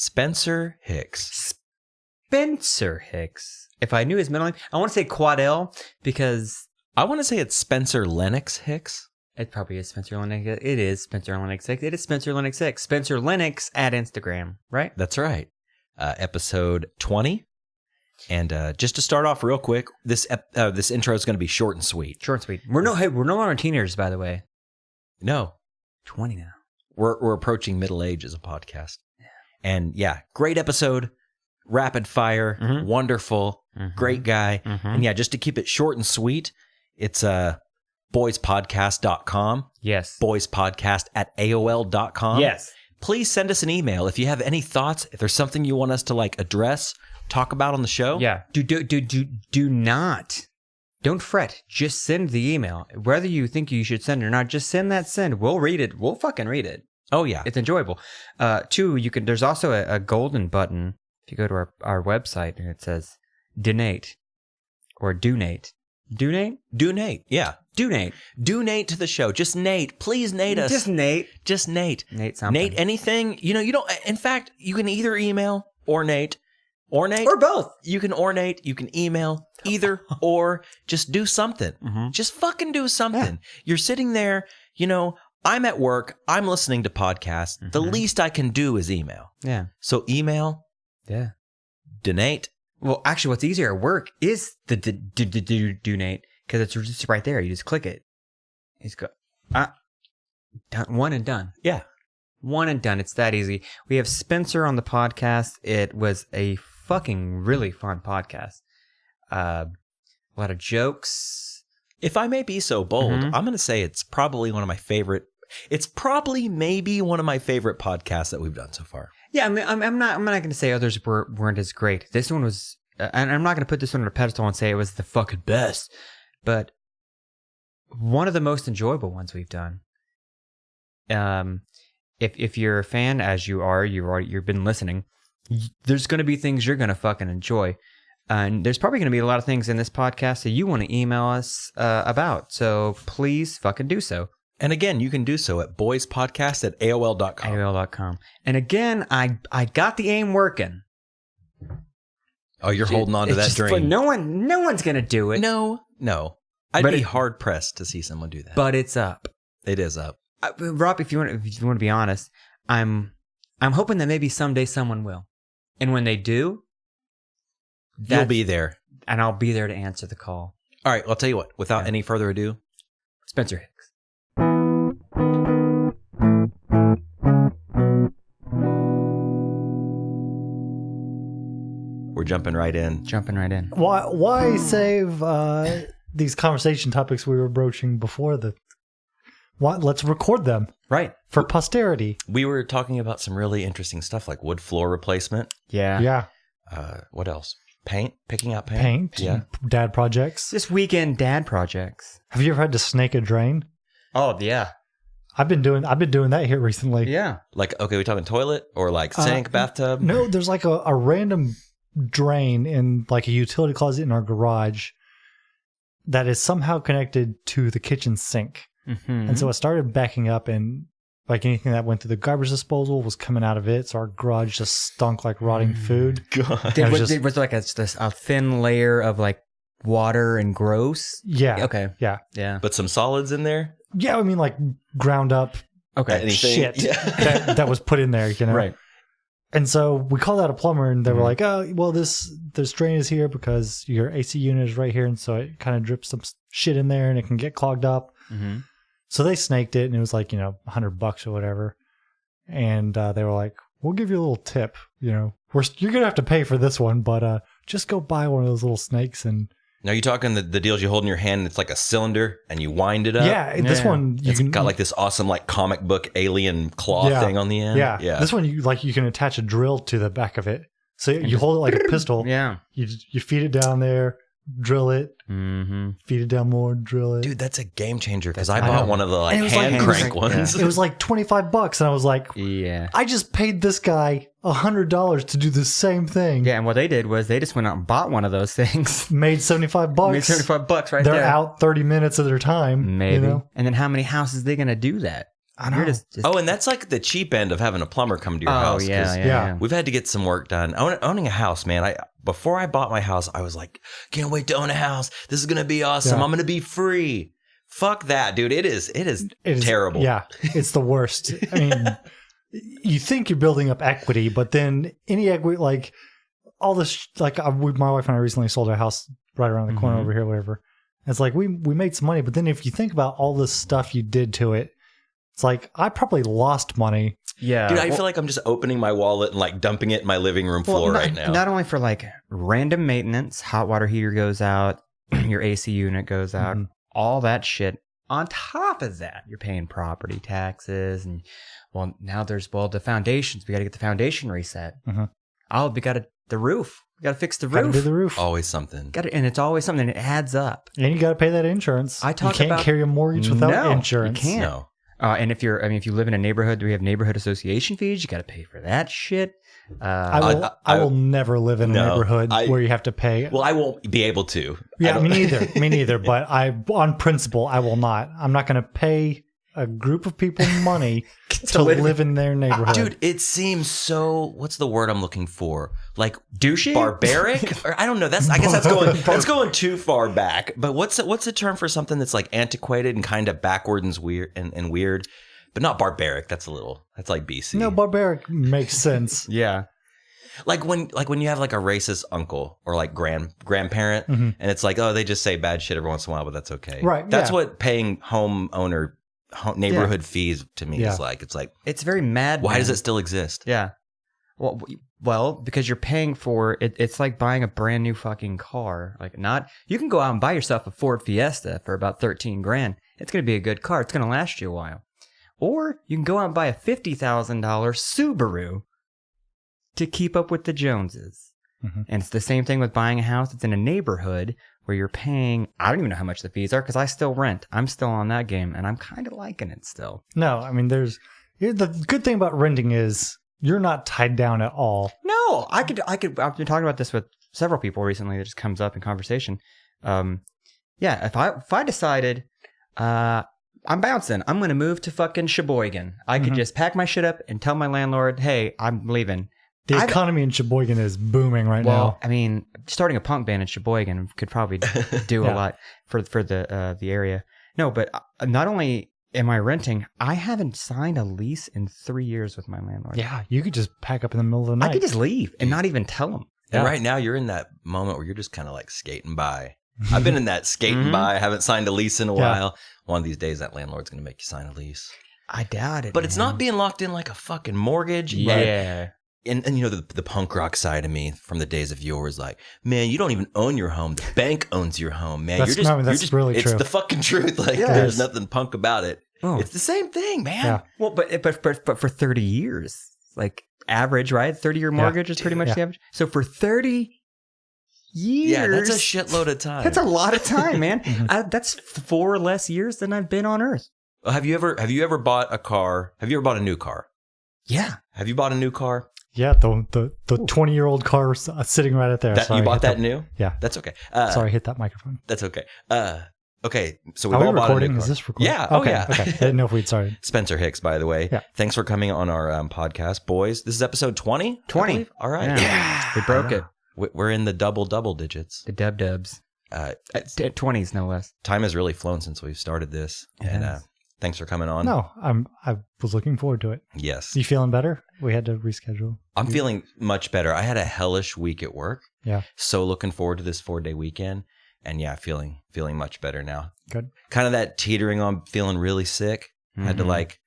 Spencer Hicks. Spencer Hicks. If I knew his middle name, I want to say Quadell because I want to say it's Spencer Lennox Hicks. it probably is Spencer Lennox. It is Spencer Lennox Hicks. It is Spencer Lennox Hicks. Spencer Lennox at Instagram, right? That's right. Episode 20. And just to start off real quick, this intro is going to be short and sweet. Short and sweet. We're no longer teenagers, by the way. No. 20 now. We're approaching middle age as a podcast. Yeah. And yeah, great episode. Rapid fire. Mm-hmm. Wonderful. Mm-hmm. Great guy. Mm-hmm. And yeah, just to keep it short and sweet, it's boyspodcast.com. Yes. boyspodcast@aol.com. Yes. Please send us an email if you have any thoughts, if there's something you want us to like address, talk about on the show. Yeah. Do not. Don't fret. Just send the email. Whether you think you should send it or not, just send. We'll read it. We'll fucking read it. Oh yeah. It's enjoyable. Two, there's also a golden button if you go to our website and it says donate or donate. Donate? Yeah. Donate to the show. Just Nate. Please Nate us. Just Nate. Nate something. Nate anything. You don't. In fact, you can either email or Nate. Or both. You can ornate. You can email either or. Just do something. Mm-hmm. Just fucking do something. Yeah. You're sitting there. I'm at work. I'm listening to podcasts. Mm-hmm. The least I can do is email. Yeah. So email. Yeah. Donate. Well, actually, what's easier at work is the donate because it's just right there. You just click it. It's go done, one and done. Yeah, one and done. It's that easy. We have Spencer on the podcast. It was a fucking really fun podcast. A lot of jokes. If I may be so bold, I'm going to say it's probably one of my favorite. It's probably maybe one of my favorite podcasts that we've done so far. Yeah, I mean, I'm not going to say others weren't as great. This one was, and I'm not going to put this one on a pedestal and say it was the fucking best, but one of the most enjoyable ones we've done. If you're a fan, as you've been listening, there's going to be things you're going to fucking enjoy, and there's probably going to be a lot of things in this podcast that you want to email us about. So please fucking do so. And again, you can do so at boyspodcast@aol.com. AOL.com. And again, I got the aim working. Oh, you're holding on to that dream. No one's going to do it. No. I'd be hard pressed to see someone do that. But it's up. It is up. Rob, if you want to be honest, I'm hoping that maybe someday someone will. And when they do, you'll be there. And I'll be there to answer the call. All right, I'll tell you what. Without any further ado, Spencer Hicks. We're jumping right in. Why save these conversation topics we were broaching before let's record them. Right. For posterity. We were talking about some really interesting stuff like wood floor replacement. Yeah. Yeah. What else? Paint? Picking out paint? Paint. Yeah. Dad projects. This weekend dad projects. Have you ever had to snake a drain? Oh, yeah. I've been doing that here recently. Yeah. Like, okay, we talking toilet or like sink, bathtub? No, there's like a random drain in like a utility closet in our garage that is somehow connected to the kitchen sink. Mm-hmm. And so it started backing up, and like anything that went through the garbage disposal was coming out of it. So our garage just stunk like rotting food. God. Was there like a thin layer of like water and gross? Yeah. Okay. Yeah. But some solids in there? Yeah, I mean like ground up shit that was put in there, Right. And so we called out a plumber, and they were like, "Oh, well, this drain is here because your AC unit is right here, and so it kind of drips some shit in there, and it can get clogged up." Mm-hmm. So they snaked it, and it was like $100 or whatever, and they were like, "We'll give you a little tip. You're gonna have to pay for this one, but just go buy one of those little snakes." And now you're talking the deals you hold in your hand, and it's like a cylinder, and you wind it up. Yeah, this one it's got like this awesome like comic book alien claw thing on the end. Yeah. This one you can attach a drill to the back of it, so you hold it like a pistol. Yeah, you feed it down there, drill it, feed it down more, drill it. Dude, that's a game changer because I bought one of the like hand crank ones. It was like $25, and I was like, yeah, I just paid this guy $100 to do the same thing. Yeah, and what they did was they just went out and bought one of those things. Made $75. Made $75 right there. They're out 30 minutes of their time. Maybe. And then how many houses are they going to do that? I know. You're just Oh, and that's like the cheap end of having a plumber come to your house. 'cause yeah. We've had to get some work done. Owning a house, man. Before I bought my house, I was like, can't wait to own a house. This is gonna be awesome. Yeah. I'm gonna be free. Fuck that, dude. It is terrible. Yeah, it's the worst. I mean, you think you're building up equity, but then any equity, like all this, my wife and I recently sold our house right around the corner over here, whatever. It's like we made some money, but then if you think about all this stuff you did to it, it's like I probably lost money. Yeah. Dude, I feel like I'm just opening my wallet and like dumping it in my living room floor right now. Not only for like random maintenance, hot water heater goes out, your AC unit goes out, all that shit. On top of that, you're paying property taxes, and now there's the foundations. We got to get the foundation reset. The roof. We got to fix the roof. Got to do the roof. Always something. And it's always something. It adds up. And you got to pay that insurance. You can't carry a mortgage without insurance. You can't. No. And if you live in a neighborhood, we have neighborhood association fees. You got to pay for that shit. I will never live in a neighborhood where you have to pay. Well, I won't be able to. Yeah, me neither. But on principle, I will not. I'm not going to pay a group of people money to live in their neighborhood. Dude, it seems so. What's the word I'm looking for? Like douchey, barbaric, or I don't know. I guess that's going too far back. But what's the term for something that's like antiquated and kind of backward and weird, but not barbaric? That's like BC. No, barbaric makes sense. Yeah. Like when you have like a racist uncle or like grandparent, and it's like, oh, they just say bad shit every once in a while, but that's okay. Right. That's what paying neighborhood fees to me is like. It's like, it's very mad. Why does it still exist? Yeah. Well, because you're paying for it. It's like buying a brand new fucking car. You can go out and buy yourself a Ford Fiesta for about $13,000. It's going to be a good car. It's going to last you a while. Or you can go out and buy a $50,000 Subaru to keep up with the Joneses. And it's the same thing with buying a house. It's in a neighborhood where you're paying, I don't even know how much the fees are because I still rent. I'm still on that game and I'm kind of liking it still. No, I mean, the good thing about renting is you're not tied down at all. No, I've been talking about this with several people recently that just comes up in conversation. If I decided, I'm bouncing, I'm going to move to fucking Sheboygan. I could just pack my shit up and tell my landlord, hey, I'm leaving. The economy in Sheboygan is booming right now. Well, I mean, starting a punk band in Sheboygan could probably do a lot for the area. No, but not only am I renting, I haven't signed a lease in 3 years with my landlord. Yeah, you could just pack up in the middle of the night. I could just leave and not even tell them. And right now you're in that moment where you're just kind of like skating by. I've been in that skating by. I haven't signed a lease in a while. One of these days that landlord's going to make you sign a lease. I doubt it. But it's not being locked in like a fucking mortgage. Yeah. And you know, the punk rock side of me from the days of yore is like, man, you don't even own your home. The bank owns your home, man. That's really true. It's the fucking truth. Like, there's nothing punk about it. Oh. It's the same thing, man. Yeah. Well, but for 30 years, like average, right? 30-year mortgage is pretty much the average. So for 30 years. Yeah, that's a shitload of time. That's a lot of time, man. That's 4 or less years than I've been on Earth. Have you ever bought a car? Have you ever bought a new car? Yeah. Have you bought a new car? Yeah, the 20-year-old car sitting right out there. You bought that new? Yeah. That's okay. Sorry, I hit that microphone. That's okay. Okay, so we've all bought a new car. Is this recording? Yeah. Okay. Yeah. Okay. I didn't know if we'd started. Spencer Hicks, by the way. Yeah. Thanks for coming on our podcast, boys. This is episode 20? 20. All right. Yeah. We broke it. We're in the double digits. The dubs. 20s, no less. Time has really flown since we've started this. And thanks for coming on. No, I was looking forward to it. Yes. You feeling better? We had to reschedule. I'm feeling much better. I had a hellish week at work. Yeah. So looking forward to this 4-day weekend. And yeah, feeling much better now. Good. Kind of that teetering on feeling really sick. Had to like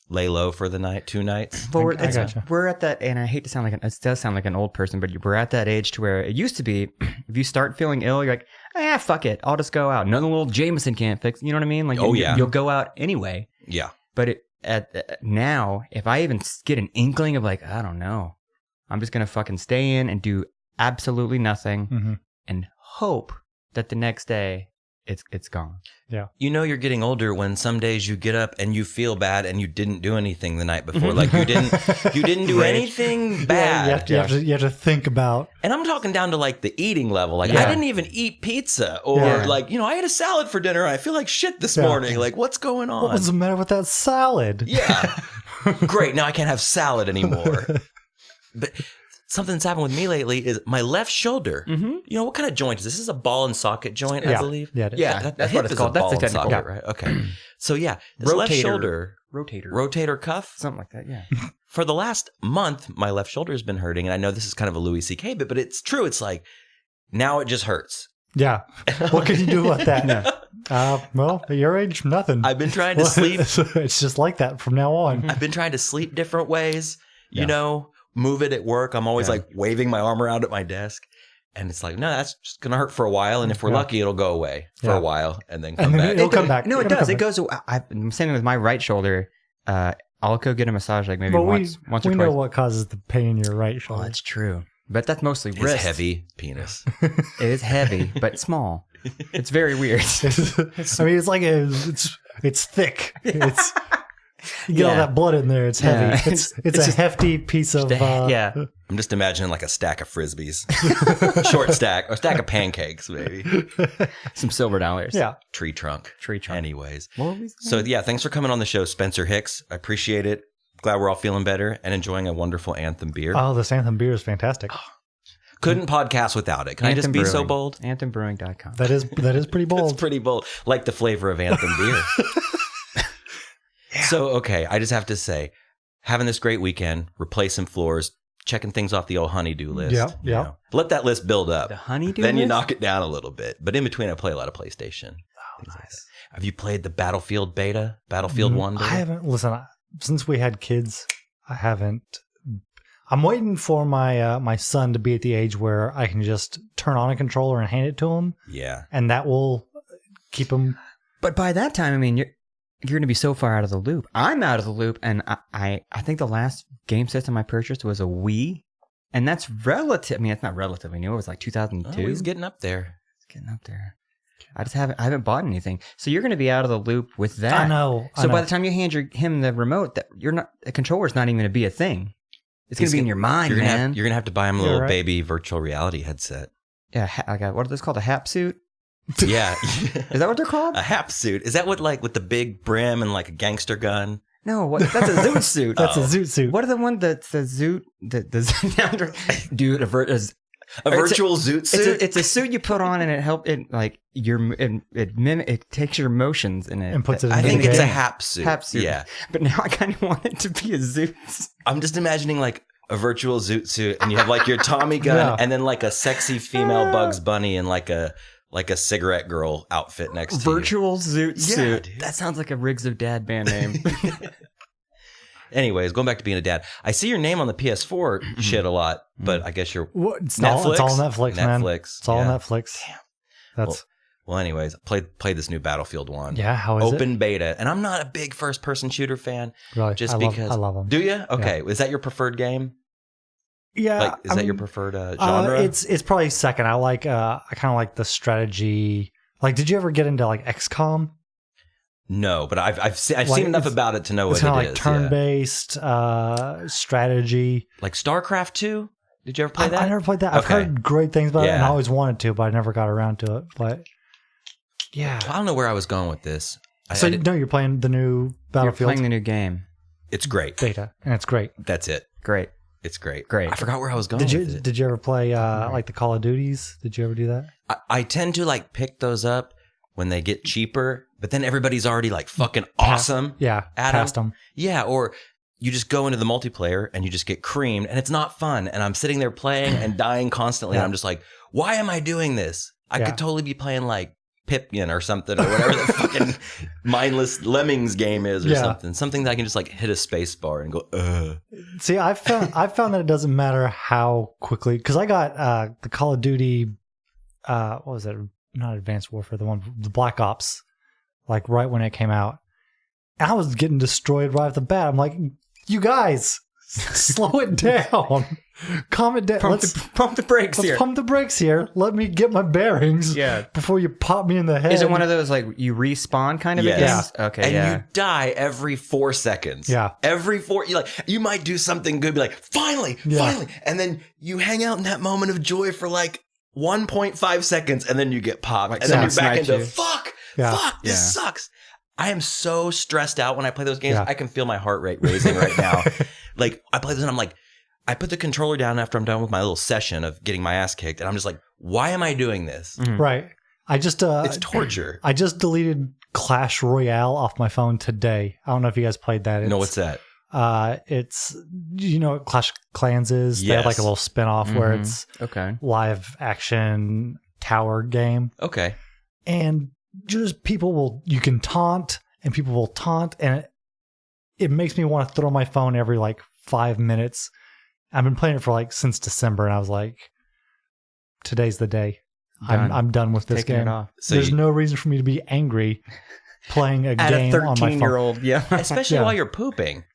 lay low for the night, 2 nights. Well, we're at that, and I hate to sound like it does sound like an old person, but we're at that age to where it used to be, if you start feeling ill, you're like, fuck it, I'll just go out. Nothing little Jameson can't fix. You know what I mean? Like, you'll go out anyway. Yeah. But now, if I even get an inkling of like, I don't know, I'm just gonna fucking stay in and do absolutely nothing and hope that the next day it's gone. You know you're getting older when some days you get up and you feel bad and you didn't do anything the night before. Like you didn't do anything bad. You have to think about. And I'm talking down to like the eating level. Like Yeah. I didn't even eat pizza, or like I ate a salad for dinner. And I feel like shit this morning. Like what's going on? What was the matter with that salad? Yeah. Great. Now I can't have salad anymore. But something that's happened with me lately is my left shoulder. You know, what kind of joint is this? This is a ball and socket joint, I believe. Yeah, it is. Yeah, that's what it's called. That's the technical. Socket, right? Okay. So yeah, this left shoulder. Rotator cuff? Something like that, yeah. For the last month, my left shoulder has been hurting. And I know this is kind of a Louis C.K. bit, but it's true. It's like, now it just hurts. Yeah. What can you do about that? Well, at your age, nothing. I've been trying to sleep. It's just like that from now on. I've been trying to sleep different ways, you know, move it at work. I'm always like waving my arm around at my desk. And it's like, no, that's just going to hurt for a while. And if we're lucky, it'll go away for a while and then come back. It'll come back. No, it does. It goes. I'm saying with my right shoulder, I'll go get a massage like maybe once or twice. We know what causes the pain in your right shoulder. Oh, that's true. But that's mostly It's wrist. heavy penis. It is heavy, but small. It's very weird. I mean, it's like it's thick. It's you get all that blood in there. It's heavy. Yeah. It's a hefty piece of. Yeah. I'm just imagining like a stack of Frisbees. Short stack. Or a stack of pancakes, maybe. Some silver dollars. Yeah. Tree trunk. Anyways. So yeah, thanks for coming on the show, Spencer Hicks. I appreciate it. Glad we're all feeling better and enjoying a wonderful Anthem beer. Oh, this Anthem beer is fantastic. Couldn't podcast without it. Can I just be so bold? AnthemBrewing.com. That is pretty bold. It's pretty bold. Like the flavor of Anthem beer. So, okay, I just have to say, having this great weekend, replacing floors, checking things off the old honeydew list. Yeah. you know. Let that list build up. The honeydew Then you list? knock it down a little bit. But in between, I play a lot of PlayStation. Things like that. Have you played the Battlefield beta? Battlefield 1 beta? I haven't. Listen, since we had kids, I haven't. I'm waiting for my son to be at the age where I can just turn on a controller and hand it to him. Yeah. And that will keep him. But by that time, I mean, you're going to be so far out of the loop. I'm out of the loop, and I think the last game system I purchased was a Wii, and that's relative. I mean, it's not relatively new. It was like 2002. Oh, he's getting up there. It's getting up there. I haven't bought anything. So you're going to be out of the loop with that. I know. So by the time you hand him the remote, the controller's not even going to be a thing. It's going to be in your mind, you're man. You're going to have to buy him a little baby virtual reality headset. Yeah, what are those called? A hap suit? Yeah. Is that what they're called? A hap suit. Is that what, like, with the big brim and like a gangster gun? No, that's a zoot suit. That's a zoot suit. What are the one that's the zoot? Dude, a virtual zoot suit? It's a suit you put on and it takes your emotions in it. And puts it in I the think game. it's a hap suit. Hap suit. Yeah. But now I kind of want it to be a zoot. I'm just imagining like a virtual zoot suit and you have like your Tommy gun and then like a sexy female Bugs Bunny and like a cigarette girl outfit next to you. Virtual zoot suit. Dude. That sounds like a Riggs of Dad band name. Anyways, going back to being a dad. I see your name on the PS4 shit a lot, but I guess you're It's Netflix. all Netflix, man. It's all yeah. Netflix. Damn. That's Well, anyways, played this new Battlefield 1. yeah. How is Open it? beta. And I'm not a big first-person shooter fan. Really? Just I because. love them. Do you? Okay. Is that your preferred game? Yeah. Like, is that your preferred genre? It's probably second. I kind of like the strategy. Like, did you ever get into like XCOM? No, but I've seen Like, enough about it to know It's what kind it of like is. turn-based strategy. Like StarCraft 2? Did you ever play that? I never played that. I've Okay. heard great things about it, and Yeah. I always wanted to, but I never got around to it. But yeah. I don't know where I was going with this. So no, you're playing the new You're Battlefield playing the new game. It's great. beta, and it's great. That's it. Great. It's great. Great. I forgot where I was going with it. Did you ever play like the Call of Duties? Did you ever do that? I tend to like pick those up when they get cheaper, but then everybody's already like fucking awesome. Yeah, at past them. Yeah, or you just go into the multiplayer and you just get creamed and it's not fun. And I'm sitting there playing and dying constantly. Yeah. And I'm just like, why am I doing this? I Yeah. could totally be playing like Pipkin or something or whatever the fucking mindless Lemmings game is or Yeah. something. Something that I can just like hit a space bar and go, ugh. See, I've found that it doesn't matter how quickly, because I got the Call of Duty, what was it? Not Advanced Warfare, the Black Ops, like right when it came out. And I was getting destroyed right off the bat. I'm like, you guys, slow it down. Calm it down. Pump the brakes Let's here. pump the brakes here. Let me get my bearings before you pop me in the head. Is it one of those like you respawn kind of Yes. again? Okay, And you die every 4 seconds. Yeah. Every 4, you might do something good, be like, finally. And then you hang out in that moment of joy for like 1.5 seconds and then you get popped. Like and then you're someone back into, sniped fuck, this sucks. I am so stressed out when I play those games. I can feel my heart rate raising right now. Like, I play this and I'm like, I put the controller down after I'm done with my little session of getting my ass kicked. And I'm just like, why am I doing this? Mm-hmm. Right. I just it's torture. I just deleted Clash Royale off my phone today. I don't know if you guys played that. No, what's that? It's, you know what Clash Clans is? They have like a little spinoff where it's live action tower game. Okay. And just you can taunt and people will taunt. And it makes me want to throw my phone every like 5 minutes. I've been playing it for like since December, and I was like, "Today's the day. I'm done with this game." So there's no reason for me to be angry playing a game on my phone. 13-year-old, especially while you're pooping.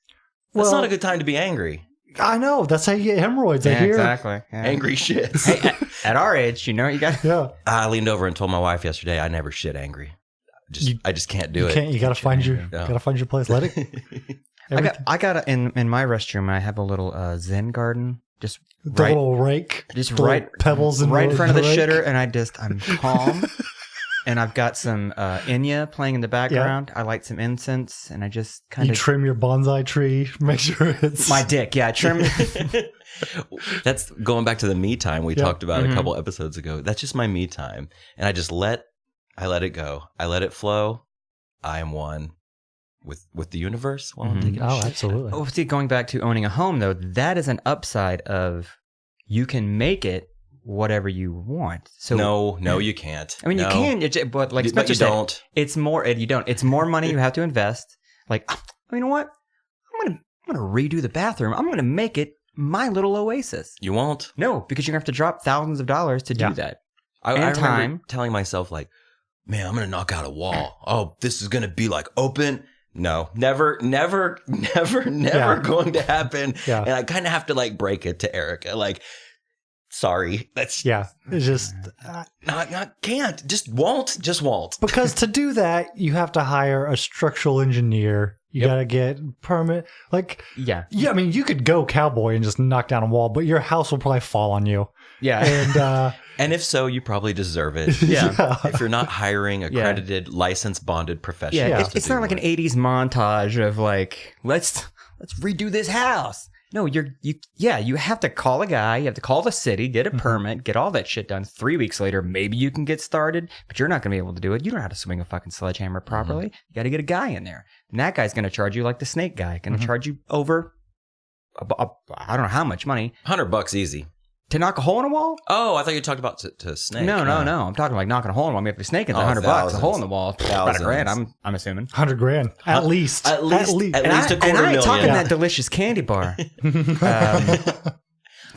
That's not a good time to be angry. I know. That's how you get hemorrhoids. I hear exactly. Yeah. Angry shits. Hey, at our age, you know, you got. Yeah. I leaned over and told my wife yesterday, I never shit angry. I just can't do it. You gotta find your place. Let it. I got in my restroom. I have a little Zen garden, just the little rake, just right pebbles right in front of the rake. shitter, and I'm calm, and I've got some Enya playing in the background. I light some incense, and I just kind of trim your bonsai tree, make sure it's my dick. Yeah, I trim. That's going back to the me time we talked about a couple episodes ago. That's just my me time, and I just let it go. I let it flow. I am one with the universe while I'm taking a shit. Absolutely. Oh, see, going back to owning a home, though, that is an upside of you can make it whatever you want. So no, you can't. I mean, you can, but like Spencer said, don't. It's more. You don't. It's more money you have to invest. Like, you know what? I'm gonna redo the bathroom. I'm gonna make it my little oasis. You won't. No, because you're gonna have to drop thousands of dollars to do that. I remember telling myself like, man, I'm gonna knock out a wall. Oh, this is gonna be like open. No, never going to happen. Yeah. And I kind of have to like break it to Erica. Like, sorry, that's it's just not can't just won't. Because to do that, you have to hire a structural engineer. You got to get permit. Like, yeah. I mean, you could go cowboy and just knock down a wall, but your house will probably fall on you. Yeah. And if so, you probably deserve it. Yeah. If you're not hiring accredited, licensed, bonded professionals. Yeah. It's not like an 80s montage of like, let's redo this house. No, you have to call a guy, you have to call the city, get a permit, get all that shit done. 3 weeks later, maybe you can get started, but you're not going to be able to do it. You don't know how to swing a fucking sledgehammer properly. You got to get a guy in there. And that guy's going to charge you like the snake guy, going to charge you over, I don't know how much money. $100 easy. To knock a hole in a wall? Oh, I thought you talked about to snake. No. I'm talking like knocking a hole in a wall. If the snake is $100, a hole in the wall, about $1,000. I'm assuming $100,000 at least. At least a quarter million. And I ain't talking that delicious candy bar. But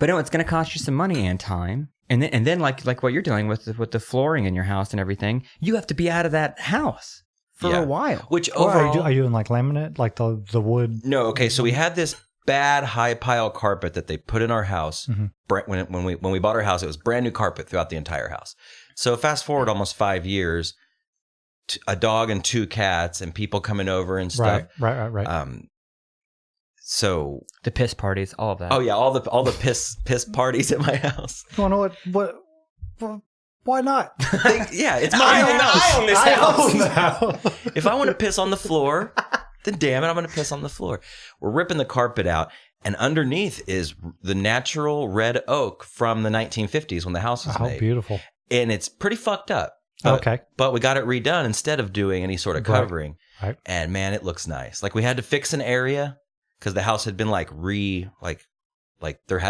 no, it's going to cost you some money and time. And then like what you're doing with the flooring in your house and everything, you have to be out of that house for a while. Which overall, are you in like laminate, like the wood? No. Okay, so we had this bad high pile carpet that they put in our house. When we bought our house, it was brand new carpet throughout the entire house. So fast forward almost 5 years, a dog and 2 cats and people coming over and stuff. Right. So the piss parties, all of that. Oh yeah, all the piss parties at my house. You know what? Why not? It's my own house. I own this house. If I want to piss on the floor, then damn it, I'm going to piss on the floor. We're ripping the carpet out, and underneath is the natural red oak from the 1950s when the house was made. Oh, beautiful. And it's pretty fucked up. But we got it redone instead of doing any sort of covering. Right. And man, it looks nice. Like we had to fix an area because the house had been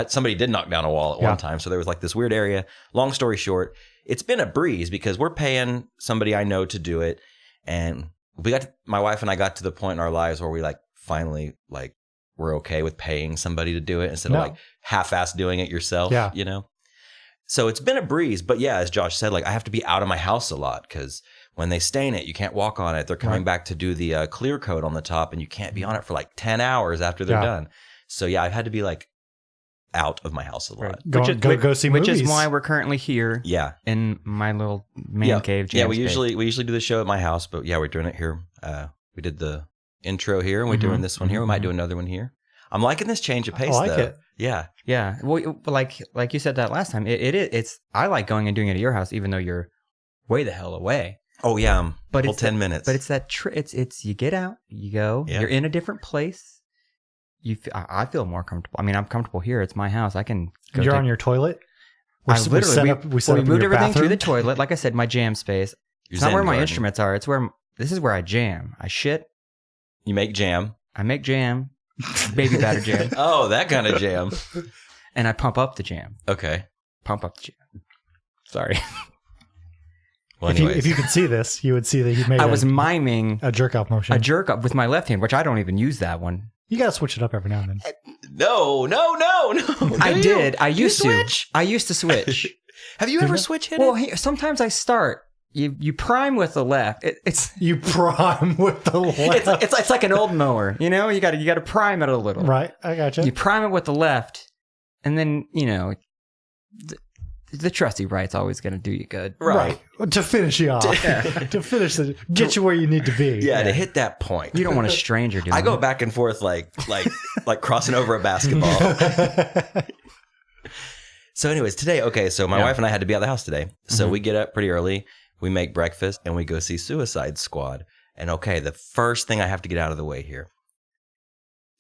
somebody did knock down a wall at one time. So there was like this weird area. Long story short, it's been a breeze because we're paying somebody I know to do it. And my wife and I got to the point in our lives where we like finally like we're okay with paying somebody to do it instead of like half-ass doing it yourself, you know? So it's been a breeze, but yeah, as Josh said, like I have to be out of my house a lot because when they stain it, you can't walk on it. They're coming back to do the clear coat on the top and you can't be on it for like 10 hours after they're done. So yeah, I had to be like out of my house a lot. Right. Go see movies. Which is why we're currently here. Yeah. In my little man cave. Yeah, jam we space. usually do the show at my house, but yeah, we're doing it here. We did the intro here, and we're doing this one here. We might do another one here. I'm liking this change of pace, I like though. it. Yeah. Yeah. Well, like you said that last time, it's I like going and doing it at your house, even though you're way the hell away. Oh yeah, But well, it's 10 minutes. But it's that it's you get out, you go, you're in a different place. I feel more comfortable. I mean, I'm comfortable here. It's my house. I can go. You're on your toilet? We we moved everything through the toilet. Like I said, my jam space. It's not where my instruments are. It's where this is where I jam. I shit. You make jam. I make jam. Baby batter jam. Oh, that kind of jam. And I pump up the jam. Okay. Pump up the jam. Sorry. Well, if you could see this, you would see that he made I was miming a jerk off motion. a jerk up with my left hand, which I don't even use that one. You got to switch it up every now and then. No. I did. I used to. Switch? I used to switch. Have you ever switch hit Well, it? sometimes I start. You prime with the left. It's You prime with the left. it's like an old mower. You know, you got to prime it a little. Right, I got You you. prime it with the left, and then the trusty right's always going to do you good. Right. To finish you off. To finish get you where you need to be. Yeah, to hit that point. You don't want a stranger doing I go it. back and forth like crossing over a basketball. So anyways, today, okay, so my wife and I had to be at the house today. So we get up pretty early, we make breakfast, and we go see Suicide Squad. And okay, the first thing I have to get out of the way here.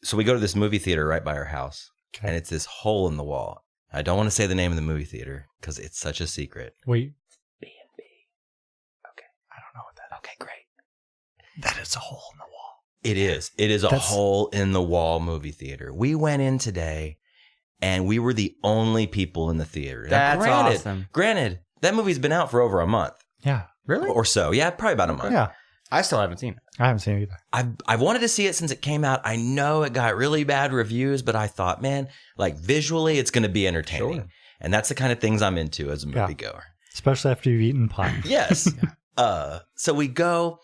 So we go to this movie theater right by our house, and it's this hole in the wall. I don't want to say the name of the movie theater because it's such a secret. Wait. B&B. Okay. I don't know what that is. Okay, great. That is a hole in the wall. It is. It is a hole in the wall movie theater. We went in today, and we were the only people in the theater. Now, That's awesome. Granted, that movie's been out for over a month. Yeah. Really? Or so. Yeah, probably about a month. Yeah. I still haven't seen it. I haven't seen it either. I've wanted to see it since it came out. I know it got really bad reviews, but I thought, man, like visually, it's going to be entertaining. Sure. And that's the kind of things I'm into as a moviegoer. Especially after you've eaten pie. Yes. So we go,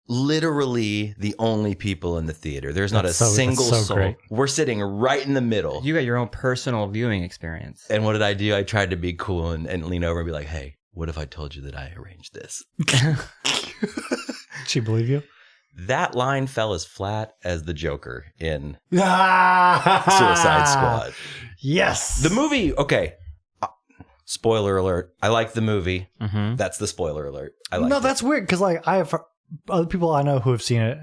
literally the only people in the theater. There's not a single soul. Great. We're sitting right in the middle. You got your own personal viewing experience. And what did I do? I tried to be cool and lean over and be like, hey, what if I told you that I arranged this? Did she believe you? That line fell as flat as the Joker in Suicide Suicide Squad. Yes. The movie, okay. Spoiler alert. I like the movie. Mm-hmm. That's the spoiler alert. I like that's weird because like I have other people I know who have seen it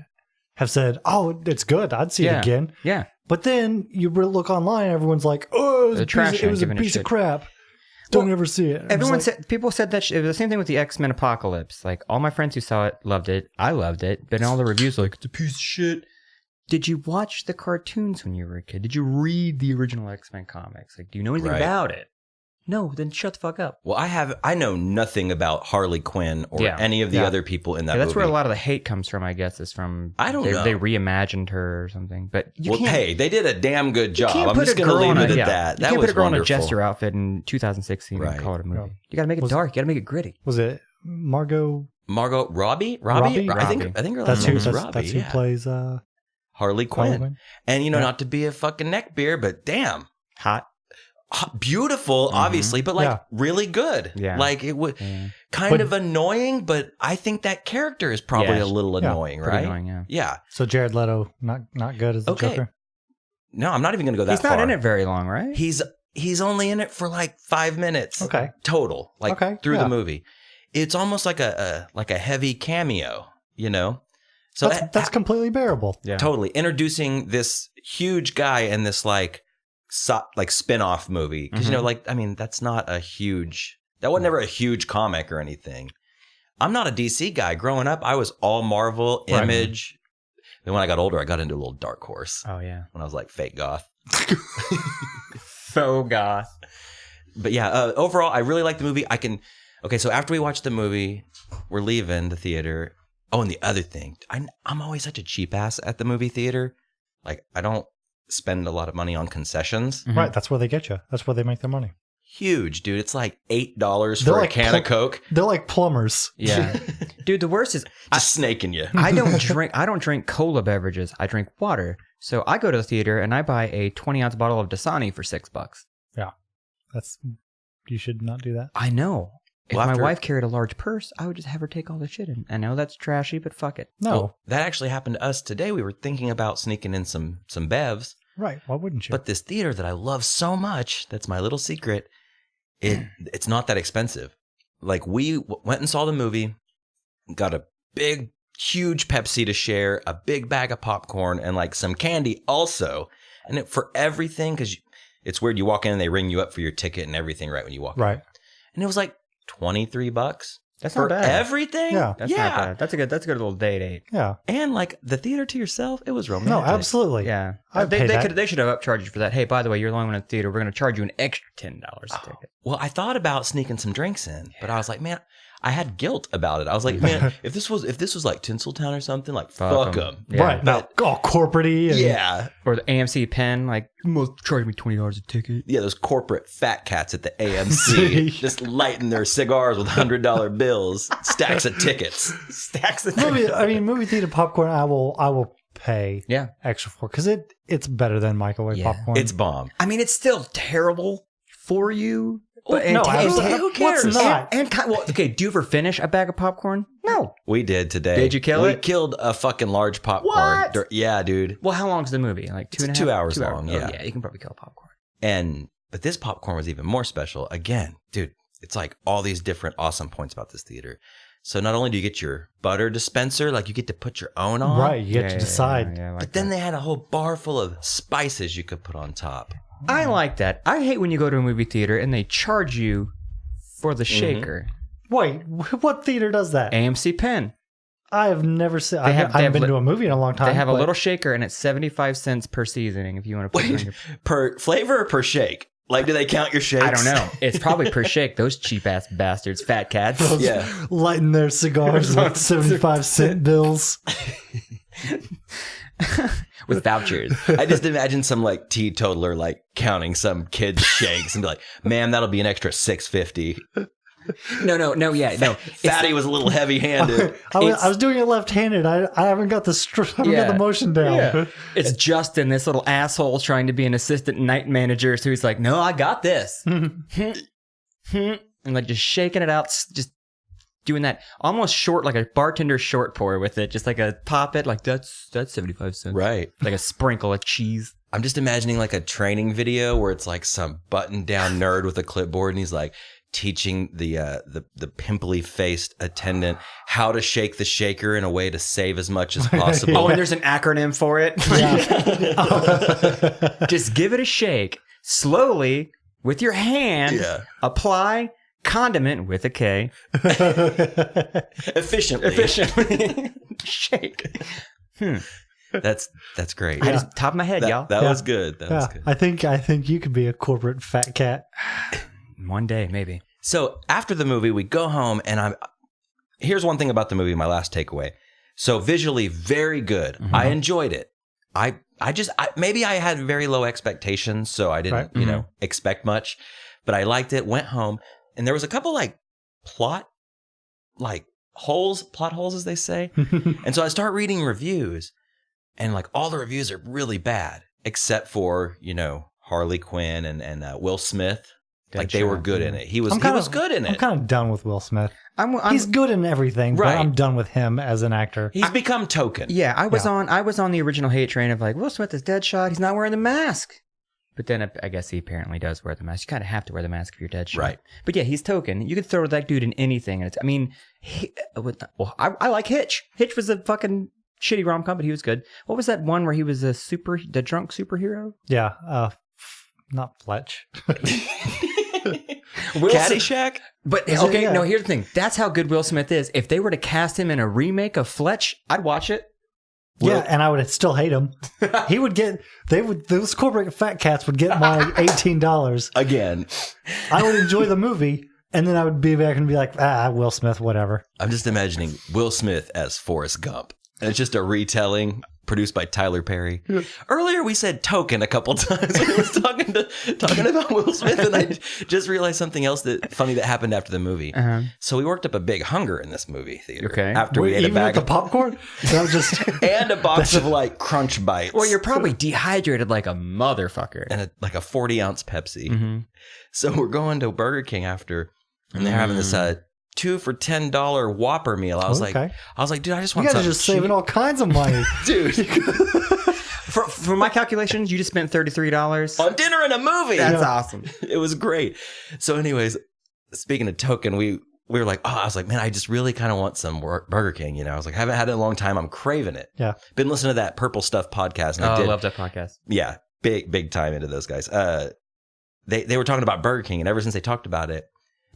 have said, "Oh, it's good. I'd see it again." Yeah. But then you look online, everyone's like, "Oh, it was a piece of crap. Don't ever see it." People said that it was the same thing with the X-Men Apocalypse. Like all my friends who saw it loved it. I loved it. But in all the reviews, like it's a piece of shit. Did you watch the cartoons when you were a kid? Did you read the original X-Men comics? Like, do you know anything about it? No, then shut the fuck up. Well, I know nothing about Harley Quinn or any of the other people in that movie. That's where a lot of the hate comes from, I guess, is from... I don't know. They reimagined her or something. But hey, they did a damn good job. I'm just going to leave it at that. You can't put a girl in a jester outfit in 2016 and call it a movie. No. You got to make it dark. You got to make it gritty. Was it Margot Robbie? Robbie? I think her that's name is Robbie. That's who plays Harley Quinn. And, not to be a fucking neckbeard, but damn. Hot. Beautiful, obviously, but like really good. Yeah. Like it would kind of annoying, but I think that character is probably a little annoying, right? Annoying, yeah. So Jared Leto, not good as the Joker? No, I'm not even going to go that far. He's not in it very long, right? He's only in it for like 5 minutes. Okay. Total. Like through the movie. It's almost like a heavy cameo, So that's completely bearable. Yeah. Totally. Introducing this huge guy and this like spin-off movie. Because, that's not that was never a huge comic or anything. I'm not a DC guy. Growing up, I was all Marvel, Image. Then when I got older, I got into a little Dark Horse. Oh, yeah. When I was like fake goth. Faux goth. But yeah, overall, I really like the movie. So after we watch the movie, we're leaving the theater. Oh, and the other thing, I'm always such a cheap ass at the movie theater. Like, I don't spend a lot of money on concessions. Mm-hmm. Right, that's where they get you. That's where they make their money. Huge, dude. It's like $8 for a can of Coke. They're like plumbers. Yeah. Dude, the worst is just snaking you. I don't drink cola beverages. I drink water. So I go to the theater and I buy a 20-ounce bottle of Dasani for $6. You should not do that. I know. If Well, my after- wife carried a large purse, I would just have her take all the shit in. I know that's trashy, but fuck it. No. Well, that actually happened to us today. We were thinking about sneaking in some bevs, Right. Why wouldn't you? but this theater that I love so much, that's my little secret, it's not that expensive. Like we went and saw the movie, got a big, huge Pepsi to share, a big bag of popcorn, and like some candy also. And for everything, because it's weird, you walk in and they ring you up for your ticket and everything right when you walk in. right. And it was like $23 That's for not bad. everything. Yeah. That's not bad. That's a good little date. Yeah. And like the theater to yourself, it was romantic. No, absolutely. Yeah. I'd pay that. They should have upcharged you for that. Hey, by the way, you're the only one in the theater. We're going to charge you an extra $10 a ticket. Well, I thought about sneaking some drinks in, but I was like, man, I had guilt about it. I was like, man, if this was like Tinseltown or something, like fuck 'em. them. Yeah. Right. Now, all corporate-y. And, Yeah. Or the AMC pen, like, you must charge me $20 a ticket. Yeah, those corporate fat cats at the AMC just lighting their cigars with $100 bills, stacks of tickets. Stacks of tickets. Movie theater popcorn, I will pay Yeah. extra for because it's better than microwave Yeah. popcorn. It's bomb. I mean, it's still terrible for you. But no, absolutely. who cares? What's not? Okay, do you ever finish a bag of popcorn? No. We did today. Did you kill We it? killed a fucking large popcorn. What? Yeah, dude. Well, how long's the movie? Like It's 2 hours long, Oh, yeah. yeah, you can probably kill popcorn. But this popcorn was even more special. Again, dude, it's like all these different awesome points about this theater. So not only do you get your butter dispenser, like you get to put your own on. right. You get to decide. Yeah, I like But then that. they had a whole bar full of spices you could put on top. I like that. I hate when you go to a movie theater and they charge you for the shaker. Wait, what theater does that? AMC pen. I have never seen. I They have- haven't they have been li- to a movie in a long time. They have a but- little shaker and it's 75 cents per seasoning if you want to put it on your... Per flavor or per shake? Like, do they count your shakes? I don't know. It's probably per shake. Those cheap ass bastards, fat cats. Those Yeah. lighting their cigars with 75-cent bills. With vouchers. I just imagine some like teetotaler like counting some kid's shakes and be like, "Man, that'll be an extra $6.50." No. Fatty was a little heavy-handed. I was doing it left-handed. I haven't got the got the motion down. Yeah. It's Justin, this little asshole trying to be an assistant night manager. So he's like, no, I got this. And like just shaking it out, just doing that almost short, like a bartender short pour with it. Just like a pop it, like that's 75 cents. Right. Like a sprinkle of cheese. I'm just imagining like a training video where it's like some button-down nerd with a clipboard and he's like teaching the pimply faced attendant how to shake the shaker in a way to save as much as possible. Oh, and there's an acronym for it. Just give it a shake slowly with your hand. Yeah. Apply condiment with a K. Efficiently. Shake. That's great. I just top of my head, y'all. That was good. That was Yeah, good. I think you could be a corporate fat cat. One day, maybe. So after the movie, we go home, and here's one thing about the movie. My last takeaway. So visually, very good. Mm-hmm. I enjoyed it. Maybe I had very low expectations, so I didn't, Right. expect much. But I liked it. Went home, and there was a couple plot holes, as they say. And so I start reading reviews, and all the reviews are really bad, except for Harley Quinn and Will Smith. They were good in it. He was good in I'm it. kind of done with Will Smith. I'm He's good in everything, Right. but I'm done with him as an actor. He's become token. Yeah, I was on the original hate train of Will Smith is Deadshot. He's not wearing the mask. But then I guess he apparently does wear the mask. You kind of have to wear the mask if you're Deadshot. Right. But yeah, he's token. You could throw that dude in anything. And I like Hitch. Hitch was a fucking shitty rom-com, but he was good. What was that one where he was the drunk superhero? Yeah, not Fletch. Caddyshack? But Is it? okay, Yeah. no, here's the thing. That's how good Will Smith is. If they were to cast him in a remake of Fletch, I'd watch it. Yeah, and I would still hate him. He would get those corporate fat cats would get my $18. Again. I would enjoy the movie, and then I would be back and be like, Will Smith, whatever. I'm just imagining Will Smith as Forrest Gump. And it's just a retelling produced by Tyler Perry. Earlier we said token a couple times when I was talking about Will Smith, and I just realized something else funny that happened after the movie. So we worked up a big hunger in this movie theater. Okay. After we ate a Even bag with of the popcorn? That was just... and a box of like Crunch Bites. Well, you're probably dehydrated like a motherfucker. And like a 40-ounce Pepsi. So we're going to Burger King after, and they're having this 2 for $10 Whopper meal. I was like, dude, I just want You guys something are just cheap. saving all kinds of money. Dude. For my calculations, you just spent $33 On dinner and a movie. That's awesome. It was great. So anyways, speaking of token, we were like, I was like, man, I just really kind of want some Burger King. You know, I was like, I haven't had it in a long time. I'm craving it. Yeah. Been listening to that Purple Stuff podcast. And I love that podcast. Yeah. Big time into those guys. They were talking about Burger King, and ever since they talked about it,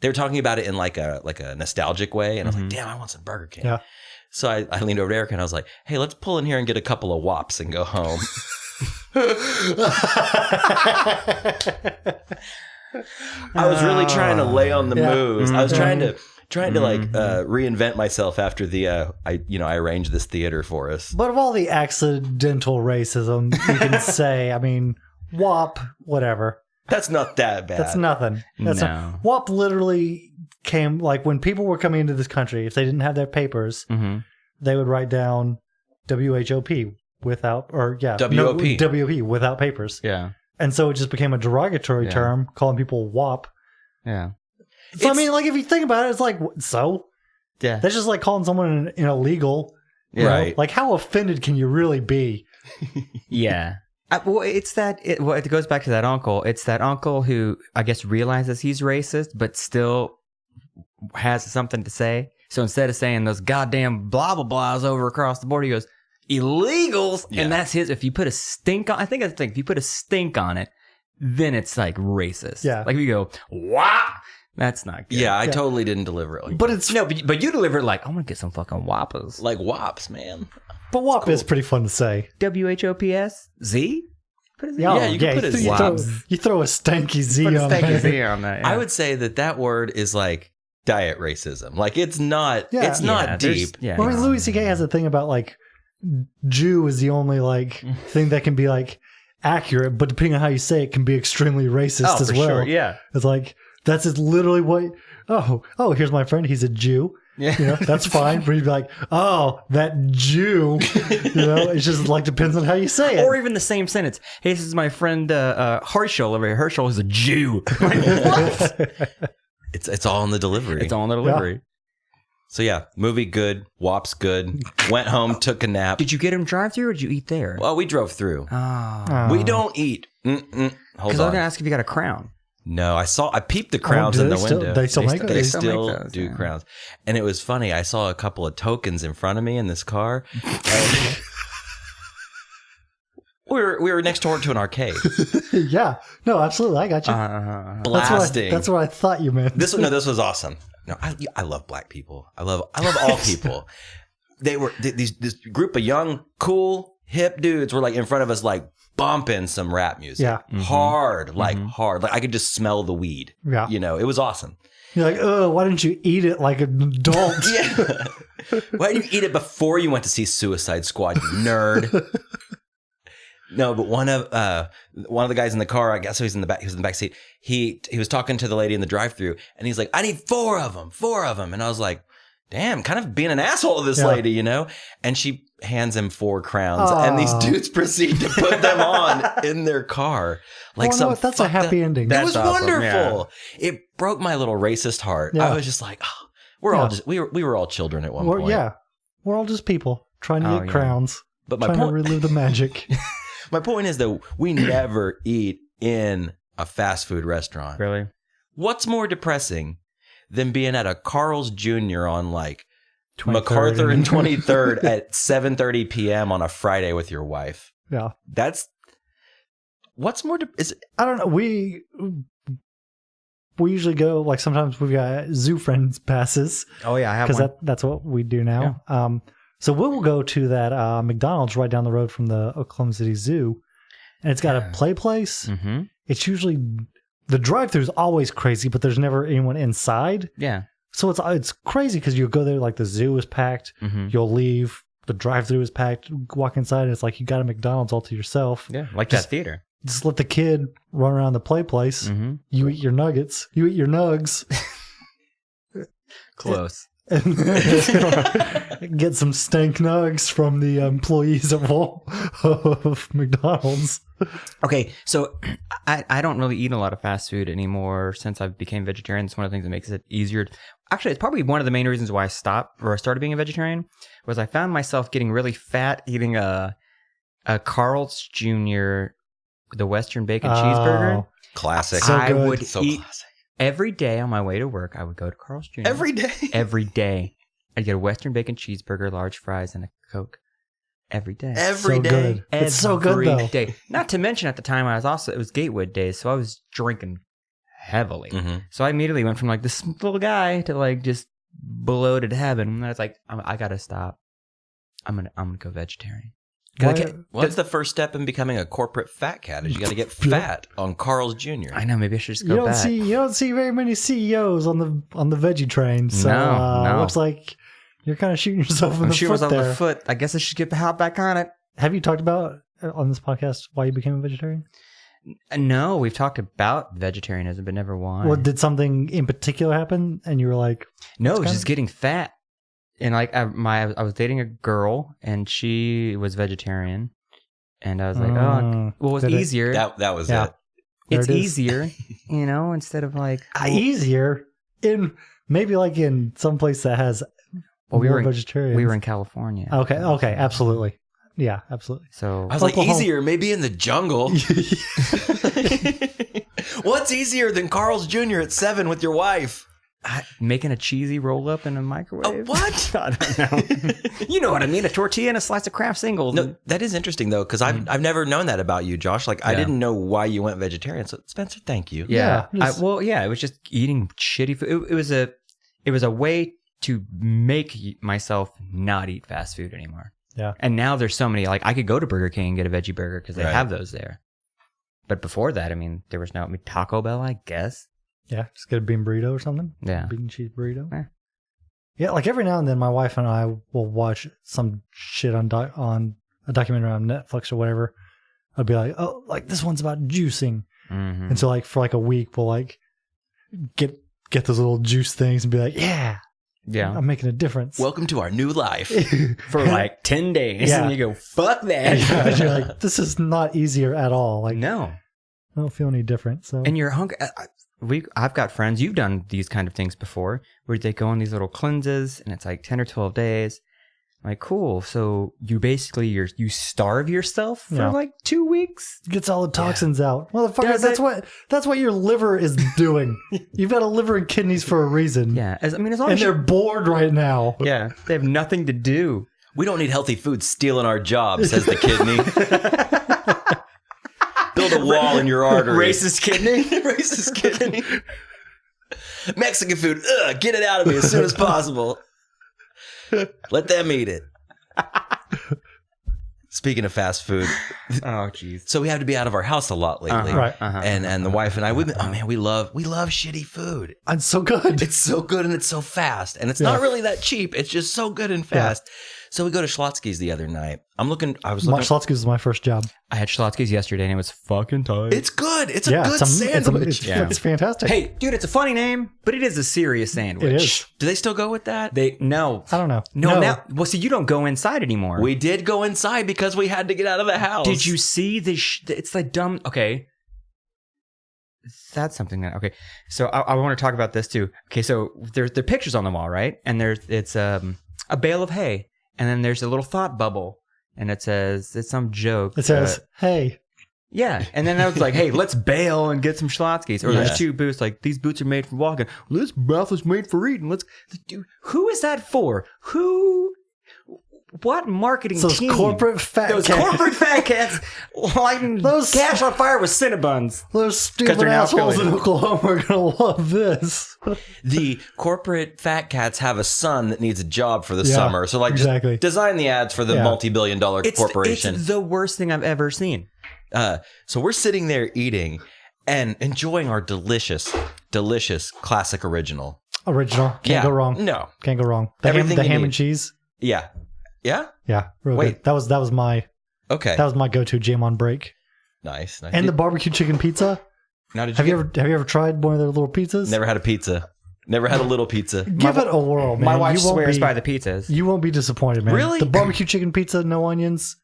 they were talking about it in like a nostalgic way. And I was like, damn, I want some Burger King. Yeah. So I leaned over to Erica and I was like, hey, let's pull in here and get a couple of Whops and go home. I was really trying to lay on the moves. I was trying to like reinvent myself after the I arranged this theater for us. But of all the accidental racism you can say, I mean, WAP, whatever. That's not that bad. That's nothing. WAP literally came, like when people were coming into this country, if they didn't have their papers, they would write down WHOP without, or WOP. WOP without papers. Yeah. And so it just became a derogatory term, calling people WAP. Yeah. So, I mean, like, if you think about it, it's like, Yeah. That's just like calling someone an illegal. Right. Like, how offended can you really be? Yeah. Well, it goes back to that uncle. It's that uncle who, I guess, realizes he's racist, but still has something to say. So instead of saying those goddamn blah, blah, blahs over across the border, he goes, illegals. Yeah. And that's his. If you put a stink on, I think that's the thing. If you put a stink on it, then it's like racist. Yeah. Like if you go, wow, that's not good. Yeah, I totally didn't deliver it like but that. it's No, but you deliver it like, I'm going to get some fucking whoppers. Like Whops, man. But WAP is pretty fun to say. WHOPS? Z? Yeah, you can put a Z. You throw a stanky Z Put a on stanky there. Z on that. Yeah. I would say that word is like diet racism. Like it's not deep. Yeah. Well, I mean, Louis C.K. has a thing about like Jew is the only like thing that can be like accurate, but depending on how you say it, can be extremely racist as well. Sure, yeah. It's like that's just literally what. Oh, here's my friend. He's a Jew. Yeah. You know, that's fine. But you'd be like, oh, that Jew. You know, it's just like depends on how you say it. Or even the same sentence. Hey, this is my friend Herschel over here. Herschel is a Jew. Like, what? It's all in the delivery. It's all in the delivery. Yeah. So yeah, movie good, Wop's good. Went home, took a nap. Did you get him drive-through or did you eat there? Well, we drove through. Oh. We don't eat. Hold Because I was on. going to ask if you got a crown. No, I peeped the crowns do in the they still- window. they still make They those? still make those, do yeah. crowns. And it was funny. I saw a couple of tokens in front of me in this car. And we were next door to an arcade. Yeah. No, absolutely. I got you. Blasting. That's what I thought you meant. This was awesome. No, I love black people. I love all people. They were this group of young, cool, hip dudes were like in front of us, like bumping some rap music. Yeah. Hard. Like I could just smell the weed. Yeah. You know, it was awesome. You're like, oh, why didn't you eat it like an adult? Yeah. Why didn't you eat it before you went to see Suicide Squad, you nerd? No, but one of the guys in the car, I guess he was in the back seat. He was talking to the lady in the drive-thru, and he's like, "I need 4 of them," and I was like, "Damn, kind of being an asshole to this lady, you know?" And she hands him 4 crowns, and these dudes proceed to put them on in their car, like Well, no, that's a happy ending. It was That's awesome, wonderful. It broke my little racist heart. Yeah. I was just like, oh, we were all children at one point. Yeah, we're all just people trying to get yeah. crowns, But my trying to point, relive the magic. my point is that we never eat in a fast food restaurant. Really? What's more depressing than being at a Carl's Jr. on like 23rd. MacArthur and 23rd at 7:30 p.m. on a Friday with your wife? Yeah, What's more I don't know. We usually go, like, sometimes we've got zoo friends passes Oh, yeah, I have because one. that's what we do now. So we'll go to that McDonald's right down the road from the Oklahoma City Zoo, and it's got a play place. Mm-hmm. It's usually the drive-thru is always crazy, but there's never anyone inside. Yeah. So it's crazy because you go there, like the zoo is packed. Mm-hmm. You'll leave, the drive-thru is packed. Walk inside, and it's like you got a McDonald's all to yourself. Yeah, like that theater. Just let the kid run around the play place. Mm-hmm. You eat your nuggets. You eat your nugs. Close. And get some stank nugs from the employees of McDonald's. Okay, so I don't really eat a lot of fast food anymore since I became vegetarian. It's one of the things that makes it easier. Actually, it's probably one of the main reasons why I started being a vegetarian, was I found myself getting really fat eating a Carl's Jr., the Western bacon cheeseburger. Classic. So I good. would So eat classic. every day on my way to work. I would go to Carl's Jr. Every day. Every day. I'd get a Western bacon cheeseburger, large fries, and a Coke. Every day. Every So day. good. It's so good, though. Every day. Not to mention at the time it was Gatewood days, so I was drinking heavily. Mm-hmm. So I immediately went from like this little guy to like just bloated heaven. And I was like, I gotta stop. I'm gonna go vegetarian. What's the first step in becoming a corporate fat cat? Is you got to get fat on Carl's Jr. I know, maybe I should just You go don't back. see very many CEOs on the veggie train. So No. looks like you're kind of shooting yourself in I'm the shooting foot myself in there. the foot. I guess I should hop back on it. Have you talked about on this podcast why you became a vegetarian? No, we've talked about vegetarianism, but never why. Well, did something in particular happen and you were like, No, it was It's just getting fat. And like I was dating a girl, and she was vegetarian, and I was like, well, it's did it- easier. That was Yeah. it. there It's it is. easier, instead of like easier in maybe like in some place that has Well, we more were in, vegetarians. we were in California. Okay, absolutely. Yeah, absolutely. So I was like, Oklahoma. easier, maybe in the jungle. What's easier than Carl's Jr. at 7 with your wife? making a cheesy roll up in a microwave. What? I don't know. You know what I mean? A tortilla and a slice of Kraft singles. No, that is interesting though, because I've never known that about you, Josh. Like I Yeah. didn't know why you went vegetarian. So Spencer, thank you. Yeah. Yeah, just- It was just eating shitty food. It was a way to make myself not eat fast food anymore. Yeah. And now there's so many, like I could go to Burger King and get a veggie burger because they Right. have those there. But before that, I mean, there was Taco Bell, I guess. Yeah, just get a bean burrito or something. Yeah. Bean and cheese burrito. Yeah. Yeah, like every now and then, my wife and I will watch some shit on a documentary on Netflix or whatever. I'll be like, oh, like this one's about juicing, Mm-hmm. and so like for like a week, we'll like get those little juice things and be like, yeah, Yeah. I'm making a difference. Welcome to our new life. For like 10 days. Yeah. And you go, fuck that. Yeah, you're like, this is not easier at all. Like, No. I don't feel any different. So And you're hungry. I've got friends. You've done these kind of things before, where they go on these little cleanses, and it's like 10 or 12 days. I'm like, cool. So you basically you starve yourself for Yeah. like 2 weeks. it gets all the toxins out. Motherfucker, Does that's what your liver is doing. You've got a liver and kidneys for a reason. Yeah, as long And as they're bored right now. yeah, they have nothing to do. We don't need healthy food stealing our job, says the kidney. Build a wall in your artery. Racist kidney. Racist kidney. Mexican food. Ugh, get it out of me as soon as possible. Let them eat it. Speaking of fast food, Oh, jeez. so we have to be out of our house a lot lately. Uh-huh, Right. uh-huh, And the wife and I, we love shitty food. I'm so good. It's so good and it's so fast. And it's Yeah. not really that cheap. It's just so good and fast. So we go to Schlotzsky's the other night. I was looking. Schlotzsky's was my first job. I had Schlotzsky's yesterday, and it was fucking tight. It's good. It's a good sandwich. It's fantastic. Hey, dude, it's a funny name, but it is a serious sandwich. It is. Do they still go with that? No. I don't know. No, now, well, see, you don't go inside anymore. We did go inside because we had to get out of the house. Did you see this? It's like dumb. Okay. That's something that, okay. So I want to talk about this too. Okay. So there are pictures on the wall, right? And it's a bale of hay. And then there's a little thought bubble. And it says, it's some joke. It says, hey. Yeah. And then I was like, hey, let's bail and get some Schlotzsky's. Or Yeah. there's 2 booths like, these boots are made for walking. Well, this mouth is made for eating. Dude, who is that for? What marketing Those team? corporate fat Those cats. corporate fat cats lighting Those- cash on fire with Cinnabons. Those stupid they're now assholes in affiliated. Oklahoma are going to love this. The corporate fat cats have a son that needs a job for the Yeah, summer. So, like, exactly. just design the ads for the Yeah. multi-billion-dollar corporation. It's the worst thing I've ever seen. So we're sitting there eating and enjoying our delicious, delicious classic original. Original. Can't go wrong. No. Can't go wrong. Everything The you ham need. and cheese. Yeah. Yeah? Yeah, real Wait. good. That was my Okay. go-to jam on break. Nice. And the barbecue chicken pizza. Now, did Have you ever tried one of their little pizzas? Never had a pizza. Never had a little pizza. Give it a whirl, man. My wife You won't swears be- by the pizzas. You won't be disappointed, man. Really? The barbecue chicken pizza, no onions.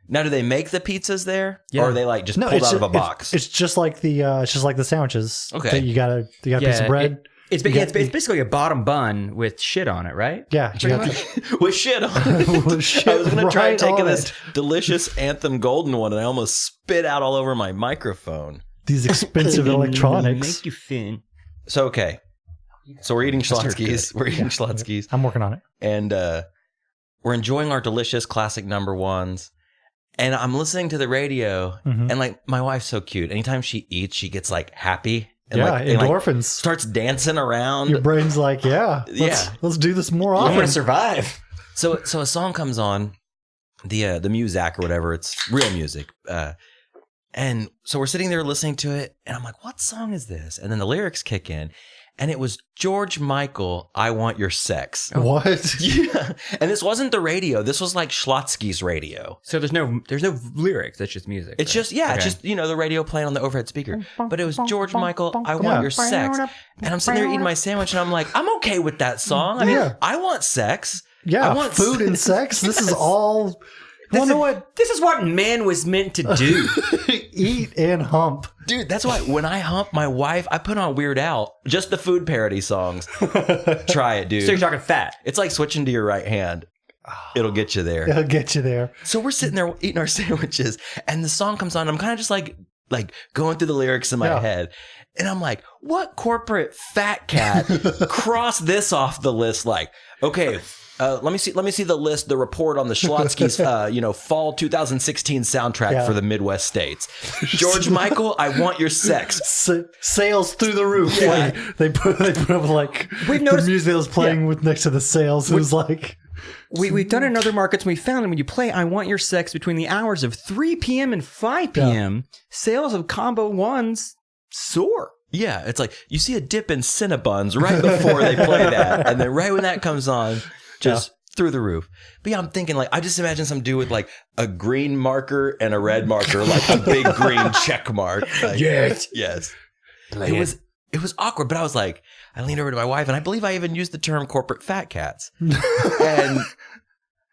Now, do they make the pizzas there? Yeah. Or are they like just No, pulled it's out of a just- box? It's just like the sandwiches. Okay. That you got a piece of bread. It's basically a bottom bun with shit on it, right? Yeah. You got With shit on it. With shit I was going to try right taking on this it. delicious Anthem Golden one, and I almost spit out all over my microphone. these expensive electronics. Make you thin. So, okay. So we're eating Mustard Schlotzsky's. We're eating Schlotzsky's. I'm working on it. And we're enjoying our delicious classic number ones. And I'm listening to the radio, Mhm. and like my wife's so cute. Anytime she eats, she gets like happy and Yeah, like, and, like, endorphins. starts dancing around. Your brain's like, Yeah. let's do this more I'm often. going to survive. So a song comes on, the Muzak or whatever. It's real music. And so we're sitting there listening to it, and I'm like, what song is this? And then the lyrics kick in, and it was George Michael, I Want Your Sex. What? Yeah. And this wasn't the radio. This was like Schlotzsky's radio. So there's no lyrics. It's just music. It's right? just, yeah, Okay. it's just, the radio playing on the overhead speaker. But it was George Michael, I Want Yeah. Your Sex. And I'm sitting there eating my sandwich, and I'm like, I'm okay with that song. I mean, Yeah. I want sex. Yeah, I want food and sex. This is Yes. all. Wonder what? This is what man was meant to do. Eat and hump. Dude, that's why when I hump my wife, I put on Weird Al, just the food parody songs. Try it, dude. So you're talking fat. It's like switching to your right hand. It'll get you there. It'll get you there. So we're sitting there eating our sandwiches, and the song comes on. I'm kind of just like going through the lyrics in my head, and I'm like, "What corporate fat cat crossed this off the list?" Like, okay, let me see the list, the report on the Schlotzsky's, fall 2016 soundtrack for the Midwest states. George Michael, I Want Your Sex. Sales through the roof. Yeah. Like, they put up like We've noticed- the music that was playing with next to the sales. It was like. We've done it in other markets. And we found that when you play I Want Your Sex between the hours of 3 p.m. and 5 p.m., sales of combo ones soar. Yeah, it's like you see a dip in Cinnabons right before they play that, and then right when that comes on, just through the roof. But yeah, I'm thinking like I just imagine some dude with like a green marker and a red marker, like a big green check mark. Like, yes. It was awkward, but I was like, I leaned over to my wife, and I believe I even used the term corporate fat cats,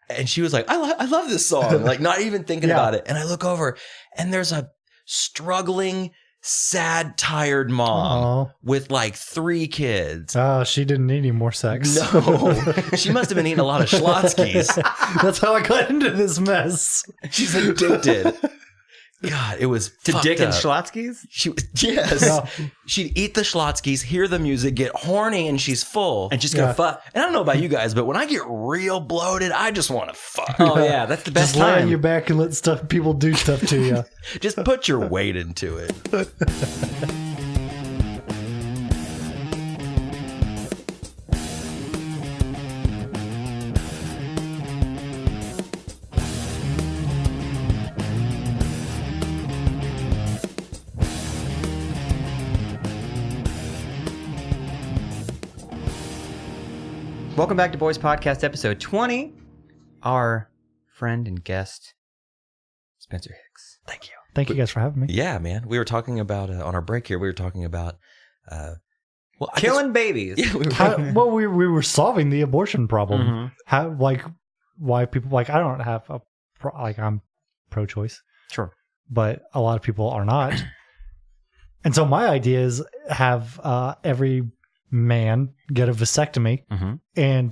and she was like, I love this song, like not even thinking about it. And I look over, and there's a struggling, sad, tired mom with like 3 kids. Oh, she didn't need any more sex. No, she must have been eating a lot of Schlotzsky's. That's how I got into this mess. She's addicted. God, it was To fucked Dick and up. Schlotzsky's? Yes. Yeah. She'd eat the Schlotzsky's, hear the music, get horny, and she's full. And just go Yeah. fuck. And I don't know about you guys, but when I get real bloated, I just want to fuck. Oh, yeah. That's the best Just lay on time. your back and let people do stuff to you. Just put your weight into it. Welcome back to Boys Podcast, episode 20. Our friend and guest, Spencer Hicks. Thank you. Thank you guys for having me. Yeah, man. We were talking about, on our break here, we were talking about, Killing babies. Yeah, we were We were solving the abortion problem. Mhm. How why people I don't have I'm pro-choice, Sure. but a lot of people are not. And so my idea is have every man get a vasectomy, Mm-hmm. and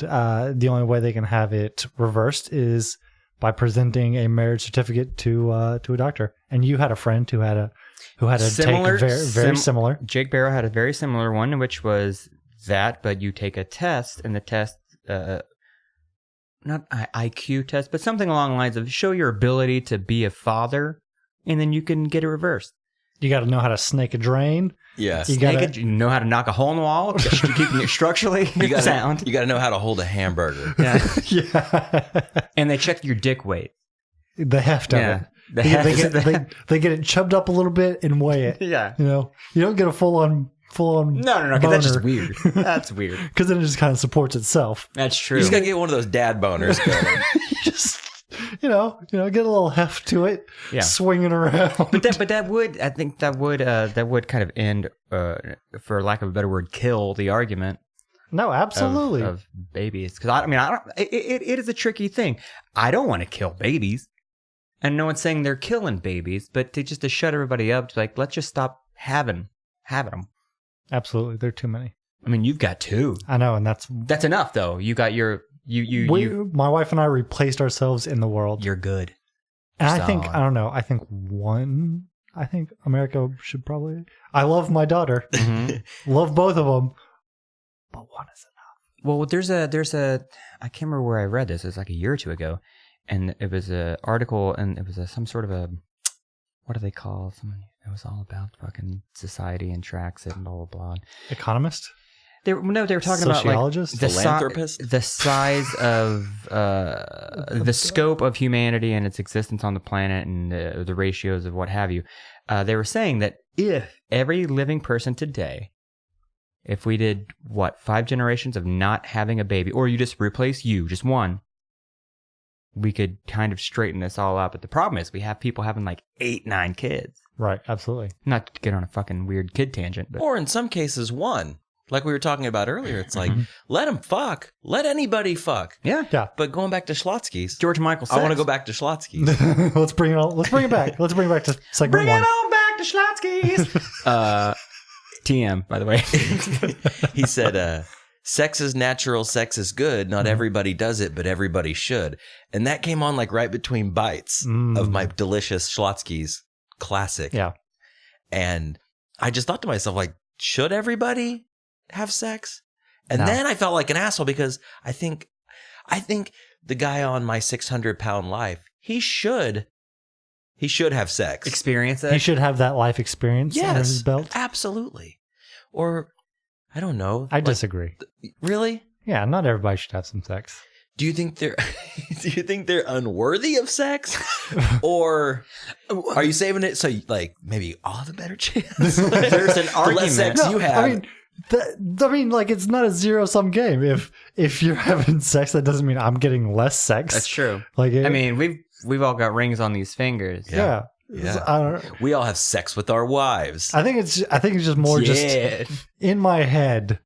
the only way they can have it reversed is by presenting a marriage certificate to a doctor. And you had a friend who had a Similar- take very similar. Jake Barrow had a very similar one, which was that, but you take a test, and the test, not an IQ test, but something along the lines of show your ability to be a father, and then you can get it reversed. You got to know how to snake a drain. Yes. You Snake gotta- it, you know how to knock a hole in the wall, keeping it structurally sound. You got to know how to hold a hamburger. Yeah. Yeah, And they check your dick weight. the heft of Yeah. it. The They heft- get it chubbed up a little bit and weigh it. Yeah. You know, you don't get a full on. No, because that's just weird. That's weird. Because then it just kind of supports itself. That's true. You just got to get one of those dad boners going. just get a little heft to it, Yeah. swinging around. But that would kind of end, for lack of a better word, kill the argument. No, absolutely. Of babies, because I don't. It is a tricky thing. I don't want to kill babies, and no one's saying they're killing babies, but to shut everybody up, like let's just stop having them. Absolutely, there are too many. I mean, you've got 2. I know, and that's enough though. You got your my wife and I replaced ourselves in the world. You're good. And I Solid. think, I don't know, I think America should probably, I love my daughter, love both of them, but one is enough. Well, there's a, I can't remember where I read this. It was like a year or 2 ago. And it was an article, and it was some sort of a, what do they call someone? It was all about fucking society and tracks it and blah, blah, blah. Economist? They were talking about Sociologist? like Philanthropist? the size of the scope of humanity and its existence on the planet and the ratios of what have you. They were saying that if every living person today, if we did 5 generations of not having a baby, or you just replace just one, we could kind of straighten this all up. But the problem is we have people having like 8, 9 kids. Right, absolutely. Not to get on a fucking weird kid tangent, but Or in some cases, 1. Like we were talking about earlier, it's like, let them fuck. Let anybody fuck. yeah. But going back to Schlotsky's, George Michael I want to Sex. go back to Schlotsky's. Let's bring it back. Let's bring it back to segment Bring 1. it on back to Schlotsky's. TM, by the way. He said, sex is natural, sex is good. Not everybody does it, but everybody should. And that came on like right between bites of my delicious Schlotsky's classic. Yeah. And I just thought to myself, like, should everybody have sex? And No. then I felt like an asshole because I think the guy on My 600-Pound Life, he should have sex. Experience it. He should have that life experience under his Yes, belt. absolutely. Or I don't know. I like, disagree. Really? Yeah, not everybody should have some sex. Do you think they're unworthy of sex, or are you saving it so like maybe I'll have a better chance? There's an The argument. less sex you have. I mean, like it's not a zero-sum game. If you're having sex, that doesn't mean I'm getting less sex. That's true. Like, I mean, we've all got rings on these fingers. yeah. Yeah. I don't. We all have sex with our wives. I think it's just more just in my head.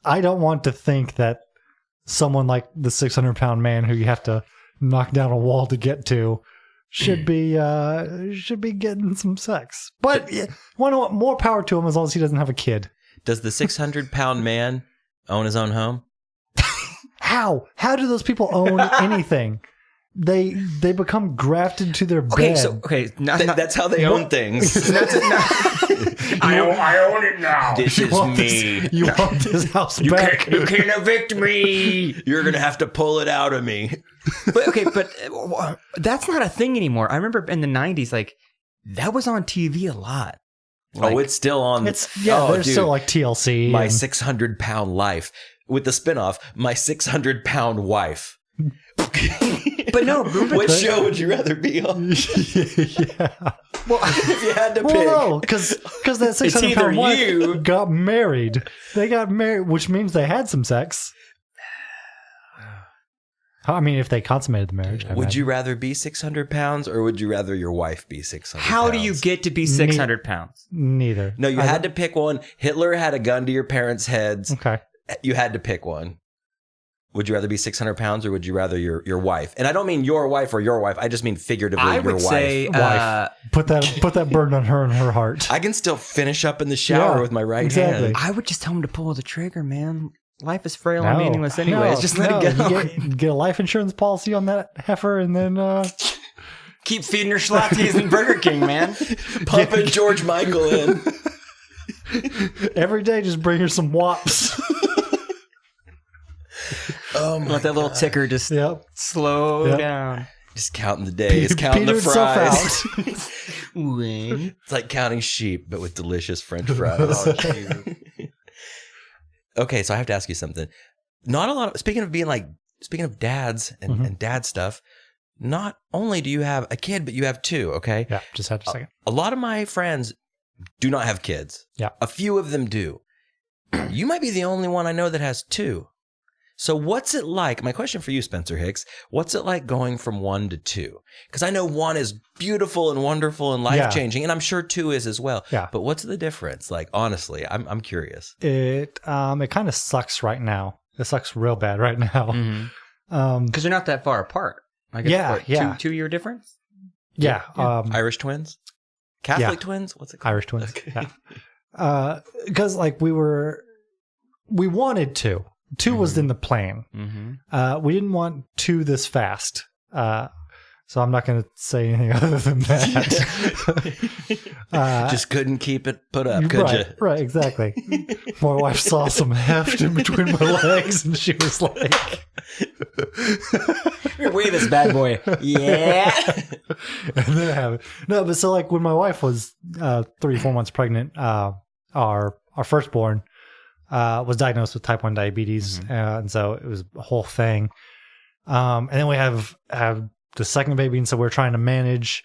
I don't want to think that someone like the 600-pound man who you have to knock down a wall to get to should be getting some sex. But more power to him as long as he doesn't have a kid. Does the 600-pound man own his own home? How do those people own anything? They become grafted to their bed. That's how they own things. I own it now. This is me. You want this house back? You can't evict me. You're gonna have to pull it out of me. But that's not a thing anymore. I remember in the 90s, like that was on TV a lot. Like, it's still on. There's dude, still like TLC. My and- 600-pound life with the spinoff, My 600-Pound Wife. but no, remember Which show would you rather be on? yeah. Well, if you had to pick. Well, no, because that 600-pound wife you. got married. They got married, which means they had some sex. I mean, if they consummated the marriage. Would you rather be 600 pounds or would you rather your wife be 600 how pounds? do you get to be 600 pounds? Neither. No, you had to pick one. Hitler had a gun to your parents' heads. Okay. You had to pick one. Would you rather be 600 pounds or would you rather your wife? And I don't mean your wife or your wife. I just mean figuratively I your would wife. say Wife. Put that burden on her and her heart. I can still finish up in the shower Yeah, with my right exactly. hand. I would just tell him to pull the trigger, man. Life is frail No, and meaningless anyways. Just let it go. You get a life insurance policy on that heifer and then... Keep feeding her Schlotzkies and Burger King, man. Pumping George Michael in. every day just bring her some wops. Oh my Let that little ticker just slow Yep. down. Just counting the days, counting the Peter himself fries. Wing. It's like counting sheep, but with delicious French fries. Okay, so I have to ask you something. Not a lot of, speaking of dads and dad stuff, not only do you have a kid, but you have 2, okay? Yeah, just had a second. A lot of my friends do not have kids. Yeah. A few of them do. You might be the only one I know that has 2. So what's it like? My question for you, Spencer Hicks, what's it like going from 1 to 2? Because I know 1 is beautiful and wonderful and life-changing, and I'm sure 2 is as well. Yeah. But what's the difference? Like, honestly, I'm curious. It kind of sucks right now. It sucks real bad right now. Because they're not that far apart. Like it's 2-year difference? Yeah. Irish twins? Catholic twins? What's it called? Irish twins. Okay. Yeah. Because like we wanted to. 2 was in the plan. We didn't want 2 this fast. So I'm not going to say anything other than that. Just couldn't keep it put up, could you? Right, exactly. My wife saw some heft in between my legs, and she was like, "Wave this bad boy." Yeah. And then I have it. No, but so like when my wife was 3-4 months pregnant, our firstborn was diagnosed with type 1 diabetes, and so it was a whole thing. And then we have the second baby, and so we're trying to manage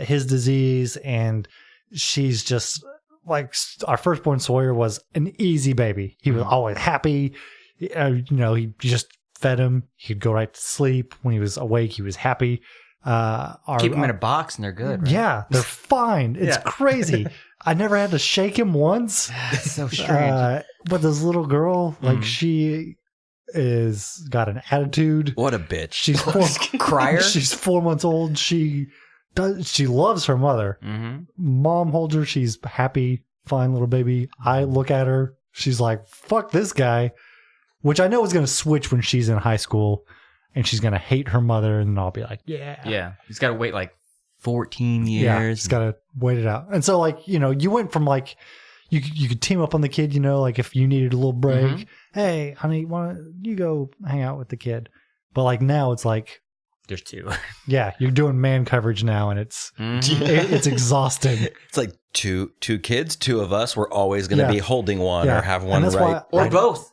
his disease, and she's just like, our firstborn Sawyer was an easy baby. He was always happy. You just fed him. He could go right to sleep. When he was awake, he was happy. Keep him in a box and they're good, right? Yeah, they're fine. It's crazy. I never had to shake him once. That's so strange. But this little girl, like she is got an attitude. What a bitch. She's crier. She's 4 months old. She loves her mother. Mom holds her. She's happy, fine little baby. I look at her. She's like, fuck this guy, which I know is going to switch when she's in high school, and she's going to hate her mother, and I'll be like, yeah. He's got to wait like 14 years. Yeah, he's got to wait it out. And so like, you went from like, you could team up on the kid, like if you needed a little break, hey, honey, why don't you go hang out with the kid? But like now it's like, there's 2. Yeah, you're doing man coverage now, and it's exhausting. It's like two kids, 2 of us. We're always going to be holding one or have one or both.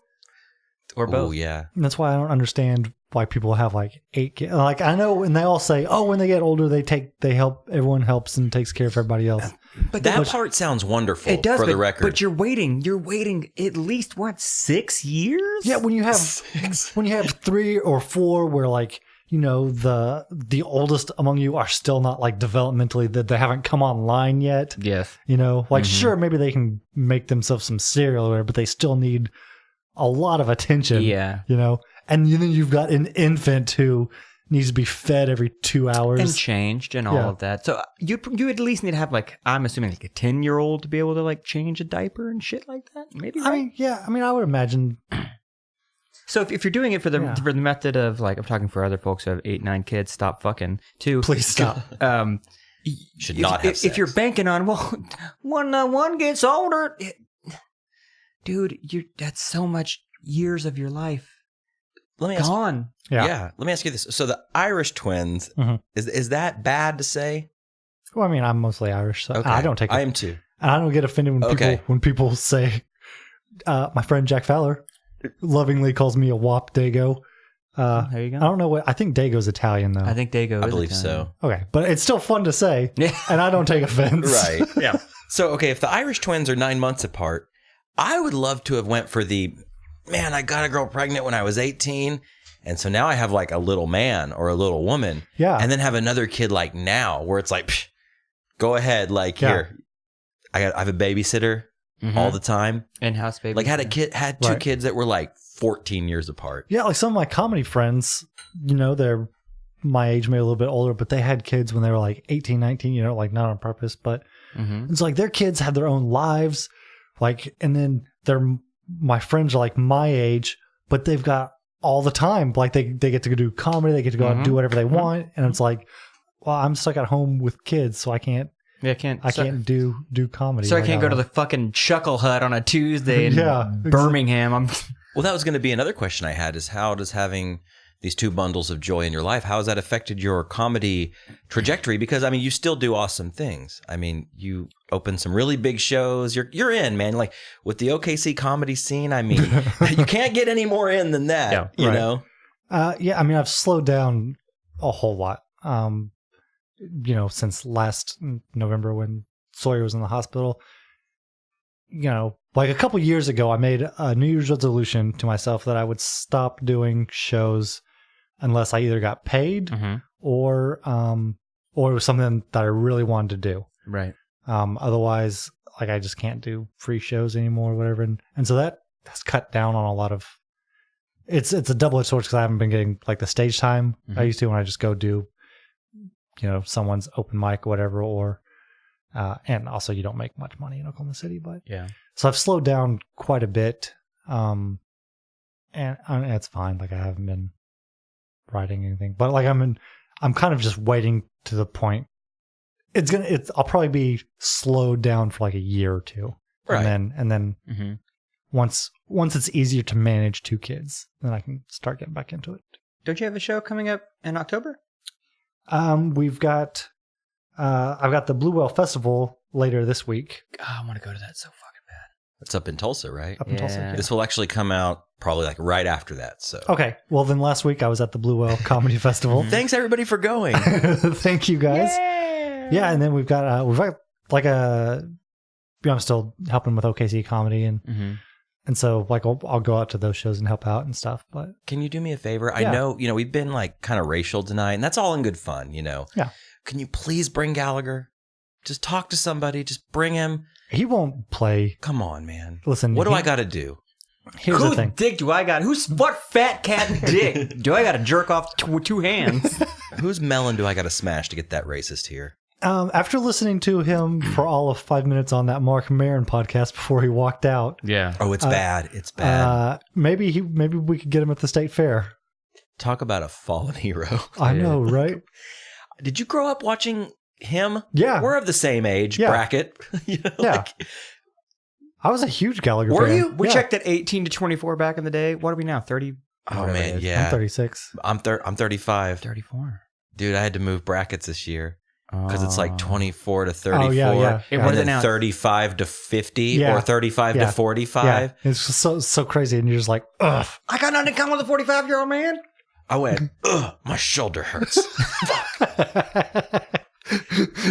Or both. Oh, yeah. And that's why I don't understand why people have like 8 kids. Like I know, and they all say, oh, when they get older, everyone helps and takes care of everybody else. But that part sounds wonderful. It does, for the record. But you're waiting at least 6 years? Yeah, when you have 3 or 4 where like, the oldest among you are still not like developmentally, that they haven't come online yet. Yes. Sure, maybe they can make themselves some cereal or whatever, but they still need a lot of attention. Yeah. And then you've got an infant who needs to be fed every 2 hours. And changed and all of that. So you at least need to have like, I'm assuming like a 10-year-old to be able to like change a diaper and shit like that. Maybe. Right? I would imagine. So if you're doing it for the method of like, I'm talking for other folks who have 8, 9 kids, stop fucking. 2. Please stop. Should not have sex. If you're banking on, when one gets older, dude, that's so much years of your life. Let me ask gone. Yeah. Let me ask you this. So the Irish twins, is that bad to say? Well, I mean, I'm mostly Irish, so I don't take it. I am too. And I don't get offended when people say, my friend Jack Fowler lovingly calls me a wop dago. There you go. I don't know what, I think dago's Italian though. I think dago is believe Italian. so. Okay. But it's still fun to say. And I don't take offense. Right. Yeah. So, okay, if the Irish twins are 9 months apart, I would love to have went for I got a girl pregnant when I was 18. And so now I have like a little man or a little woman. Yeah. And then have another kid like now where it's like, psh, go ahead. Like here, I have a babysitter all the time. In-house baby. Like had 2 kids that were like 14 years apart. Yeah. Like some of my comedy friends, they're my age, maybe a little bit older, but they had kids when they were like 18, 19, like not on purpose, but it's like their kids had their own lives. Like, and then my friends are like my age, but they've got all the time. Like they get to go do comedy, they get to go out and do whatever they want. And it's like, well, I'm stuck at home with kids, so I can't do comedy. So I can't go to the fucking Chuckle Hut on a Tuesday in Birmingham. Well, that was going to be another question I had, is how does having these 2 bundles of joy in your life, how has that affected your comedy trajectory? Because, I mean, you still do awesome things. I mean, you open some really big shows. You're in, man. Like with the OKC comedy scene, I mean, you can't get any more in than that, you know? I mean, I've slowed down a whole lot, since last November when Sawyer was in the hospital. like a couple years ago, I made a New Year's resolution to myself that I would stop doing shows unless I either got paid or it was something that I really wanted to do. Right. Otherwise, like I just can't do free shows anymore or whatever. And so that's cut down on a lot of, it's a double-edged sword because I haven't been getting like the stage time I used to when I just go do, someone's open mic or whatever, or, and also you don't make much money in Oklahoma City, but yeah. So I've slowed down quite a bit. And it's fine. Like I haven't been writing anything, but like I'm kind of just waiting to the point. I'll probably be slowed down for like a year or two. Right. And then once it's easier to manage 2 kids, then I can start getting back into it. Don't you have a show coming up in October? We've got, I've got the Blue Whale Festival later this week. Oh, I want to go to that so fucking bad. It's up in Tulsa, right? Up in Tulsa. Yeah. This will actually come out probably like right after that. So Okay. Well, then last week I was at the Blue Whale Comedy Festival. thanks everybody for going. Thank you guys. Yeah. And then we've got like I'm still helping with OKC comedy and so like I'll go out to those shows and help out and stuff. But can you do me a favor? Yeah. I know, we've been like kind of racial tonight and that's all in good fun, Yeah. Can you please bring Gallagher? Just talk to somebody. Just bring him. He won't play. Come on, man. Listen. What do I got to do? Here's the thing. Dick do I got? What fat cat dick do I got to jerk off with 2 hands? Whose melon do I got to smash to get that racist here? After listening to him for all of 5 minutes on that Mark Maron podcast before he walked out. Yeah. Oh, it's bad. It's bad. Maybe we could get him at the state fair. Talk about a fallen hero. I know, right? Did you grow up watching him? Yeah. We're of the same age bracket. Yeah. I was a huge Gallagher fan. Were you? We checked at 18 to 24 back in the day. What are we now? 30? Oh, man, yeah. I'm 36. I'm 35. 34. Dude, I had to move brackets this year because it's like 24 to 34. Oh, yeah. And then 35 to 50 or 35 to 45. Yeah. It's so crazy. And you're just like, ugh. I got nothing in common with a 45-year-old man. I went, ugh, my shoulder hurts. Fuck.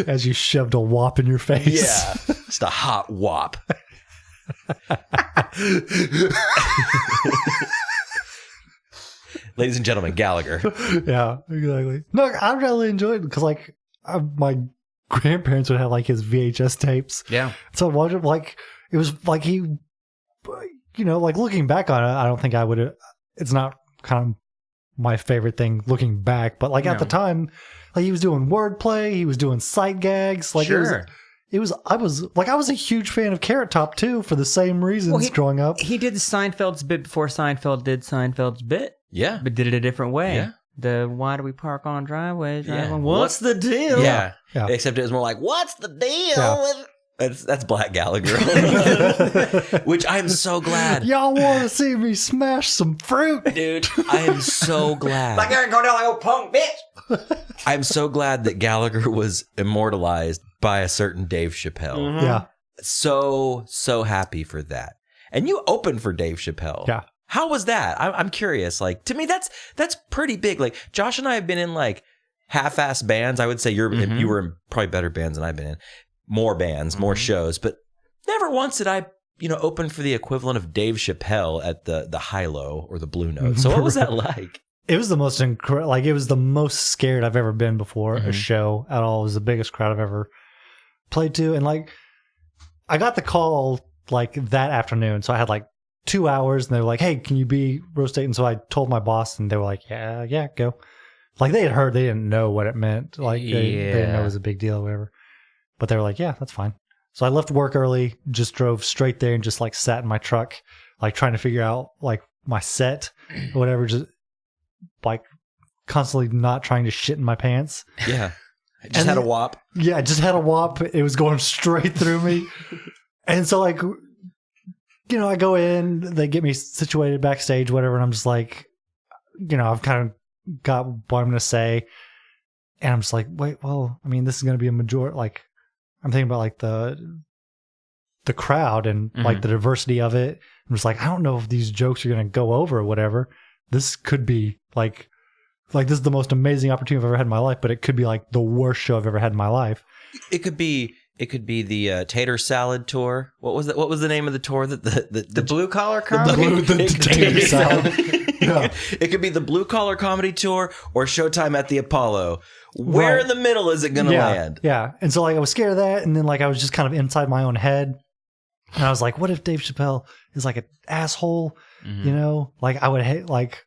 As you shoved a wop in your face. Yeah. Just a hot wop. Ladies and gentlemen, Gallagher. Yeah, exactly. No, I really enjoyed it because like my grandparents would have like his VHS tapes. Yeah. So I watched it like it was like he, like looking back on it, I don't think I would. It's not kind of my favorite thing looking back, but like at the time, like he was doing wordplay, he was doing sight gags. Like I was a huge fan of Carrot Top too for the same reasons growing up. He did Seinfeld's bit before Seinfeld did Seinfeld's bit. Yeah. But did it a different way. Yeah. The why do we park on driveways? Yeah. What's the deal? Yeah. Yeah. Except it was more like, what's the deal with... That's Black Gallagher. Which I'm so glad. Y'all want to see me smash some fruit? Dude, I am so glad. Like Aaron Cordell, like old punk bitch. I'm so glad that Gallagher was immortalized by a certain Dave Chappelle. Mm-hmm. Yeah. So happy for that. And you opened for Dave Chappelle. Yeah. How was that? I'm curious. Like, to me, that's pretty big. Like, Josh and I have been in like half-ass bands. I would say you were in probably better bands than I've been in. More bands, more shows, but never once did I, open for the equivalent of Dave Chappelle at the high-low or the blue note. So what was that like? It was the most incredible. Like it was the most scared I've ever been before a show at all. It was the biggest crowd I've ever played to, and like I got the call like that afternoon, so I had like 2 hours, and they were like, "Hey, can you be roasted?" And so I told my boss, and they were like, "Yeah, go." Like they had heard, they didn't know what it meant. Like they didn't know it was a big deal or whatever. But they were like, "Yeah, that's fine." So I left work early, just drove straight there, and just like sat in my truck, like trying to figure out like my set or whatever, just like constantly not trying to shit in my pants. Yeah. I just had a wop. Yeah, I just had a wop. It was going straight through me. And so like, I go in, they get me situated backstage, whatever. And I'm just like, I've kind of got what I'm going to say. And I'm just like, wait, well, I mean, this is going to be a majority. Like, I'm thinking about like the crowd and like the diversity of it. I'm just like, I don't know if these jokes are going to go over or whatever. This could be like this is the most amazing opportunity I've ever had in my life, but it could be like the worst show I've ever had in my life. It could be It could be the tater salad tour. What was the name of the tour that the blue collar comedy? The tater salad. Yeah. It could be the blue collar comedy tour or Showtime at the Apollo. Where in the middle is it going to land? Yeah. And so like I was scared of that, and then like I was just kind of inside my own head. And I was like, what if Dave Chappelle is like an asshole? You know? Like I would hate like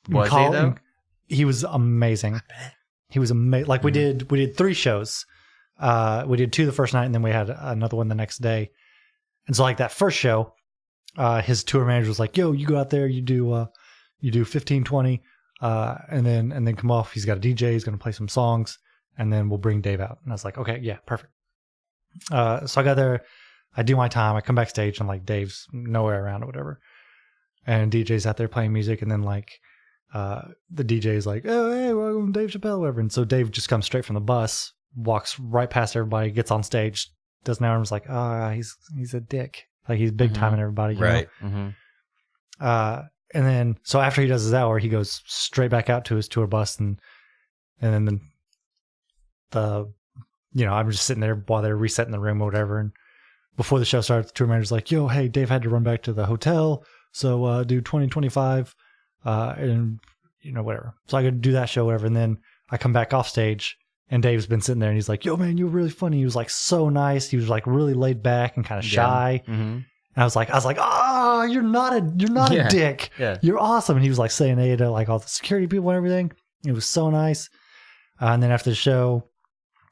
Was he though? He was amazing. He was amazing. Like we did 3 shows. We did 2 the first night, and then we had another one the next day. And so like that first show, his tour manager was like, yo, you go out there, you do 15, 20, and then come off. He's got a DJ, he's going to play some songs, and then we'll bring Dave out. And I was like, okay, yeah, perfect. So I got there, I do my time, I come backstage, and like Dave's nowhere around or whatever. And DJ's out there playing music, and then like the DJ is like, oh, hey, welcome Dave Chappelle, whatever. And so Dave just comes straight from the bus, walks right past everybody, gets on stage, does an hour, and was like, oh, he's a dick. Like he's big time in everybody. You Right. know? And then, so after he does his hour, he goes straight back out to his tour bus, and then I'm just sitting there while they're resetting the room or whatever. And before the show starts, the tour manager's like, yo, hey, Dave had to run back to the hotel. So do 2025, and whatever. So I could do that show, whatever. And then I come back off stage, and Dave's been sitting there, and he's like, yo, man, you were really funny. He was like so nice. He was like really laid back and kind of shy. Yeah. Mm-hmm. And I was like, oh, you're not a dick. Yeah. You're awesome. And he was like saying hey to like all the security people and everything. It was so nice. And then after the show,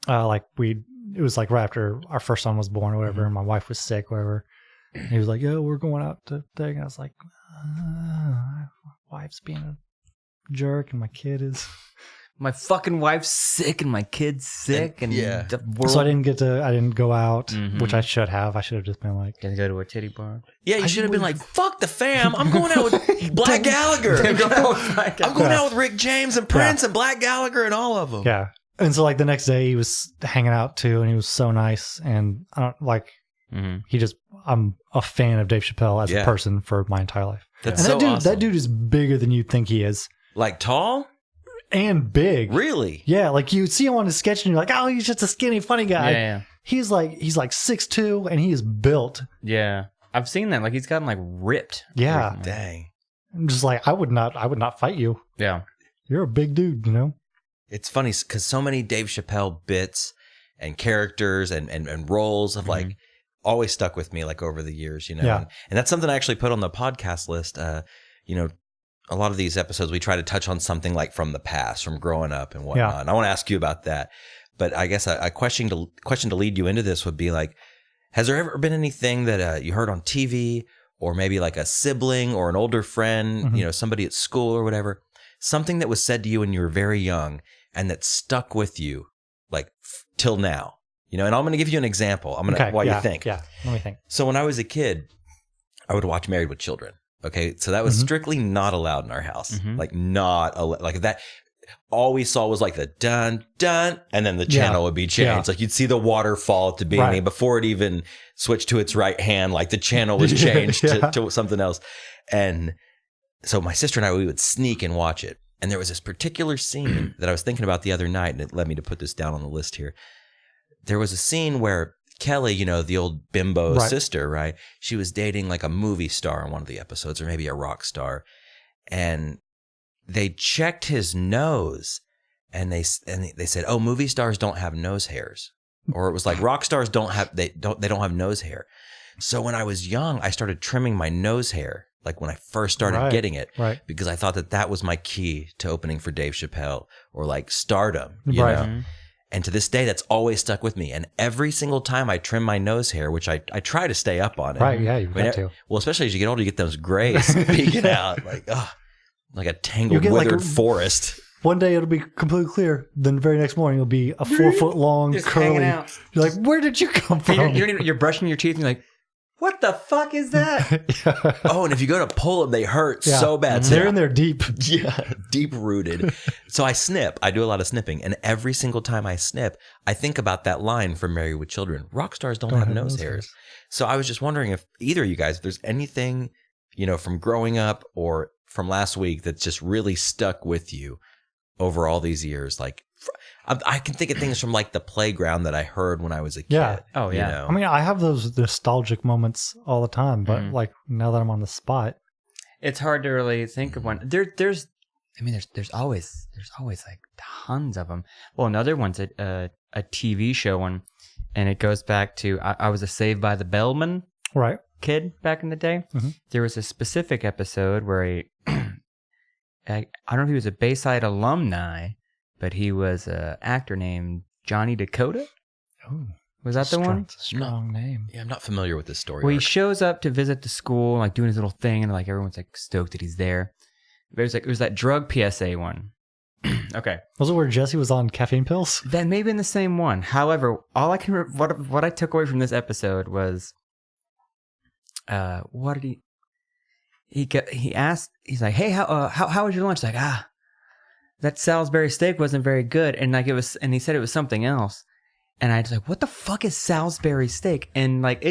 it was like right after our first son was born or whatever, and my wife was sick, whatever. And he was like, yo, we're going out to thing. And I was like, my wife's being a jerk, and my kid is. My fucking wife's sick and my kid's sick, and the world. So I didn't go out, which I should have. I should have just been like, gonna go to a titty bar. Yeah, you should have been like, fuck the fam. I'm going out with Black Gallagher. I'm going out with Rick James and Prince and Black Gallagher and all of them. Yeah. And so like the next day he was hanging out too, and he was so nice. And I don't like, I'm a fan of Dave Chappelle as a person for my entire life. That's so awesome. That dude is bigger than you think he is. Like tall? And big. Really? Yeah, like you see him on his sketch and you're like, oh, he's just a skinny, funny guy. Yeah. He's like 6'2", and he is built. Yeah. I've seen that. Like he's gotten like ripped. Yeah. Recently. Dang. I'm just like, I would not fight you. Yeah. You're a big dude, you know? It's funny because so many Dave Chappelle bits and characters and roles have like always stuck with me like over the years, you know? Yeah. And that's something I actually put on the podcast list. A lot of these episodes, we try to touch on something like from the past, from growing up and whatnot. Yeah. And I want to ask you about that. But I guess a question to lead you into this would be like, has there ever been anything that you heard on TV or maybe like a sibling or an older friend, somebody at school or whatever, something that was said to you when you were very young and that stuck with you like till now? And I'm going to give you an example. While you think. Yeah, let me think. So when I was a kid, I would watch Married with Children. Okay, so that was strictly not allowed in our house. Like like that. All we saw was like the dun dun, and then the channel would be changed. Like you'd see the waterfall at the beginning before it even switched to its right hand. Like the channel was changed to something else. And so my sister and I, we would sneak and watch it. And there was this particular scene that I was thinking about the other night, and it led me to put this down on the list here. There was a scene where Kelly, the old bimbo sister, right? She was dating like a movie star in one of the episodes, or maybe a rock star. And they checked his nose and they said, oh, movie stars don't have nose hairs. Or it was like rock stars don't have nose hair. So when I was young, I started trimming my nose hair, like when I first started getting it, because I thought that was my key to opening for Dave Chappelle or like stardom, you know? And to this day, that's always stuck with me. And every single time I trim my nose hair, which I try to stay up on it. Right, yeah, you've got to. Well, especially as you get older, you get those grays peeking out like a tangled, withered forest. One day it'll be completely clear. Then the very next morning it'll be a 4 foot long, just curly. You're like, where did you come from? You're brushing your teeth and you're like, what the fuck is that? Oh, and if you go to pull them, they hurt so bad. So they're in there deep. Yeah, deep rooted. So I snip. I do a lot of snipping. And every single time I snip, I think about that line from Married with Children. Rock stars don't have nose hairs. So I was just wondering if either of you guys, if there's anything, from growing up or from last week that's just really stuck with you over all these years. Like, I can think of things from like the playground that I heard when I was a kid. Yeah. Oh, yeah. You know? I mean, I have those nostalgic moments all the time, but like now that I'm on the spot, It's hard to really think of one. There's always like tons of them. Well, another one's a TV show one, and it goes back to I was a Saved by the Bellman right? kid back in the day. Mhm. There was a specific episode where I don't know if he was a Bayside alumni, but he was an actor named Johnny Dakota. Ooh, Was that the one? it's a strong name. Yeah, I'm not familiar with this story. Well, he arc. shows up to visit the school, like doing his little thing, and like everyone's like stoked that he's there. But it was that drug PSA one. Okay, Was it where Jesse was on caffeine pills? that may have been the same one. However, all I can what I took away from this episode was, what did he asked? He's like, hey, how was your lunch? Like, that Salisbury steak wasn't very good, and like and he said it was something else. And I was like, what the fuck is Salisbury steak? And like,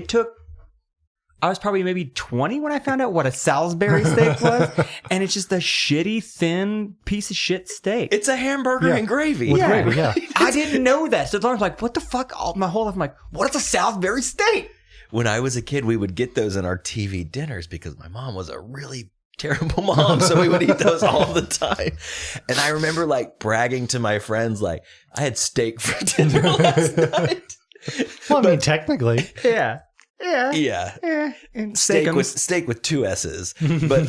I was probably maybe 20 when I found out what a Salisbury steak was. And it's just a shitty, thin piece of shit steak. It's a hamburger and gravy. With gravy, yeah. I didn't know that. So I was like, what the fuck? My whole life, I'm like, what is a Salisbury steak? When I was a kid, we would get those in our TV dinners because my mom was a really terrible mom, so we would eat those all the time. And I remember like bragging to my friends, like, I had steak for dinner last night. Well, I mean, technically, Yeah. And Steak with 2 S's. But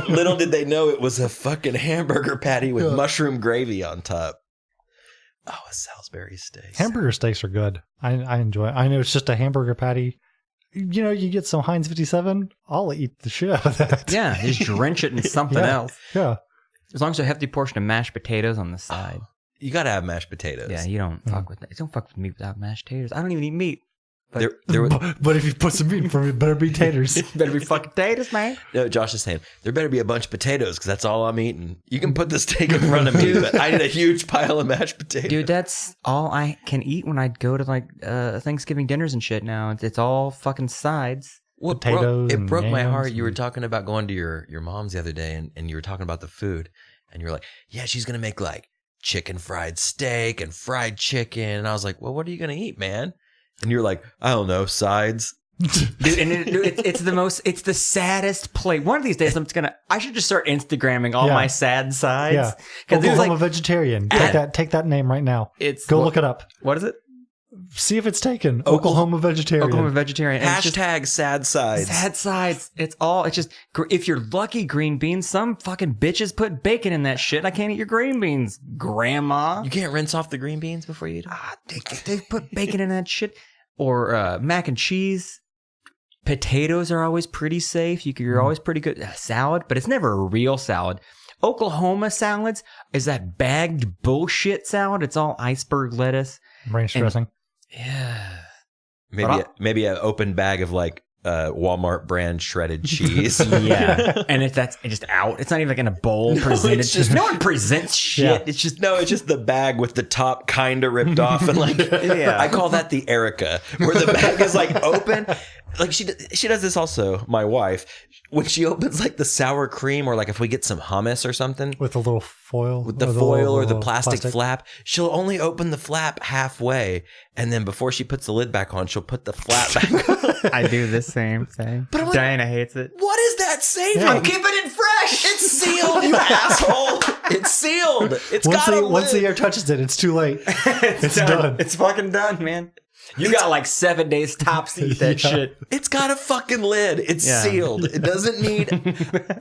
little did they know it was a fucking hamburger patty with mushroom gravy on top. Oh, a Salisbury steak. hamburger steaks are good. I enjoy it. I know it's just a hamburger patty. You know, you get some Heinz 57, I'll eat the shit out of that. Yeah, just drench it in something Yeah. else. Yeah. As long as there's a hefty portion of mashed potatoes on the side. You got to have mashed potatoes. Yeah, you don't fuck with that. Don't fuck with meat without mashed potatoes. I don't even eat meat. But There was, But if you put some meat from it, better be taters. better be fucking potatoes, man. no, Josh is saying, there better be a bunch of potatoes because that's all I'm eating. You can put the steak in front of me, but I need a huge pile of mashed potatoes. Dude, that's all I can eat when I go to like Thanksgiving dinners and shit now. It's all fucking sides. What Potatoes it and broke my yams heart. You were and- talking about going to your mom's the other day and you were talking about the food and you were like, yeah, she's going to make like chicken fried steak and fried chicken. And I was like, well, what are you going to eat, man? And you're like, I don't know, sides. Dude, and it's the saddest plate. One of these days I should just start Instagramming all Yeah. my sad sides. Yeah. Because it's Oklahoma like, vegetarian. Ad- Take that name right now. it's Go look it up. What is it? See if it's taken. Oklahoma vegetarian. Oklahoma vegetarian. And it's just Hashtag sad sides. sad sides. It's just, if you're lucky, green beans, some fucking bitches put bacon in that shit. I can't eat your green beans, grandma. You can't rinse off the green beans before you eat them? They put bacon in that shit. Or mac and cheese. Potatoes are always pretty safe. You're always pretty good. Salad, but it's never a real salad. Oklahoma salads is that bagged bullshit salad. It's all iceberg lettuce. Ranch dressing. Yeah. Maybe an open bag of like Walmart brand shredded cheese. Yeah. And it's just out. It's not even like in a bowl presented. it's just- no one presents shit. Yeah. It's just No, it's just the bag with the top kind of ripped off, and like Yeah. I call that the Erica, where the bag is like open. Like she does this also. My wife, when she opens like the sour cream, or like if we get some hummus or something With the little foil. with the foil or the plastic flap, she'll only open the flap halfway, and then before she puts the lid back on, she'll put the flap back on. I do the same thing. But I'm like, Diana hates it. What is that saving? Yeah. I'm keeping it fresh. It's sealed, you asshole. It's sealed. It's Once the air touches it, it's too late. It's done. It's fucking done, man. You got like 7 days tops to eat that Yeah. shit. It's got a fucking lid. It's Yeah. sealed. It doesn't need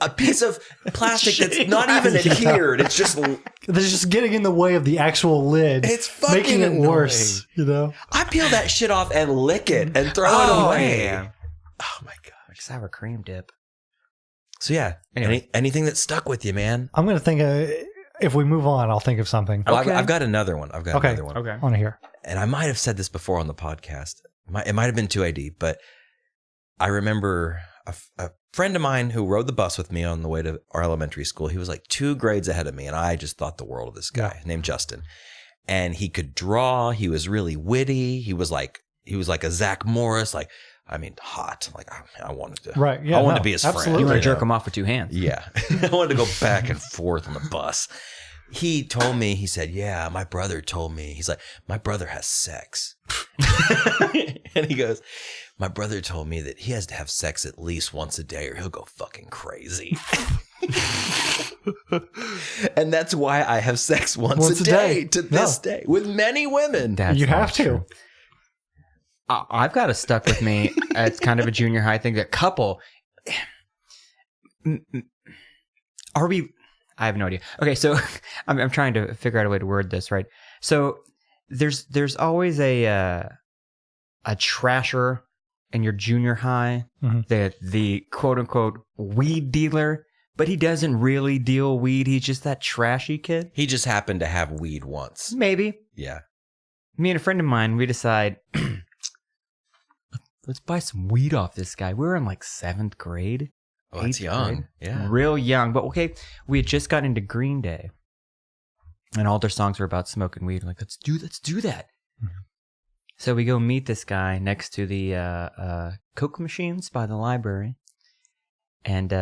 a piece of plastic that's Shitty not even plastic. adhered. It's just. They're just getting in the way of the actual lid. It's fucking making it annoying. worse. You know. I peel that shit off and lick it and throw Oh, it away. man. Oh my god. Like sour cream dip. So yeah, Anyway. anything that stuck with you, man. I'm gonna think. If we move on, I'll think of something. Well, Okay. I've got another one. I've got Okay. another one. Okay. I want to hear. And I might have said this before on the podcast. It might have been 2AD, but I remember a friend of mine who rode the bus with me on the way to our elementary school. He was like 2 grades ahead of me, and I just thought the world of this guy named Justin. And he could draw. He was really witty. He was like a Zach Morris, like, I mean, hot. Like I wanted to, Right. Yeah. I wanted to be his friend. You want to you jerk know? him off with 2 hands. Yeah. I wanted to go back and forth on the bus. he told me, he said, yeah, my brother told me. He's like, my brother has sex. And he goes, my brother told me that he has to have sex at least once a day or he'll go fucking crazy. And that's why I have sex once a day to this day with many women. You have to. I've got it stuck with me. It's kind of a junior high thing. A couple. Are we? I have no idea. Okay, so I'm trying to figure out a way to word this right. So there's always a trasher in your junior high, the quote unquote weed dealer, but he doesn't really deal weed. He's just that trashy kid. He just happened to have weed once. Maybe. Yeah. Me and a friend of mine, we decide, let's buy some weed off this guy. We were in like 7th grade. Oh, that's young. Grade. Yeah. Real young. But okay, we had just gotten into Green Day. And all their songs were about smoking weed. We're like, let's do that. So we go meet this guy next to the Coke machines by the library. And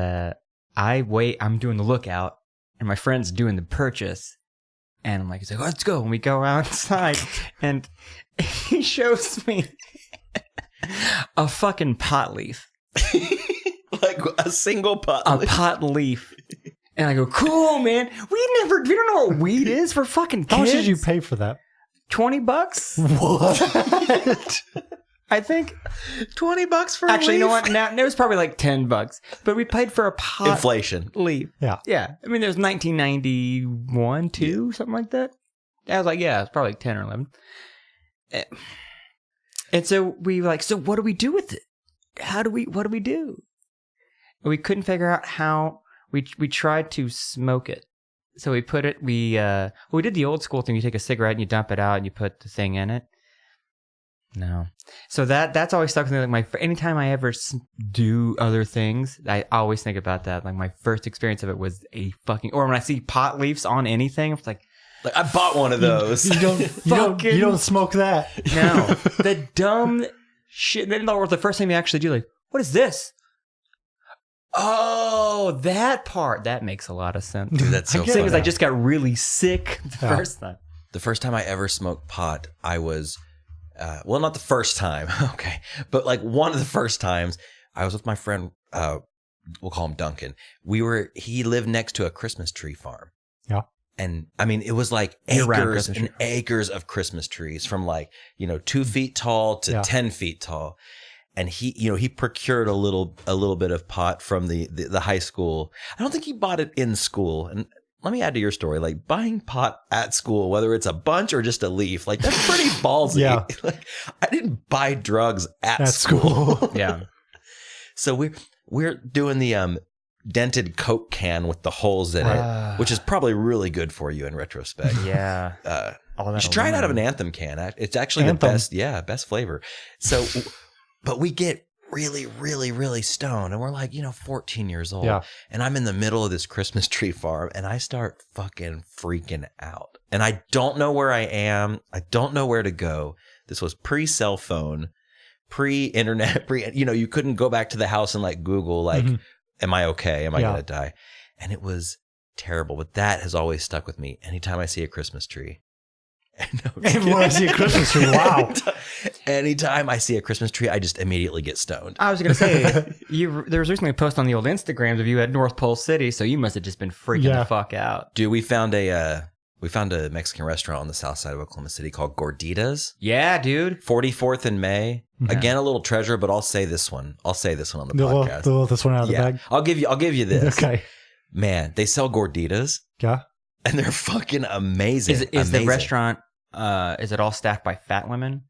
I'm doing the lookout. And my friend's doing the purchase. And I'm like, he's like, let's go. And we go outside. And he shows me a fucking pot leaf. Like a single pot A leaf. pot leaf. And I go, cool, man. We don't know what weed is for fucking kids. How much did you pay for that? $20? What? I think. $20 for Actually, a leaf? you know what? Now it was probably like $10. But we paid for a pot Inflation. leaf. Yeah. Yeah. I mean, it was 1991, 2, something like that. I was like, yeah, it's probably like 10 or 11. And so we were like, so what do we do with it? What do we do? And we couldn't figure out how. We tried to smoke it. So we put it, we did the old school thing. You take a cigarette and you dump it out and you put the thing in it. No. So that's always stuck with me. Like anytime I ever do other things, I always think about that. Like my first experience of it was or when I see pot leaves on anything, it's like I bought one of those. You don't smoke that. no. The dumb shit. Then the first time you actually do, like, what is this? Oh, that part. That makes a lot of sense. Dude, that's so funny. Because I just got really sick the first time. The first time I ever smoked pot, I was, well, not the first time, okay, but like one of the first times, I was with my friend, we'll call him Duncan. He lived next to a Christmas tree farm. Yeah. And I mean, it was like acres and acres of Christmas trees from like, 2 feet tall to 10 feet tall. And he procured a little bit of pot from the high school. I don't think he bought it in school. And let me add to your story, like buying pot at school, whether it's a bunch or just a leaf, like that's pretty ballsy. Yeah. Like I didn't buy drugs at school. Yeah. So we're doing the dented Coke can with the holes in it, which is probably really good for you in retrospect. Yeah. You should try it out of an Anthem can. It's actually the best flavor. So. But we get really, really, really stoned. And we're like, 14 years old. Yeah. And I'm in the middle of this Christmas tree farm. And I start fucking freaking out. And I don't know where I am. I don't know where to go. This was pre-cell phone, pre-internet. You couldn't go back to the house and like Google, like, am I okay? Am I going to die? And it was terrible. But that has always stuck with me. Anytime I see a Christmas tree. And when I see a Christmas tree, wow. Anytime I see a Christmas tree, I just immediately get stoned. I was going to say, there was recently a post on the old Instagrams of you at North Pole City, so you must have just been freaking the fuck out. Dude, we found a Mexican restaurant on the south side of Oklahoma City called Gorditas. Yeah, dude. 44th and May. Yeah. Again, a little treasure, but I'll say this one. On the podcast. This one out of the bag. I'll give you this. Okay. Man, they sell gorditas. Yeah. And they're fucking amazing. Is the restaurant, is it all staffed by fat women?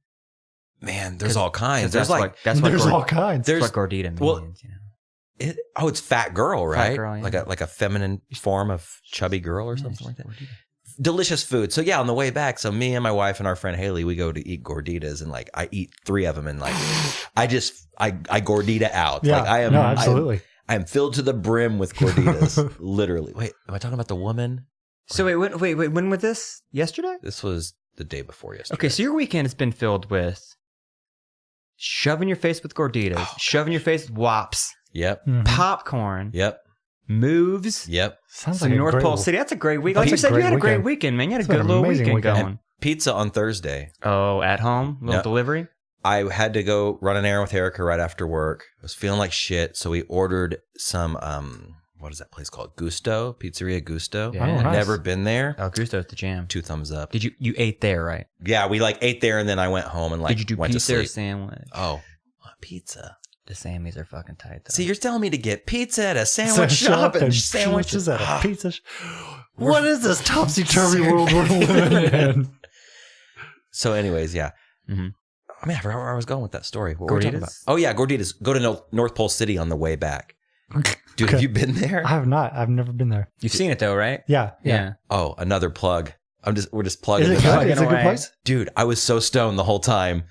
Man, there's all kinds. There's all kinds. That's what gordita means, it's fat girl, right? Fat girl, yeah. Like a feminine form of chubby girl or something like that. Gordita. Delicious food. So yeah, on the way back, so me and my wife and our friend Haley, we go to eat gorditas, and like I eat 3 of them, and like I gordita out. Yeah, like I am absolutely. I am filled to the brim with gorditas. Literally. Wait, am I talking about the woman? So wait, when was this? Yesterday? This was the day before yesterday. Okay, so your weekend has been filled with shoving your face with gorditas, shoving your face with wops. Yep. Popcorn. Yep. moves. Yep. Sounds So like a North great Pole one. City. That's a great week. That's Like you a said, you great had a great weekend. weekend, man. You had It's a been good an little amazing weekend weekend. going. Pizza on Thursday. Oh, at home? Little Yep. delivery? I had to go run an errand with Erica right after work. I was feeling like shit, so we ordered some what is that place called? Gusto, Pizzeria Gusto. Yeah. Oh, I'd nice. never been there. Oh, Gusto's the jam. 2 thumbs up. Did you ate there, right? Yeah, we like ate there and then I went home and like Did you do went to pizza or sleep. sandwich? Oh, pizza. The Sammys are fucking tight, though. See, you're telling me to get pizza at a sandwich shop and sandwiches at a pizza What is this topsy-turvy world we're living in? So anyways, yeah. Mhm. Oh, man, I forgot where I was going with that story. What were we talking Gorditas? about? Oh, yeah, Gorditas. Go to North Pole City on the way back. Dude, have you been there? I have not. I've never been there. You've seen it, though, right? Yeah. Yeah. Oh, another plug. We're just plugging Is it this. good? Is it a good away. place? Dude, I was so stoned the whole time.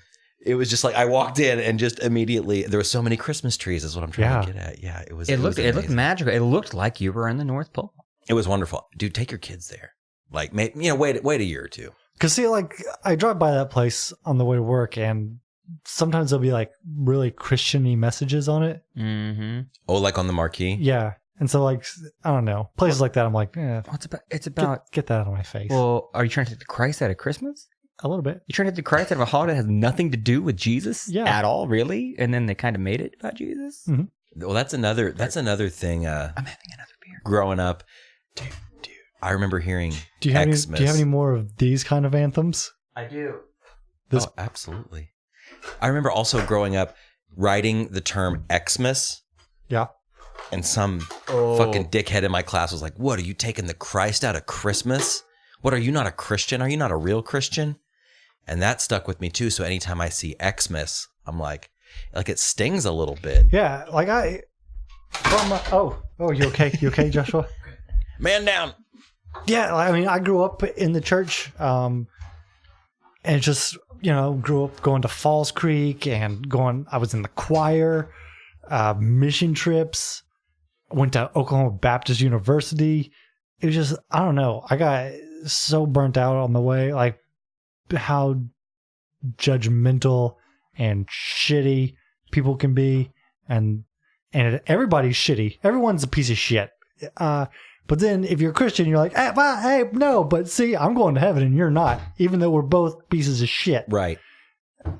It was just like I walked in and just immediately there were so many Christmas trees is what I'm trying to get at. Yeah, it was It looked amazing. magical. It looked like you were in the North Pole. It was wonderful. Dude, take your kids there. Like wait a year or two. Because see, like I drive by that place on the way to work, and sometimes there'll be like really Christian-y messages on it. Mm-hmm. Oh, like on the marquee? Yeah, and so like I don't know places like that. I'm like, It's about. get that out of my face. Well, are you trying to take the Christ out of Christmas? A little bit. You trying to take the Christ out of a holiday that has nothing to do with Jesus Yeah. at all, really? And then they kind of made it about Jesus? Mm-hmm. Well, that's another thing I'm having another beer. growing up. Dude, I remember hearing Do you have Xmas. any? Do you have any more of these kind of anthems? I do. This Oh, absolutely. I remember also growing up writing the term Xmas. Yeah. And some fucking dickhead in my class was like, "What, are you taking the Christ out of Christmas? What, are you not a Christian? Are you not a real Christian?" And that stuck with me too. So anytime I see Xmas, I'm like it stings a little bit. Yeah, like you okay? You okay, Joshua? Man down. Yeah, I mean, I grew up in the church, and just grew up going to Falls Creek and I was in the choir, mission trips. Went to Oklahoma Baptist University. It was just, I don't know. I got so burnt out on the way, like how judgmental and shitty people can be, and everybody's shitty. Everyone's a piece of shit. But then if you're a Christian, you're like, hey, no, but see, I'm going to heaven and you're not, even though we're both pieces of shit. Right.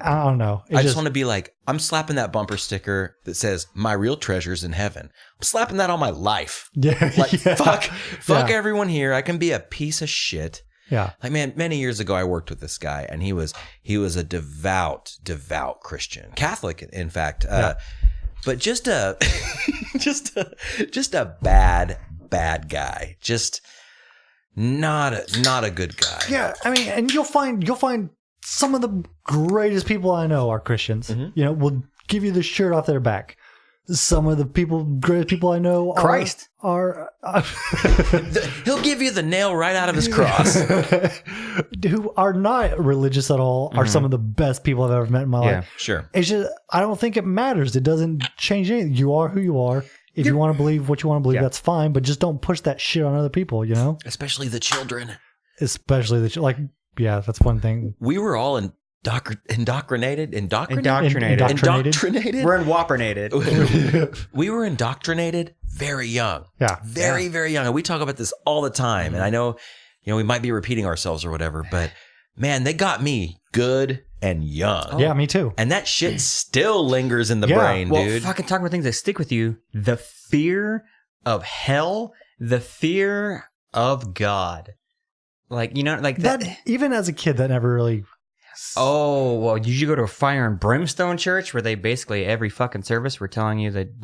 I don't know. I just want to be like, I'm slapping that bumper sticker that says "My real treasure's in heaven." I'm slapping that on my life. Yeah, Like, yeah. fuck everyone here. I can be a piece of shit. Yeah. Like, man, many years ago, I worked with this guy, and he was a devout Christian, Catholic, in fact. But just a bad guy. Just not a good guy. Yeah, I mean, and you'll find some of the greatest people I know are Christians. Mm-hmm. Will give you the shirt off their back. Some of the greatest people I know Christ. are He'll give you the nail right out of his cross. who are not religious at all are some of the best people I've ever met in my life. Sure. It's just, I don't think it matters. It doesn't change anything. You are who you are. If you want to believe what you want to believe, that's fine. But just don't push that shit on other people, Especially the children. Especially that's one thing. We were all indoctrinated. Indoctrinated. We're indoctrinated. We were indoctrinated very young. Yeah. Very, very young. And we talk about this all the time. And I know, we might be repeating ourselves or whatever, but man, they got me good and young. Yeah, me too. And that shit still lingers in the brain, Well, dude. fucking talking about things that stick with you. The fear of hell, the fear of God. Like, like that. Even as a kid, that never really. Oh, well, did you go to a fire and brimstone church where they basically every fucking service were telling you that,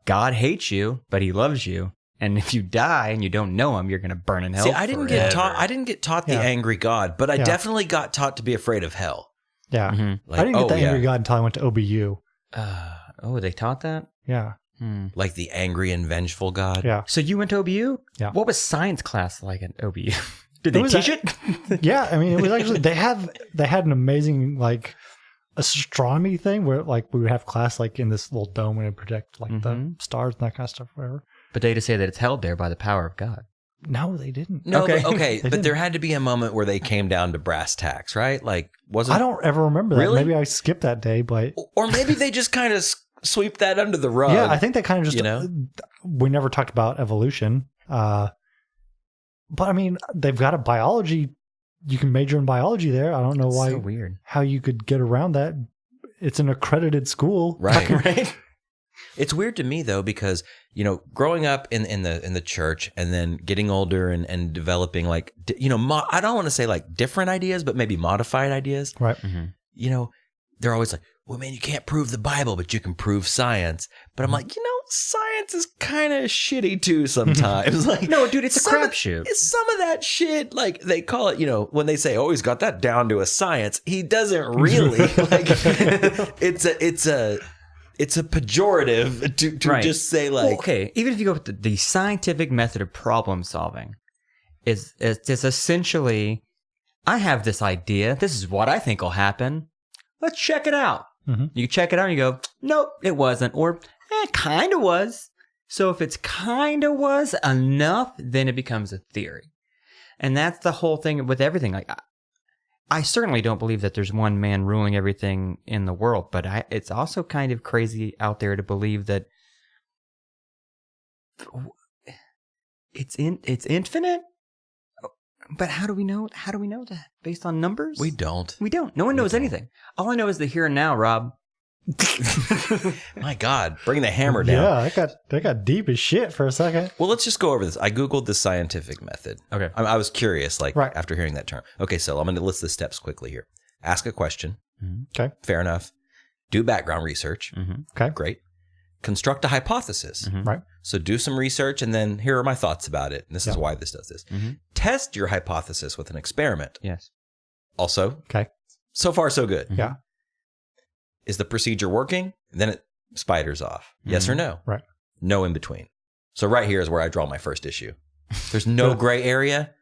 God hates you, but he loves you. And if you die and you don't know him, you're going to burn in hell. See, I didn't get taught the angry God, but I definitely got taught to be afraid of hell. Yeah. Mm-hmm. Like, I didn't get the angry God until I went to OBU. They taught that? Yeah. Like the angry and vengeful God. Yeah. So you went to OBU? Yeah. What was science class like at OBU? Did they teach it? Yeah. I mean, it was actually, they had an amazing, astronomy thing where, we would have class, in this little dome and it would project, the stars and that kind of stuff, whatever. But they just say that it's held there by the power of God. No, they didn't. No, Okay. but there had to be a moment where they came down to brass tacks, right? Wasn't I don't ever remember that. Really? Maybe I skipped that day, but or maybe they just kind of sweep that under the rug. Yeah, I think they kind of just, we never talked about evolution. But I mean, they've got a biology. You can major in biology there. I don't know why. So weird. How you could get around that. It's an accredited school. Right. Right. It's weird to me though, because, growing up in the church and then getting older and developing like, I don't want to say like different ideas, but maybe modified ideas. Right. Mm-hmm. They're always like, well, man, you can't prove the Bible, but you can prove science. But I'm like, science is kind of shitty too sometimes. Like, no, dude, it's a crapshoot. Some of that shit, like they call it, when they say, "Oh, he's got that down to a science," he doesn't really. Like, it's a pejorative to just say like, okay, even if you go with the scientific method of problem solving, is essentially, I have this idea. This is what I think will happen. Let's check it out. Mm-hmm. You check it out and you go, nope, it wasn't. Or, it kind of was. So if it's kind of was enough, then it becomes a theory. And that's the whole thing with everything. Like, I certainly don't believe that there's one man ruling everything in the world, but it's also kind of crazy out there to believe that it's infinite. But how do we know? How do we know that? Based on numbers? We don't. No one knows anything. All I know is the here and now, Rob. My God, bring the hammer down. Yeah, that got deep as shit for a second. Well, let's just go over this. I Googled the scientific method. Okay. I was curious, Right. after hearing that term. Okay, so I'm going to list the steps quickly here. Ask a question. Mm-hmm. Okay. Fair enough. Do background research. Mm-hmm. Okay. Great. Construct a hypothesis. Mm-hmm. Right. So do some research, and then here are my thoughts about it. And this is why this does this. Mm-hmm. Test your hypothesis with an experiment. Yes. Also, Okay. so far so good. Yeah. Is the procedure working? Then it spiders off. Yes or no? Right. No in between. So right here is where I draw my first issue. There's no gray area.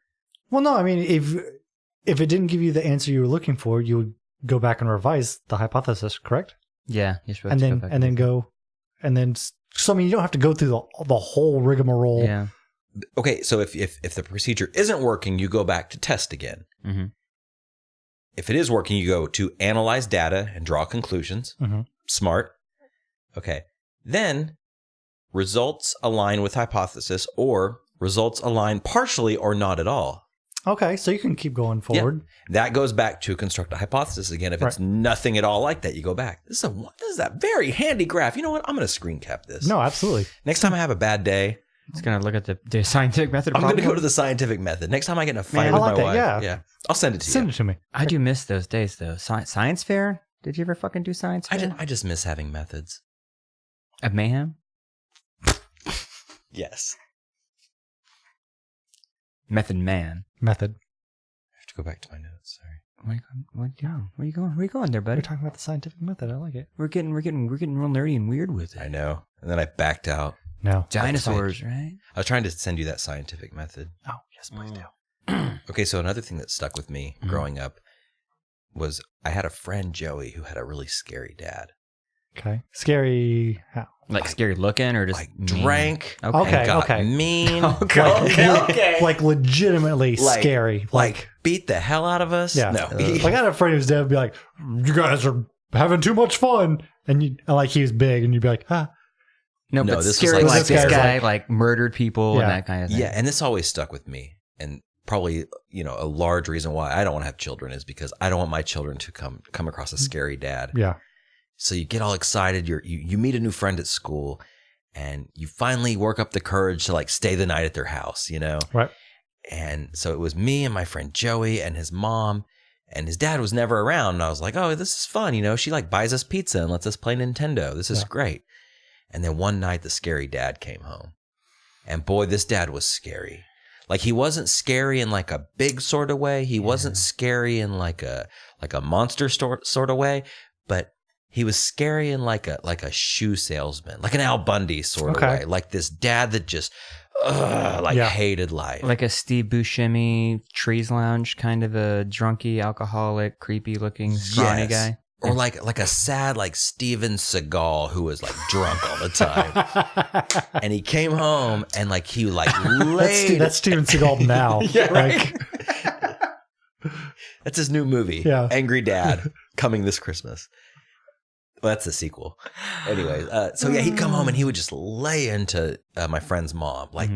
Well, no, I mean, if it didn't give you the answer you were looking for, you would go back and revise the hypothesis, correct? Yeah. You're supposed And to then go back so I mean, you don't have to go through the whole rigmarole. Yeah. Okay, so if the procedure isn't working, you go back to test again. Mm-hmm. If it is working, you go to analyze data and draw conclusions. Mm-hmm. Smart. Okay. Then results align with hypothesis, or results align partially or not at all. Okay, so you can keep going forward. That goes back to construct a hypothesis again. If it's nothing at all like that, you go back. This is a very handy graph. You know what? I'm going to screen cap this. No, absolutely. Next time I have a bad day, It's going to look at the scientific method. I'm going to go to the scientific method. Next time I get in a fight Man, with I like my that, wife, yeah. I'll send it to Send you. it to me. I do miss those days, though. Science fair? Did you ever fucking do science fair? I just miss having methods. Of mayhem? Yes. Method man. Method. I have to go back to my notes. Sorry. Where you going? Where you going there, buddy? We're talking about the scientific method. I like it. We're getting real nerdy and weird with it. I know. And then I backed out. No. Dinosaurs, right? I was trying to send you that scientific method. Oh, yes, please do. Okay, so another thing that stuck with me growing up was I had a friend, Joey, who had a really scary dad. Okay. Scary. How? Like scary looking or just Like mean? drank. Okay. and got okay. mean. Like legitimately Like- scary. Like beat the hell out of us. Yeah. No. Like I had a friend whose dad would be like, "You guys are having too much fun," and like he was big, and you'd be like, "Ah, No, No, but this was scary like- like this this guy guy like murdered people Yeah. and that kind of thing. Yeah, and this always stuck with me. And probably, a large reason why I don't want to have children is because I don't want my children to come across a scary dad. yeah, So you get all excited. You meet a new friend at school, and you finally work up the courage to like stay the night at their house, right, And so it was me and my friend Joey and his mom, and his dad was never around. And I was like, oh, this is fun. She like buys us pizza and lets us play Nintendo. This is great. And then one night the scary dad came home, and boy, this dad was scary. Like he wasn't scary in like a big sort of way. He wasn't scary in like a monster sort of way, but he was scary in like a shoe salesman, like an Al Bundy sort of way. Like this dad that just hated life. Like a Steve Buscemi Trees Lounge kind of a drunky, alcoholic, creepy looking, scrawny guy. Or like a sad like Steven Seagal who was like drunk all the time. And he came home and like he like laid that's Steven Seagal now. Yeah, right. Like, That's his new movie. Yeah. Angry Dad, coming this Christmas. Well, that's the sequel. Anyways, so yeah, he'd come home and he would just lay into my friend's mom, like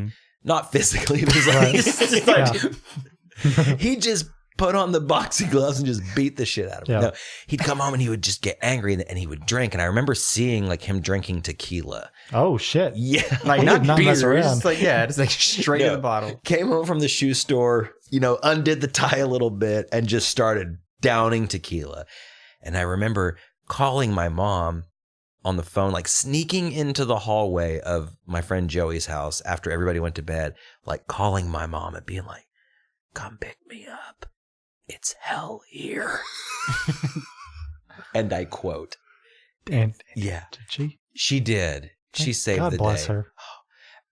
not physically, but just like he just put on the boxing gloves and just beat the shit out of him. Yeah. No, he'd come home and he would just get angry and he would drink. And I remember seeing like him drinking tequila. Oh shit! Yeah, Like He not did not beer, mess just around. like just like straight in the bottle. Came home from the shoe store, undid the tie a little bit and just started downing tequila. And I remember calling my mom on the phone, like sneaking into the hallway of my friend Joey's house after everybody went to bed, like calling my mom and being like, come pick me up. It's hell here. And I quote. And Yeah. did she? She did. She saved God the bless day. her.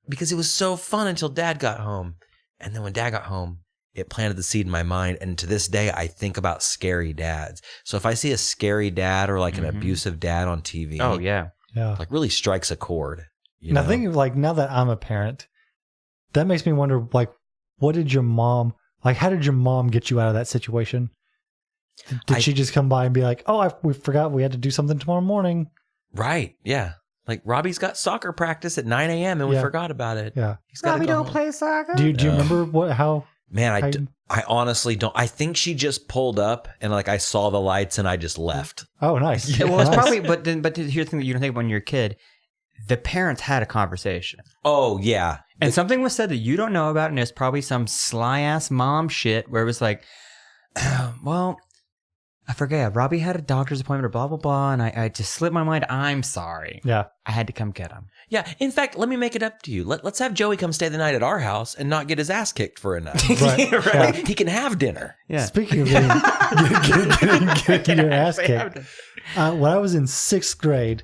Because it was so fun until Dad got home. And then when Dad got home, it planted the seed in my mind. And to this day, I think about scary dads. So if I see a scary dad or like an abusive dad on TV, Oh yeah. Yeah. like really strikes a chord. Now think of like now that I'm a parent, that makes me wonder like, what did your mom like? How did your mom get you out of that situation? Did she just come by and be like, "Oh, we forgot we had to do something tomorrow morning"? Right. Yeah. Like Robbie's got soccer practice at 9 a.m. and we Yeah. forgot about it. Yeah. He's got to go home. play soccer. Do you No. remember how? Man, I honestly don't. I think she just pulled up and like I saw the lights and I just left. Oh, nice. Yeah, well, it's Nice. probably, but here's the thing that you don't think when you're a kid. The parents had a conversation. Oh, yeah. And something was said that you don't know about, and it's probably some sly ass mom shit where it was like, well, I forget. Robbie had a doctor's appointment or blah, blah, blah, and I just slipped my mind. I'm sorry. Yeah. I had to come get him. Yeah. In fact, let me make it up to you. Let's have Joey come stay the night at our house and not get his ass kicked for a night. Right. Right? Yeah. He can have dinner. Yeah. Speaking of getting your ass kicked, when I was in 6th grade,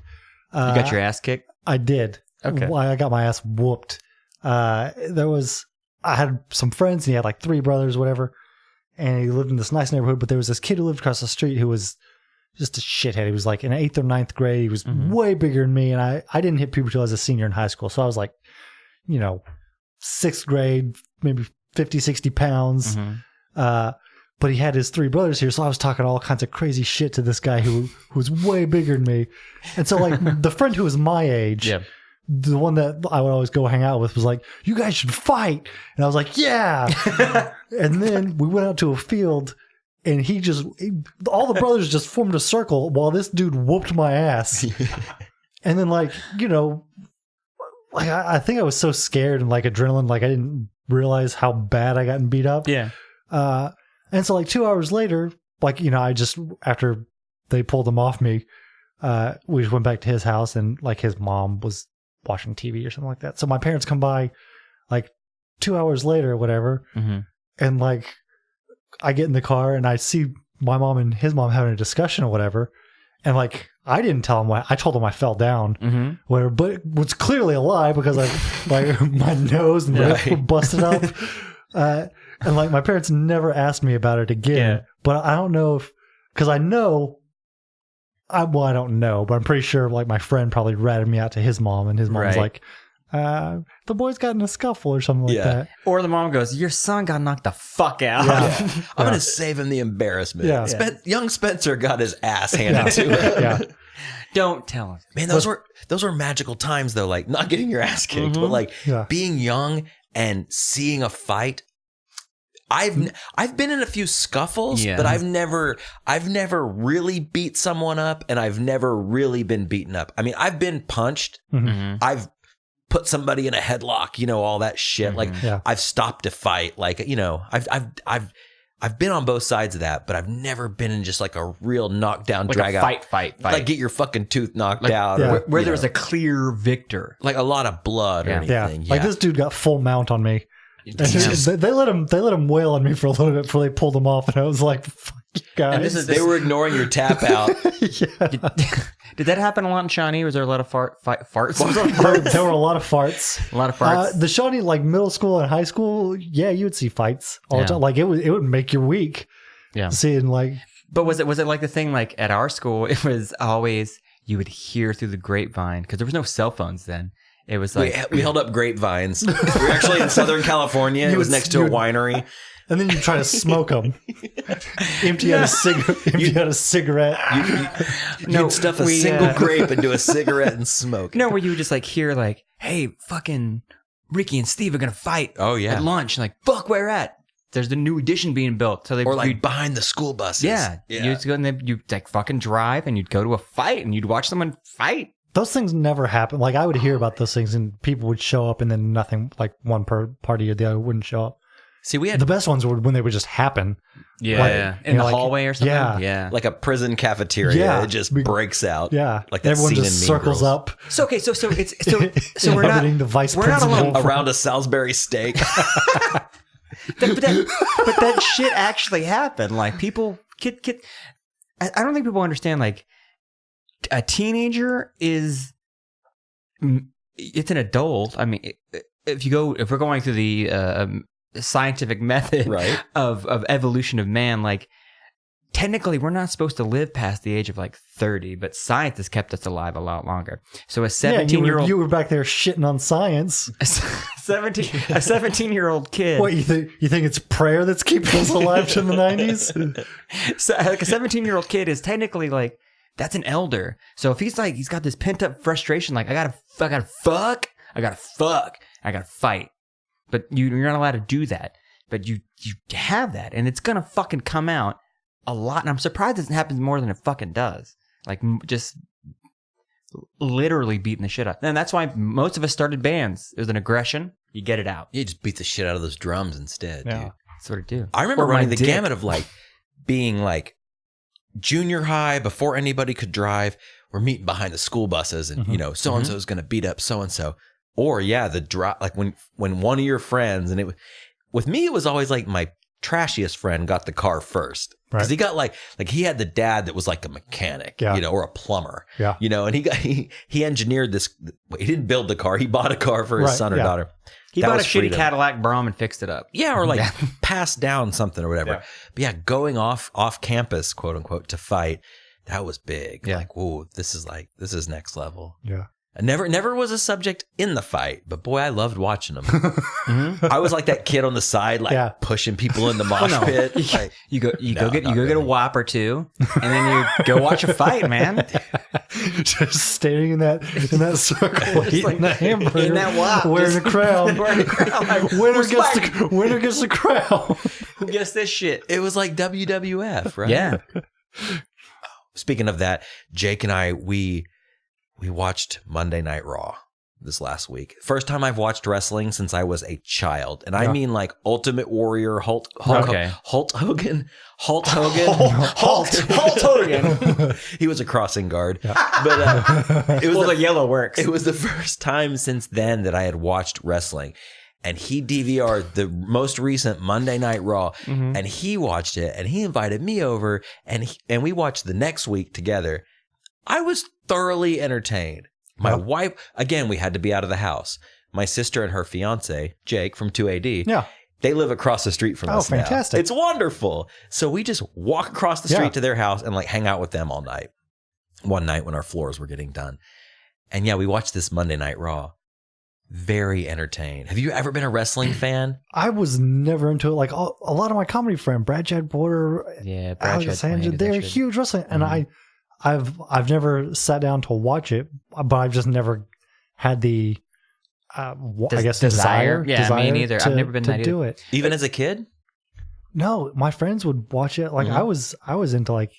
You got your ass kicked? I did. Okay. I got my ass whooped. I had some friends and he had like 3 brothers, whatever. And he lived in this nice neighborhood, but there was this kid who lived across the street who was just a shithead. He was like in 8th or 9th grade. He was way bigger than me. And I didn't hit puberty until I was a senior in high school. So I was like, 6th grade, maybe 50, 60 pounds. But he had his 3 brothers here. So I was talking all kinds of crazy shit to this guy who was way bigger than me. And so like the friend who was my age, the one that I would always go hang out with was like, you guys should fight. And I was like, yeah. And then we went out to a field and all the brothers just formed a circle while this dude whooped my ass. And then like, I think I was so scared and like adrenaline, like I didn't realize how bad I gotten beat up. Yeah. And so like 2 hours later, like, after they pulled him off me, we just went back to his house and like his mom was watching TV or something like that. So my parents come by like 2 hours later or whatever. And like I get in the car and I see my mom and his mom having a discussion or whatever. And like, I didn't tell him I told him I fell down, whatever, but it was clearly a lie because my nose and lips were busted up. And like my parents never asked me about it again, but I don't know because I know, I don't know, but I'm pretty sure like my friend probably ratted me out to his mom and his mom was like, the boy's got in a scuffle or something like that. Or the mom goes, your son got knocked the fuck out. I'm going to save him the embarrassment. Yeah. Young Spencer got his ass handed to him. Yeah. Don't tell him. Man, those were magical times though, like not getting your ass kicked, but like being young and seeing a fight. I've been in a few scuffles, but I've never really beat someone up and I've never really been beaten up. I mean, I've been punched. I've put somebody in a headlock, all that shit. Like I've stopped a fight. Like, I've been on both sides of that, but I've never been in just like a real knockdown, like drag a out. Fight. Like get your fucking tooth knocked out. Yeah. Or, Where there was a clear victor. like a lot of blood or anything. Like this dude got full mount on me. And they let him wail on me for a little bit before they pulled him off, and I was like, "Fuck you guys!" They were ignoring your tap out. Did that happen a lot in Shawnee? Was there a lot of farts? There were a lot of farts. A lot of farts. The Shawnee, like middle school and high school, you would see fights all the time. Like it would make your week. Yeah. Seeing like, but was it like the thing like at our school? It was always you would hear through the grapevine because there was no cell phones then. It was like we held up grapevines. We were actually in Southern California. It was next to a winery. And then you try to smoke them. Empty out a cigarette. You'd stuff a single grape into a cigarette and smoke. No, where you would just like hear like, hey, fucking Ricky and Steve are gonna fight. Oh yeah, at lunch. Like, fuck, where at? There's the new edition being built. So they or like behind the school buses. Yeah. You'd go and you'd like fucking drive and you'd go to a fight and you'd watch someone fight. Those things never happen. Like I would hear about those things and people would show up and then nothing, like one party or the other wouldn't show up. See, we had the best ones were when they would just happen. Yeah, like, in the hallway or something. Yeah, like a prison cafeteria. Yeah, it just breaks out. Yeah, like that everyone scene just in circles Mean up. So okay, so we're not the vice we're not alone around a Salisbury steak. but that shit actually happened. Like people, I don't think people understand. Like a teenager it's an adult. I mean, if we're going through the scientific method of evolution of man, like technically we're not supposed to live past the age of like 30, but science has kept us alive a lot longer. So a 17-year-old, you were back there shitting on science. a 17-year-old kid. What, you think it's prayer that's keeping us alive to the 90s? So like a 17-year-old kid is technically like, that's an elder. So if he's got this pent up frustration, like I gotta fuck, I gotta fight. But you're not allowed to do that. But you have that, and it's gonna fucking come out a lot. And I'm surprised it happens more than it fucking does. Like just literally beating the shit out. And that's why most of us started bands. It was an aggression. You get it out. You just beat the shit out of those drums instead, dude. That's what I do. I remember running the gamut of like being like junior high before anybody could drive. We're meeting behind the school buses, and so and so is going to beat up so and so. Or the drop, like when one of your friends, and with me it was always like my trashiest friend got the car first, because he got like he had the dad that was like a mechanic, or a plumber, and he engineered this. He didn't build the car; he bought a car for his son or daughter. He bought a shitty Cadillac Brougham and fixed it up. Yeah, or like passed down something or whatever. Yeah. But going off campus, quote unquote, to fight, that was big. Yeah. Like, whoa, this is next level. Yeah. I never was a subject in the fight, but boy, I loved watching them. I was like that kid on the side, like pushing people in the mosh pit. Like, you go get a whop or two, and then you go watch a fight, man. Just standing in that circle, eating a hamburger, in that whop, wearing a crown. Like, winner gets the crown. Who gets this shit? It was like WWF, right? Yeah. Speaking of that, Jake and I, we watched Monday Night Raw this last week. First time I've watched wrestling since I was a child. And I mean like Ultimate Warrior, Hulk Hogan. Hulk Hogan. He was a crossing guard. Yeah. But it was the yellow works. It was the first time since then that I had watched wrestling. And he DVR'd the most recent Monday Night Raw, and he watched it, and he invited me over, and we watched the next week together. I was thoroughly entertained. My wife, again, we had to be out of the house. My sister and her fiance, Jake from 2AD, they live across the street from us now. Oh, fantastic. It's wonderful. So we just walk across the street to their house and like hang out with them all night. One night when our floors were getting done. And we watched this Monday Night Raw. Very entertained. Have you ever been a wrestling fan? I was never into it. Like a lot of my comedy friends, Brad Chad Porter, Alexander, they're huge wrestling. And I've never sat down to watch it, but I've just never had the, desire. Yeah, me neither. I've never been to do it. Even as a kid? No, my friends would watch it. Like I was into like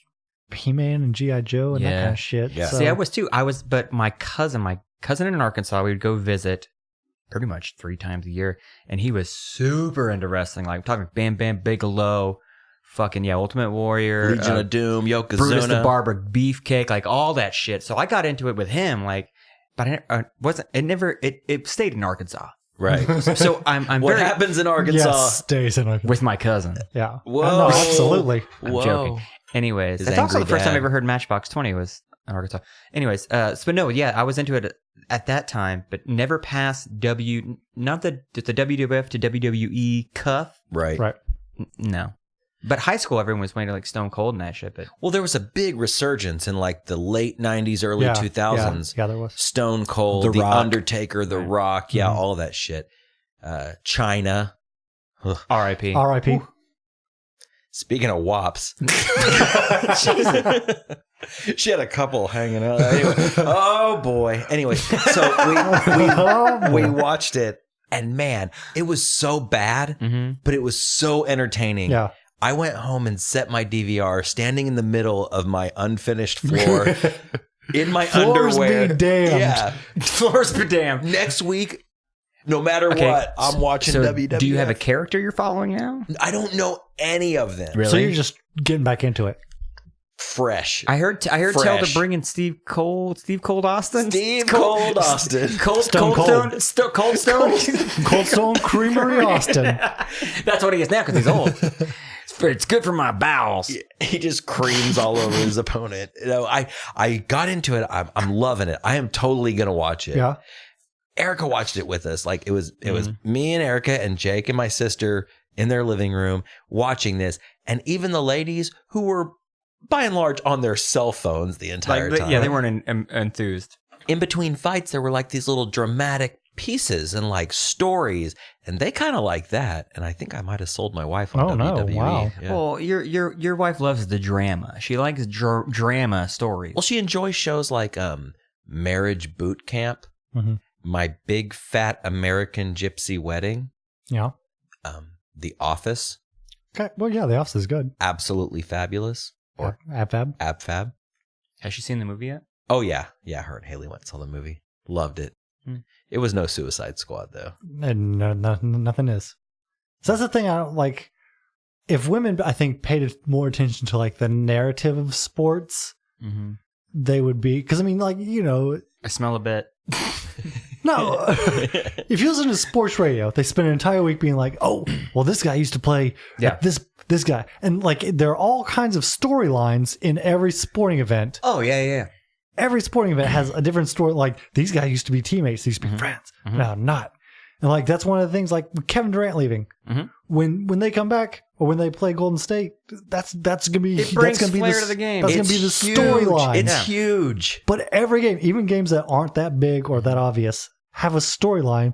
He-Man and G.I. Joe and that kind of shit. Yeah. So. See, I was too. But my cousin in Arkansas, we would go visit pretty much 3 times a year, and he was super into wrestling. Like, I'm talking Bam Bam Bigelow, fucking Ultimate Warrior, Legion of Doom, Yokozuna, Brutus the Barber, Beefcake, like all that shit. So I got into it with him, like, but it stayed in Arkansas. Right. So I'm what happens in Arkansas stays in Arkansas with my cousin. Yeah. Whoa. No, absolutely. I'm joking. Anyways, that's also the first time I ever heard Matchbox 20 was in Arkansas. Anyways, but no, I was into it at that time, but never past not the WWF to WWE cuff. Right. No. But high school, everyone was playing like Stone Cold and that shit. But Well, there was a big resurgence in like the late 90s, early 2000s. Yeah, there was. Stone Cold, The Rock. Undertaker, The Rock. Yeah, all that shit. China. R.I.P. R.I.P. Speaking of wops, she had a couple hanging out. Anyway, oh boy. Anyway, so we watched it, and man, it was so bad, but it was so entertaining. Yeah. I went home and set my DVR, standing in the middle of my unfinished floor, in my Floors underwear. be damned. Yeah. Floors be damned. Next week, no matter what, I'm watching so WWF. do you have a character you're following now? I don't know any of them. Really? So you're just getting back into it. Fresh. I heard tell Fresh. to bring in Steve Cold Austin. Steve Cold Austin. Stone Cold. Cold Stone. Cold Stone Creamery Austin. That's what he is now because he's old. It's good for my bowels. He just creams all over his opponent. You know, I got into it. I'm loving it. I am totally gonna watch it. Yeah. Erica watched it with us. Like it was me and Erica and Jake and my sister in their living room watching this, and even the ladies who were by and large on their cell phones the entire time. Yeah, they weren't enthused. In between fights, there were like these little dramatic pieces and like stories, and they kind of like that. And I think I might have sold my wife on WWE. Wow. Yeah. Well, your wife loves the drama. She likes drama stories. Well, she enjoys shows like Marriage Boot Camp, My Big Fat American Gypsy Wedding, Yeah. The Office, Okay. Well, yeah, The Office is good. Absolutely Fabulous, or Ab-Fab. Ab-Fab. Has she seen the movie yet? Oh, yeah. Yeah, her and Haley went and saw the movie. Loved it. It was no Suicide Squad, though. And nothing is. So that's the thing I don't like. If women, I think, paid more attention to like the narrative of sports, they would be. Because I mean, like, you know. I smell a bit. No. If you listen to sports radio, they spend an entire week being like, oh, well, this guy used to play this guy. And like, there are all kinds of storylines in every sporting event. Oh, yeah. Every sporting event has a different story. Like, these guys used to be teammates, these used to be friends. Now, not. And like, that's one of the things, like with Kevin Durant leaving. When they come back or when they play Golden State, that's gonna be It brings that's gonna flair be to the game. That's gonna be the storyline. It's huge. But every game, even games that aren't that big or that obvious, have a storyline.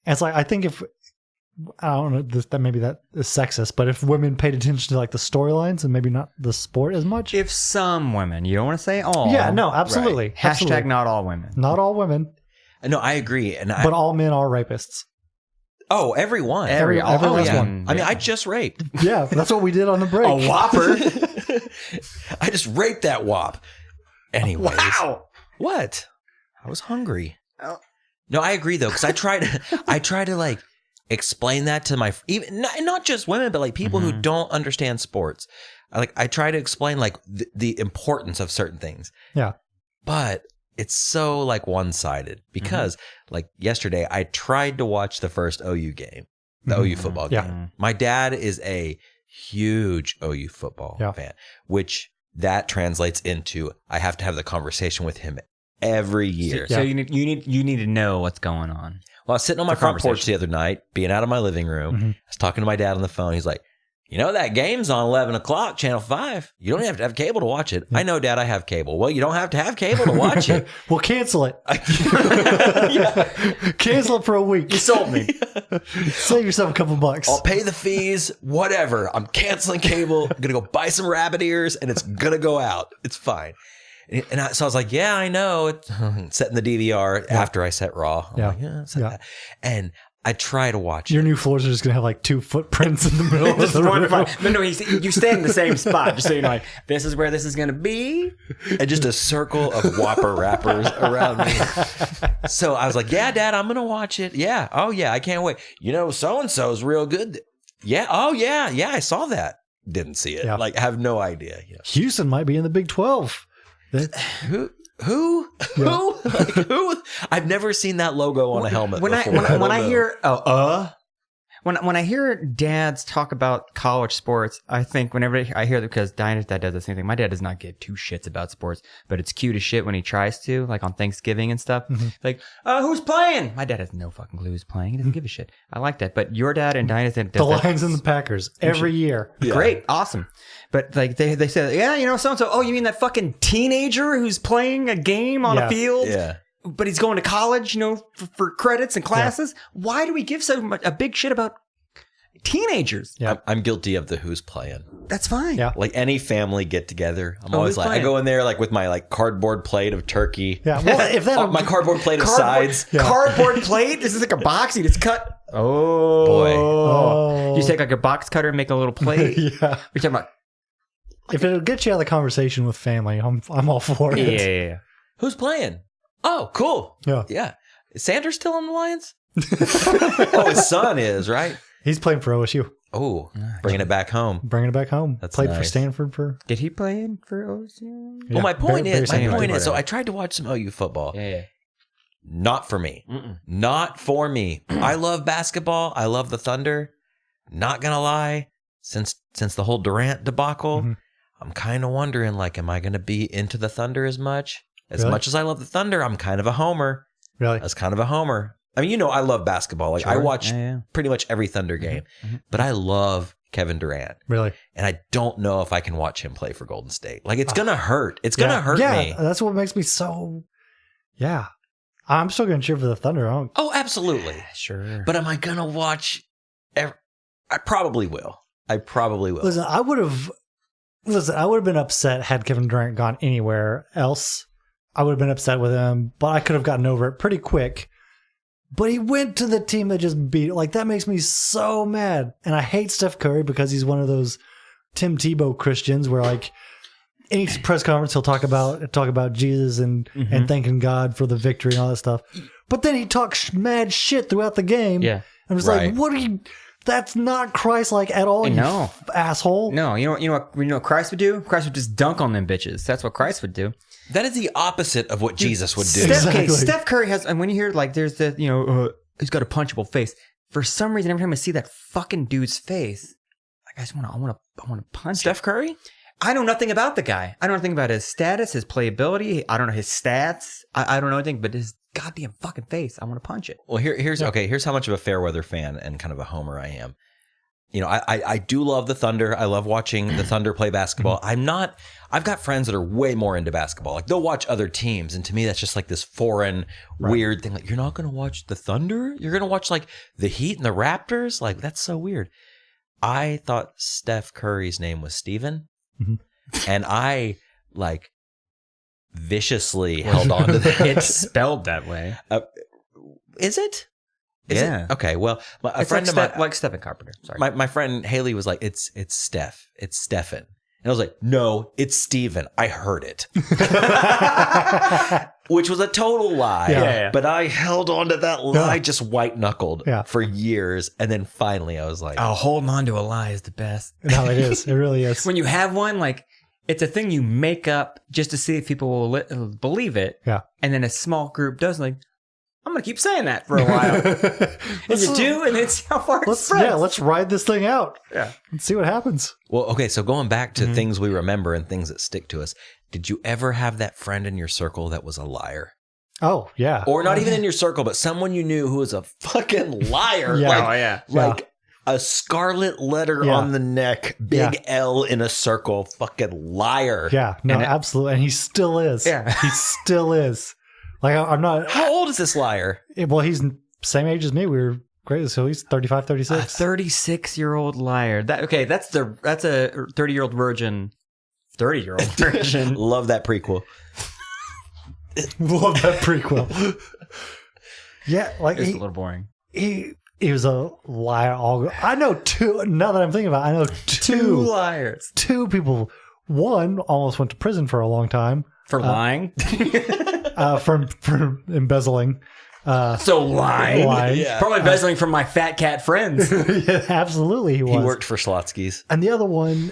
And it's like, I think if, I don't know, that maybe that is sexist, but if women paid attention to like the storylines and maybe not the sport as much. If some women, you don't want to say all. Yeah, no, absolutely. Right. Absolutely. Hashtag not all women. Not all women, No, I agree. but all men are rapists. Oh, everyone. Every last yeah. one. I mean, I just raped. Yeah, that's what we did on the break. A whopper. I just raped that wop. Anyways. Wow. What? I was hungry. No, I agree though, because I try to like explain that to my even not just women, but like people who don't understand sports. I try to explain like the importance of certain things. Yeah, but it's so like one-sided because like yesterday I tried to watch the first OU game, the OU football game. Yeah. My dad is a huge OU football fan, which that translates into I have to have the conversation with him every year. So you need to know what's going on. Well, I was sitting on my front porch the other night, being out of my living room. I was talking to my dad on the phone. He's like, you know, that game's on 11 o'clock, Channel 5. You don't have to have cable to watch it. I know, Dad, I have cable. Well, you don't have to have cable to watch it. Well, cancel it. Cancel it for a week. You sold me. Save yourself a couple bucks. I'll pay the fees, whatever. I'm canceling cable. I'm going to go buy some rabbit ears, and it's going to go out. It's fine. So I was like, yeah, I know. Setting the DVR after I set Raw. I'm like, set that. And I try to watch Your it. new floors are just going to have like two footprints in the middle of the room. No, you stay in the same spot. Just so you know, like, this is where this is going to be. And just a circle of Whopper wrappers around me. So I was like, yeah, Dad, I'm going to watch it. Yeah. Oh, yeah. I can't wait. You know, so-and-so's real good. Yeah. Oh, yeah. Yeah. I saw that. Didn't see it. Yeah. Like, I have no idea. You know. Houston might be in the Big 12. Who? Like, who? I've never seen that logo on a helmet When before. I hear When I hear dads talk about college sports, I think whenever I hear that, because Diana's dad does the same thing. My dad does not give two shits about sports, but it's cute as shit when he tries to, like on Thanksgiving and stuff. Like, who's playing? My dad has no fucking clue who's playing. He doesn't give a shit. I like that. But your dad and Diana's dad does the Lions and the Packers every year. Yeah. Great, awesome. But like they say, yeah, you know, so and so. Oh, you mean that fucking teenager who's playing a game on a field? Yeah. But he's going to college, you know, for credits and classes. Yeah. Why do we give so much a big shit about teenagers? Yeah, I'm guilty of the who's playing. That's fine. Yeah, like any family get together, I'm always like, I go in there like with my like cardboard plate of turkey. Yeah, well, if that my cardboard plate of sides. Yeah. Cardboard plate. This is like a box. You just cut. Oh boy. You just take like a box cutter and make a little plate. Yeah, we're talking about. If it'll get you out of the conversation with family, I'm all for it. Yeah. Who's playing? Oh, cool. Yeah. Is Sanders still on the Lions? Oh, his son is, right? He's playing for OSU. Oh, bringing it back home. Bringing it back home. That's played nice. for Stanford for. Did he play in for OSU? Yeah. Well, my point is, same. so I tried to watch some OU football. Yeah. Not for me. Not for me. I love basketball. I love the Thunder. Not gonna lie, since the whole Durant debacle, I'm kind of wondering, like, am I gonna be into the Thunder as much? As much as I love the Thunder, I'm kind of a homer. Really? As kind of a homer. I mean, you know, I love basketball. Like, I watch pretty much every Thunder game, but I love Kevin Durant. Really? And I don't know if I can watch him play for Golden State. Like, it's gonna hurt. It's gonna hurt me. Yeah, that's what makes me so. Yeah, I'm still gonna cheer for the Thunder. Oh, absolutely. Sure. But am I gonna watch? I probably will. Listen, I would have been upset had Kevin Durant gone anywhere else. I would have been upset with him, but I could have gotten over it pretty quick. But he went to the team that just beat. Like, that makes me so mad. And I hate Steph Curry because he's one of those Tim Tebow Christians where, like, any press conference he'll talk about Jesus and thanking God for the victory and all that stuff. But then he talks mad shit throughout the game. Yeah. I'm just like, what are you? That's not Christ-like at all, you asshole. No, you know what Christ would do? Christ would just dunk on them bitches. That's what Christ would do. That is the opposite of what Jesus would do. Exactly. Steph Curry has, and when you hear like there's the, you know, he's got a punchable face. For some reason, every time I see that fucking dude's face, like I want to punch Steph Curry? I know nothing about the guy. I don't know anything about his status, his playability. I don't know his stats. I don't know anything, but his goddamn fucking face, I want to punch it. Well, here's how much of a fair weather fan and kind of a homer I am. You know, I do love the Thunder. I love watching the Thunder play basketball. I've got friends that are way more into basketball. Like, they'll watch other teams. And to me, that's just like this foreign, weird thing. Like, you're not going to watch the Thunder? You're going to watch like the Heat and the Raptors? Like, that's so weird. I thought Steph Curry's name was Steven. And I like viciously held on to that. It's spelled that way. Is it? Yeah. Okay. Well, a It's friend like of mine, like Stephen Carpenter. Sorry. my friend Haley was like, it's Steph. It's Stefan. And I was like, no, it's Steven. I heard it. Which was a total lie. Yeah. But I held on to that lie, just white knuckled for years. And then finally I was like, oh, holding on to a lie is the best. No, it is. It really is. When you have one, like, it's a thing you make up just to see if people will believe it. Yeah. And then a small group does, like, I'm going to keep saying that for a while. And you do, and it's how far it spreads. Yeah, let's ride this thing out. Yeah. And see what happens. well, okay. So going back to things we remember and things that stick to us. Did you ever have that friend in your circle that was a liar? Oh, yeah. Or not even in your circle, but someone you knew who was a fucking liar. Yeah. Like a scarlet letter on the neck, big L in a circle, fucking liar. Yeah, no, absolutely. And he still is. Yeah. He still is. Like, I'm not. How old is this liar? Well, he's same age as me. We were great. So he's 35, 36. A 36-year-old liar. That's a 30-year-old virgin. 30-year-old virgin. Love that prequel. Love that prequel. Yeah, like It's a little boring. He was a liar. I know two. Now that I'm thinking about it, I know two liars. Two people. One almost went to prison for a long time For lying? for embezzling. So lying. Yeah. Probably embezzling from my fat cat friends. Yeah, absolutely, he was. He worked for Schlotsky's. And the other one,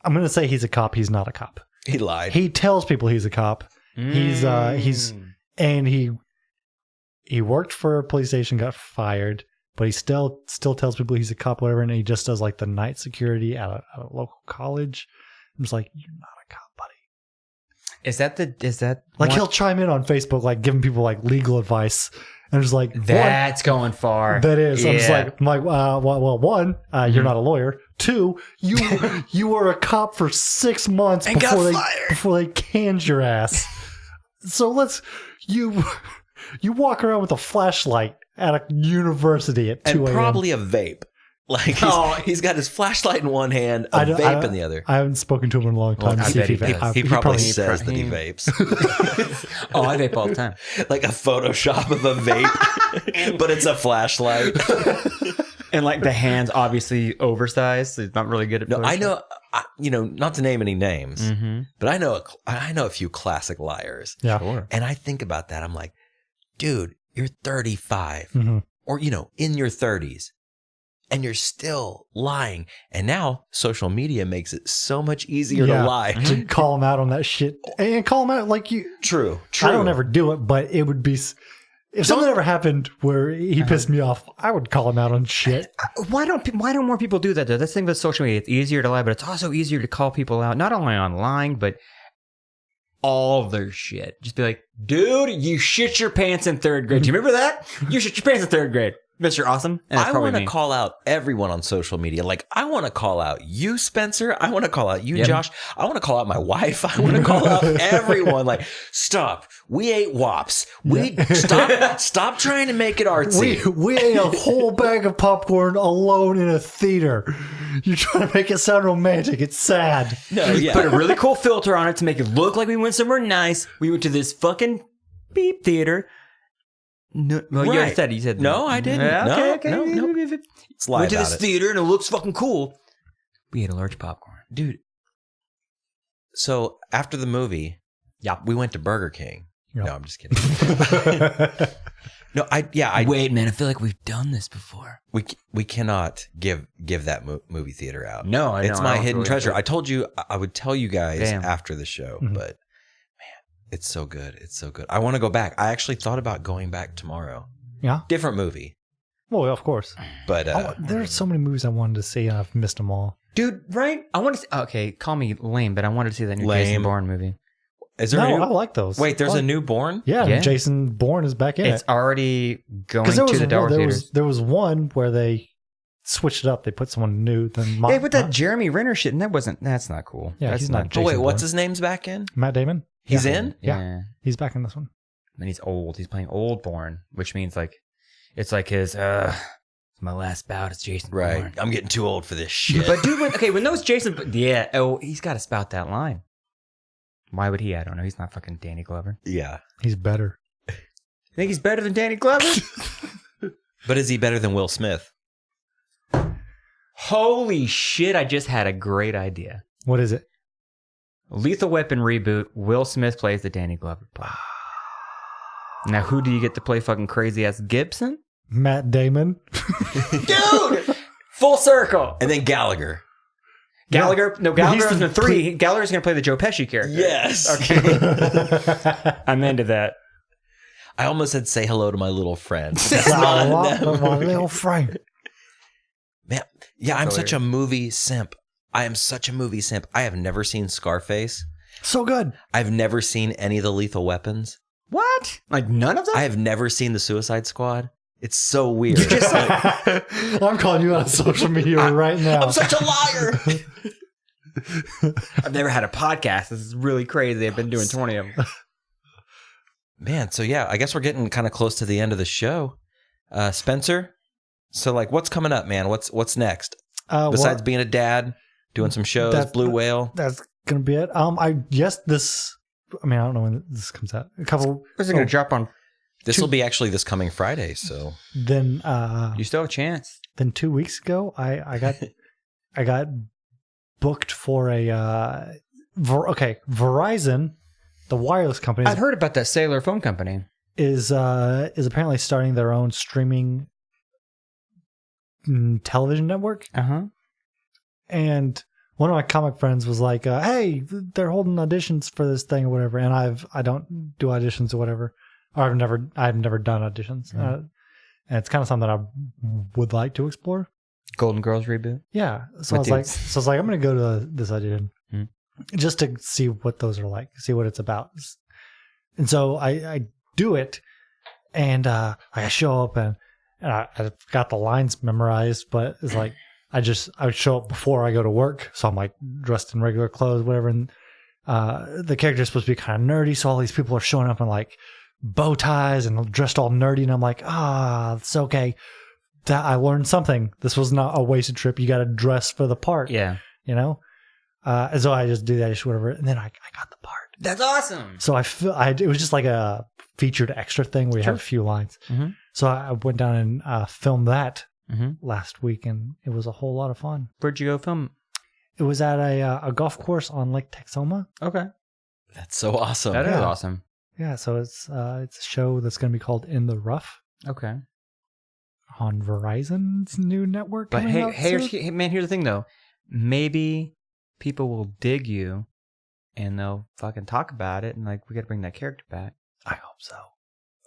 I'm going to say he's a cop. He's not a cop. He lied. He tells people he's a cop. He he worked for a police station, got fired, but he still tells people he's a cop, whatever, and he just does like the night security at a local college. I'm just like, you're not a cop, buddy. Is that like one? he'll chime in on Facebook, like giving people like legal advice, and just like That's going far. That is. Yeah. I'm like, well, one, you're not a lawyer. Two, you were a cop for 6 months And before they canned your ass. So you walk around with a flashlight at a university at 2 And a.m. probably a vape. Like he's got his flashlight in one hand, a vape in the other. I haven't spoken to him in a long time. I to see bet if he He probably says that he vapes. Oh, I vape all the time. Like a Photoshop of a vape, but it's a flashlight. And like the hands obviously oversized, so it's not really good at No, Photoshop. I know, not to name any names, Mm-hmm. but I know a few classic liars. Yeah. Sure. And I think about that. I'm like, dude, you're 35 Mhm. or, in your 30s and you're still lying. And now social media makes it so much easier Yeah. to lie. To call him out on that shit and call him out like you. True. I don't ever do it, but it would be. If something ever happened where he pissed me off, I would call him out on shit. Why don't more people do that though? That's the thing with social media. It's easier to lie, but it's also easier to call people out, not only on lying, but all their shit. Just be like, dude, you shit your pants in 3rd grade. Do you remember that? You shit your pants in 3rd grade. Mr. Awesome. And that's I probably want to me. call out everyone on social media. Like, I want to call out you, Spencer. I want to call out you, Yep. Josh. I want to call out my wife. I want to call out everyone. Like, stop. We ate wops. Stop trying to make it artsy. We ate a whole bag of popcorn alone in a theater. You're trying to make it sound romantic. It's sad. No, yeah. Put a really cool filter on it to make it look like we went somewhere nice. We went to this fucking beep theater. No, well, you Right. said you said No, I didn't. Yeah, okay, No, okay. no. Let's lie Went to about this it. theater and it looks fucking cool. We ate a large popcorn. Dude. So after the movie, we went to Burger King. Yep. No, I'm just kidding. No, Wait, man, I feel like we've done this before. we cannot give that movie theater out. No, I it's know, my I don't hidden really treasure. have to- I told you I would tell you guys Damn. after the show, Mhm. but man, it's so good. It's so good. I want to go back. I actually thought about going back tomorrow. Yeah. Different movie, Well, of course. but There are so many movies I wanted to see, and I've missed them all. Dude, right? I want to see, okay, call me lame, but I wanted to see that new Jason Lame. Bourne movie. is there No, a new? I like those. Wait, there's I a like- new Bourne. Yeah, Yeah. Jason Bourne is back in It's it. already going Because to the Delaware theaters. there was one where they switched it up. They put someone new. Then Yeah, with that Jeremy Renner shit, and that's not cool. Yeah, that's he's not Oh Jason wait, what's Bourne. his name's back in? Matt Damon. He's Yeah. in. Yeah. He's back in this one. And he's old. He's playing old Bourne, which means like it's like his my last bout is Jason Right. Bourne. I'm getting too old for this shit. But dude, when those Jason, he's got to spout that line. Why would he? I don't know. He's not fucking Danny Glover. yeah. He's better. You think he's better than Danny Glover? But is he better than Will Smith? Holy shit! I just had a great idea. What is it? Lethal Weapon reboot. Will Smith plays the Danny Glover part. Now, who do you get to play fucking crazy ass Gibson? Matt Damon. Dude! Full circle. And then Gallagher. Gallagher. No, Gallagher's He's the in the 3. Gallagher's going to play the Joe Pesci character. Yes. Okay. I'm into that. I almost said say hello to my little friend. My little friend. Man, yeah, I'm That's such a movie simp. I am such a movie simp. I have never seen Scarface. So good. I've never seen any of the Lethal Weapons. What? Like none of them? I have never seen the Suicide Squad. It's so weird. I'm calling you out on social media right now. I'm such a liar. I've never had a podcast. This is really crazy. I've been doing 20 of them. Man, so yeah, I guess we're getting kind of close to the end of the show. Spencer, so like what's coming up, man? What's next? Besides being a dad, doing some shows, Blue Whale. That's gonna be it. I don't know when this comes out. This is going to drop on. This will be actually this coming Friday, so Then You still have a chance. then 2 weeks ago, I got booked for a Verizon, the wireless company, I've heard about that Sailor phone company. is apparently starting their own streaming television network. Uh-huh. And one of my comic friends was like, "Hey, they're holding auditions for this thing or whatever." And I don't do auditions or whatever. I've never done auditions. And it's kind of something I would like to explore. Golden Girls reboot. Yeah. So I was like, I'm going to go to this audition just to see what those are like, see what it's about. And so I do it, and I show up and I got the lines memorized, but it's like I would show up before I go to work, so I'm like dressed in regular clothes, whatever. And the character is supposed to be kind of nerdy, so all these people are showing up in like bow ties and dressed all nerdy, and I'm like, it's okay. That I learned something. This was not a wasted trip. You got to dress for the part. Yeah. You know? And so I just do that, just whatever. And then I got the part. That's awesome. So it was just like a featured extra thing where you have a few lines. Mm-hmm. So I went down and filmed that last week, and it was a whole lot of fun. Where'd you go film? It was at a golf course on Lake Texoma. Okay. That's so awesome. That is awesome. Yeah, so it's a show that's going to be called In the Rough. Okay. On Verizon's new network. But here's the thing though. Maybe people will dig you and they'll fucking talk about it, and like, we got to bring that character back. I hope so.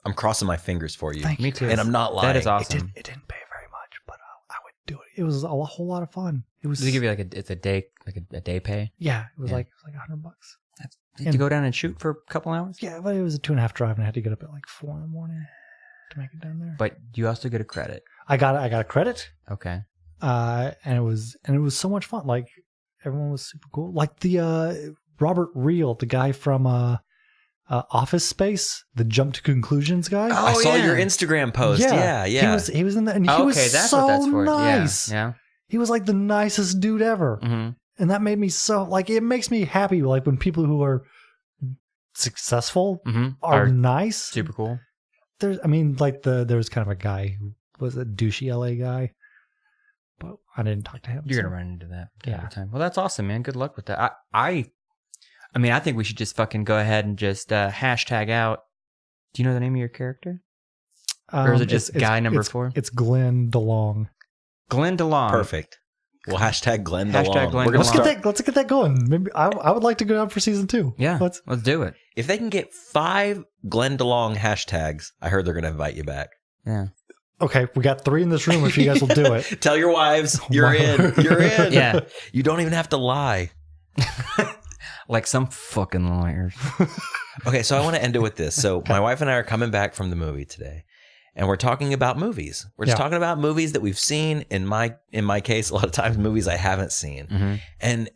I'm crossing my fingers for you. Thank you. Me too. And I'm not lying. That is awesome. It didn't pay very much, but I would do it. It was a whole lot of fun. It was. Does it give you like a day, like a day pay? Yeah, it was Yeah. like $100. Did you go down and shoot for a couple hours? Yeah, but it was a 2.5 drive, and I had to get up at like 4 in the morning to make it down there. But you also get a credit. I got a credit. Okay. And it was so much fun. Like, everyone was super cool. Like the Robert Reel, the guy from Office Space, the jump to conclusions guy. I saw your Instagram post. Yeah. He was in that, and he was that's so what that's for. nice. Yeah. He was like the nicest dude ever. Mm-hmm. And that made me so, like, it makes me happy, like, when people who are successful are nice. Super cool. There was kind of a guy who was a douchey LA guy, but I didn't talk to him. You're gonna run into that every Yeah. time. Well, that's awesome, man. Good luck with that. I think we should just fucking go ahead and just hashtag out. Do you know the name of your character? Or is it just guy number 4? It's Glenn DeLong. Glenn DeLong. Perfect. Well, hashtag Glenn Hashtag DeLong. Glenn We're gonna DeLong. Let's get that going. Maybe I would like to go down for season 2. Yeah, let's do it. If they can get 5 Glenn DeLong hashtags, I heard they're going to invite you back. Yeah. Okay, we got 3 in this room. If you guys will do it, Tell your wives you're in. You're in. Yeah. You don't even have to lie. Like some fucking lawyers. Okay, so I want to end it with this. So my wife and I are coming back from the movie today, and we're talking about movies. We're just talking about movies that we've seen. In my case, a lot of times movies I haven't seen. Mm-hmm. And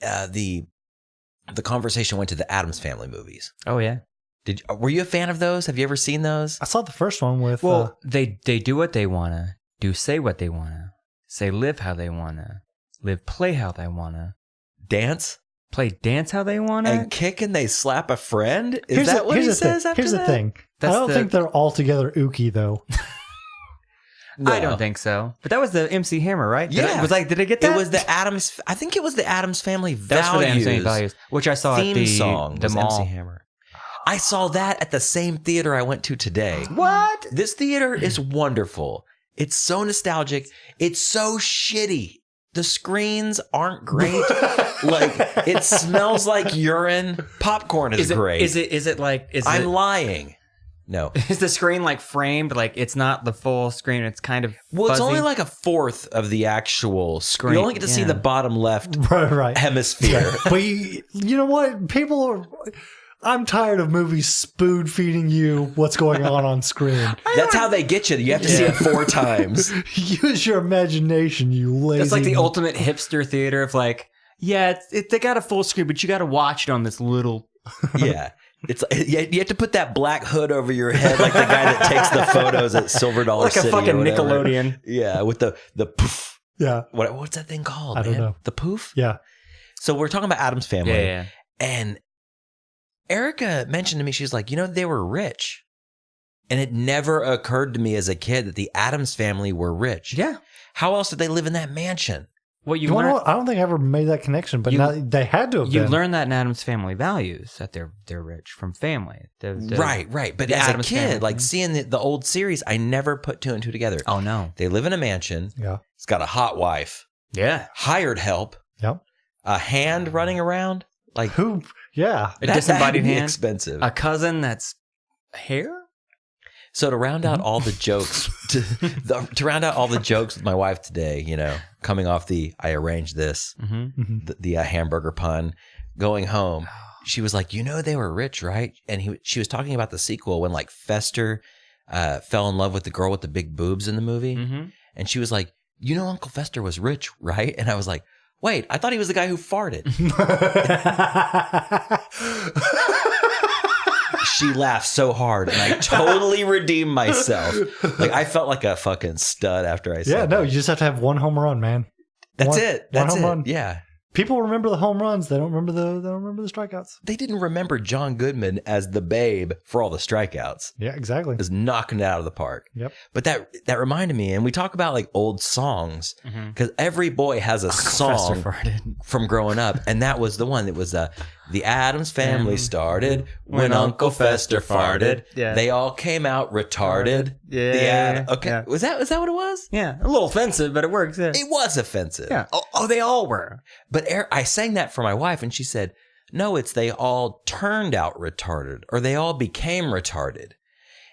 the conversation went to the Addams Family movies. Oh yeah. Were you a fan of those? Have you ever seen those? I saw the first one with. Well, they do what they wanna do, say what they wanna say, live how they wanna live, play how they wanna Dance? dance how they wanna, And kick and they slap a friend? Is that what he says after Here's that? the thing. I don't think they're altogether ooky, though. No. I don't think so. But that was the MC Hammer, right? Yeah. Did I get that? It was the Addams. I think it was the Addams Family That's for the Values. MC Family Values, which I saw Theme at the song the was mall. MC Hammer. I saw that at the same theater I went to today. What? This theater is wonderful. It's so nostalgic. It's so shitty. The screens aren't great. Like, it smells like urine. Popcorn is great. Is it I'm lying. No. Is the screen like framed? Like, it's not the full screen. It's kind of Well, it's fuzzy? only like a fourth of the actual screen. You only get to see Yeah. the bottom left Right. hemisphere. But you know what? People are. I'm tired of movies spoon feeding you what's going on screen. That's how they get you. You have to see it 4 times. Use your imagination, you lazy. It's like the ultimate hipster theater of like, yeah, they got a full screen, but you got to watch it on this little. Yeah. It's you have to put that black hood over your head like the guy that takes the photos at Silver Dollar Like City a fucking or whatever. Nickelodeon. Yeah, with the poof. Yeah. What's that thing called? I don't man? know. The poof? Yeah. So we're talking about Addams Family. Yeah. And Erica mentioned to me, she's like, they were rich. And it never occurred to me as a kid that the Addams Family were rich. Yeah. How else did they live in that mansion? Well, you You wanna learn know what? I don't think I ever made that connection, but now they had to have you been. learn that in Addams Family Values that they're rich from family. Right. But the as Addams a kid, Family. like seeing the old series, I never put 2 and 2 together. Oh no. They live in a mansion. Yeah. It's got a hot wife, Yeah. hired help, Yep. a hand running around. Like Who? Yeah. A that disembodied would be hand. expensive. A cousin that's hair. So to round out all the jokes, to round out all the jokes with my wife today, you know, coming off I arranged this, the hamburger pun, going home, she was like, you know, they were rich, right? And she was talking about the sequel when like Fester fell in love with the girl with the big boobs in the movie. And she was like, you know, Uncle Fester was rich, right? And I was like, wait, I thought he was the guy who farted. She laughed so hard, and I totally redeemed myself. Like I felt like a fucking stud after I said that. You just have to have one home run, man. That's it. That's one home it. run. Yeah. People remember the home runs. They don't remember the strikeouts. They didn't remember John Goodman as the babe for all the strikeouts. Yeah, exactly. Just knocking it out of the park. Yep. But that reminded me, and we talk about like old songs, because every boy has a song from growing up, and that was the one that was the Addams Family started when Uncle Fester farted. Yeah. They all came out retarded. Yeah. Okay. Yeah. Was that what it was? Yeah. A little offensive, but it works. Yeah. It was offensive. Yeah. Oh, they all were. But I sang that for my wife, and she said, no, it's they all turned out retarded, or they all became retarded.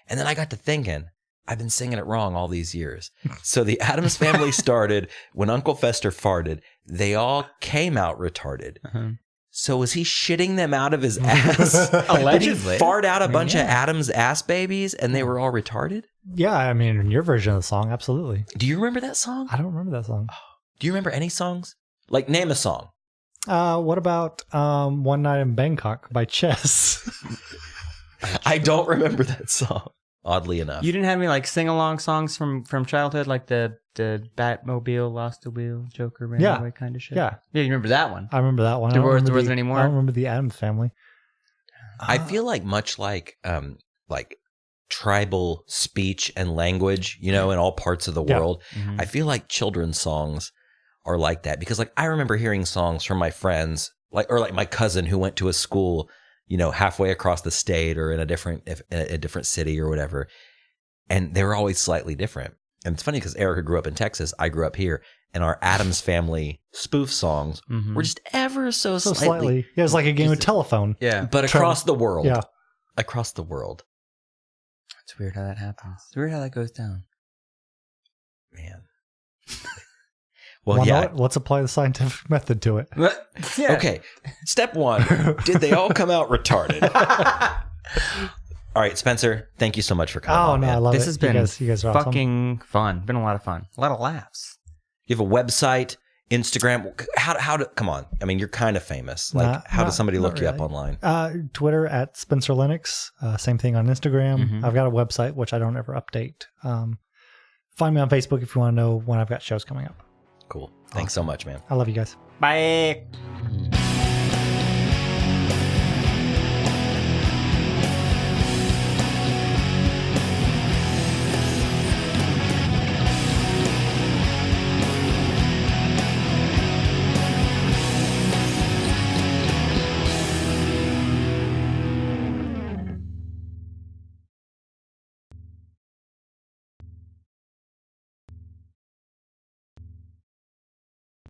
And then I got to thinking, I've been singing it wrong all these years. So the Addams Family started when Uncle Fester farted. They all came out retarded. So was he shitting them out of his ass? Allegedly. Did he fart out a bunch of Adam's ass babies and they were all retarded? Yeah, I mean, in your version of the song, absolutely. Do you remember that song? I don't remember that song. Do you remember any songs? Like, name a song. What about One Night in Bangkok by Chess? I don't remember that song, oddly enough. You didn't have any like sing-along songs from childhood, like the Batmobile, Lost the Wheel, Joker ran away kind of shit? Yeah. Yeah, you remember that one. I remember that one. There wasn't any more? I don't remember the Addams Family. I feel like much like tribal speech and language, you know, in all parts of the world, I feel like children's songs are like that, because like I remember hearing songs from my friends, like my cousin who went to a school, you know, halfway across the state or in a different city or whatever, and they were always slightly different. And it's funny because Erica grew up in Texas, I grew up here, and our Addams Family spoof songs were just ever so slightly. Yeah, it was like a game of telephone. Yeah. But across the world. Yeah. Across the world. It's weird how that happens. It's weird how that goes down. Man. Well, yeah. Let's apply the scientific method to it. Yeah. Okay. Step 1. Did they all come out retarded? All right, Spencer, thank you so much for coming on, no, man. I love This it. has been you guys are fucking fun. Been a lot of fun. A lot of laughs. You have a website, Instagram. How do, come on. I mean, you're kind of famous. Like, how does somebody look you up online? Twitter at Spencer Linux. Same thing on Instagram. I've got a website, which I don't ever update. Find me on Facebook if you want to know when I've got shows coming up. Cool. Thanks so much, man. I love you guys. Bye.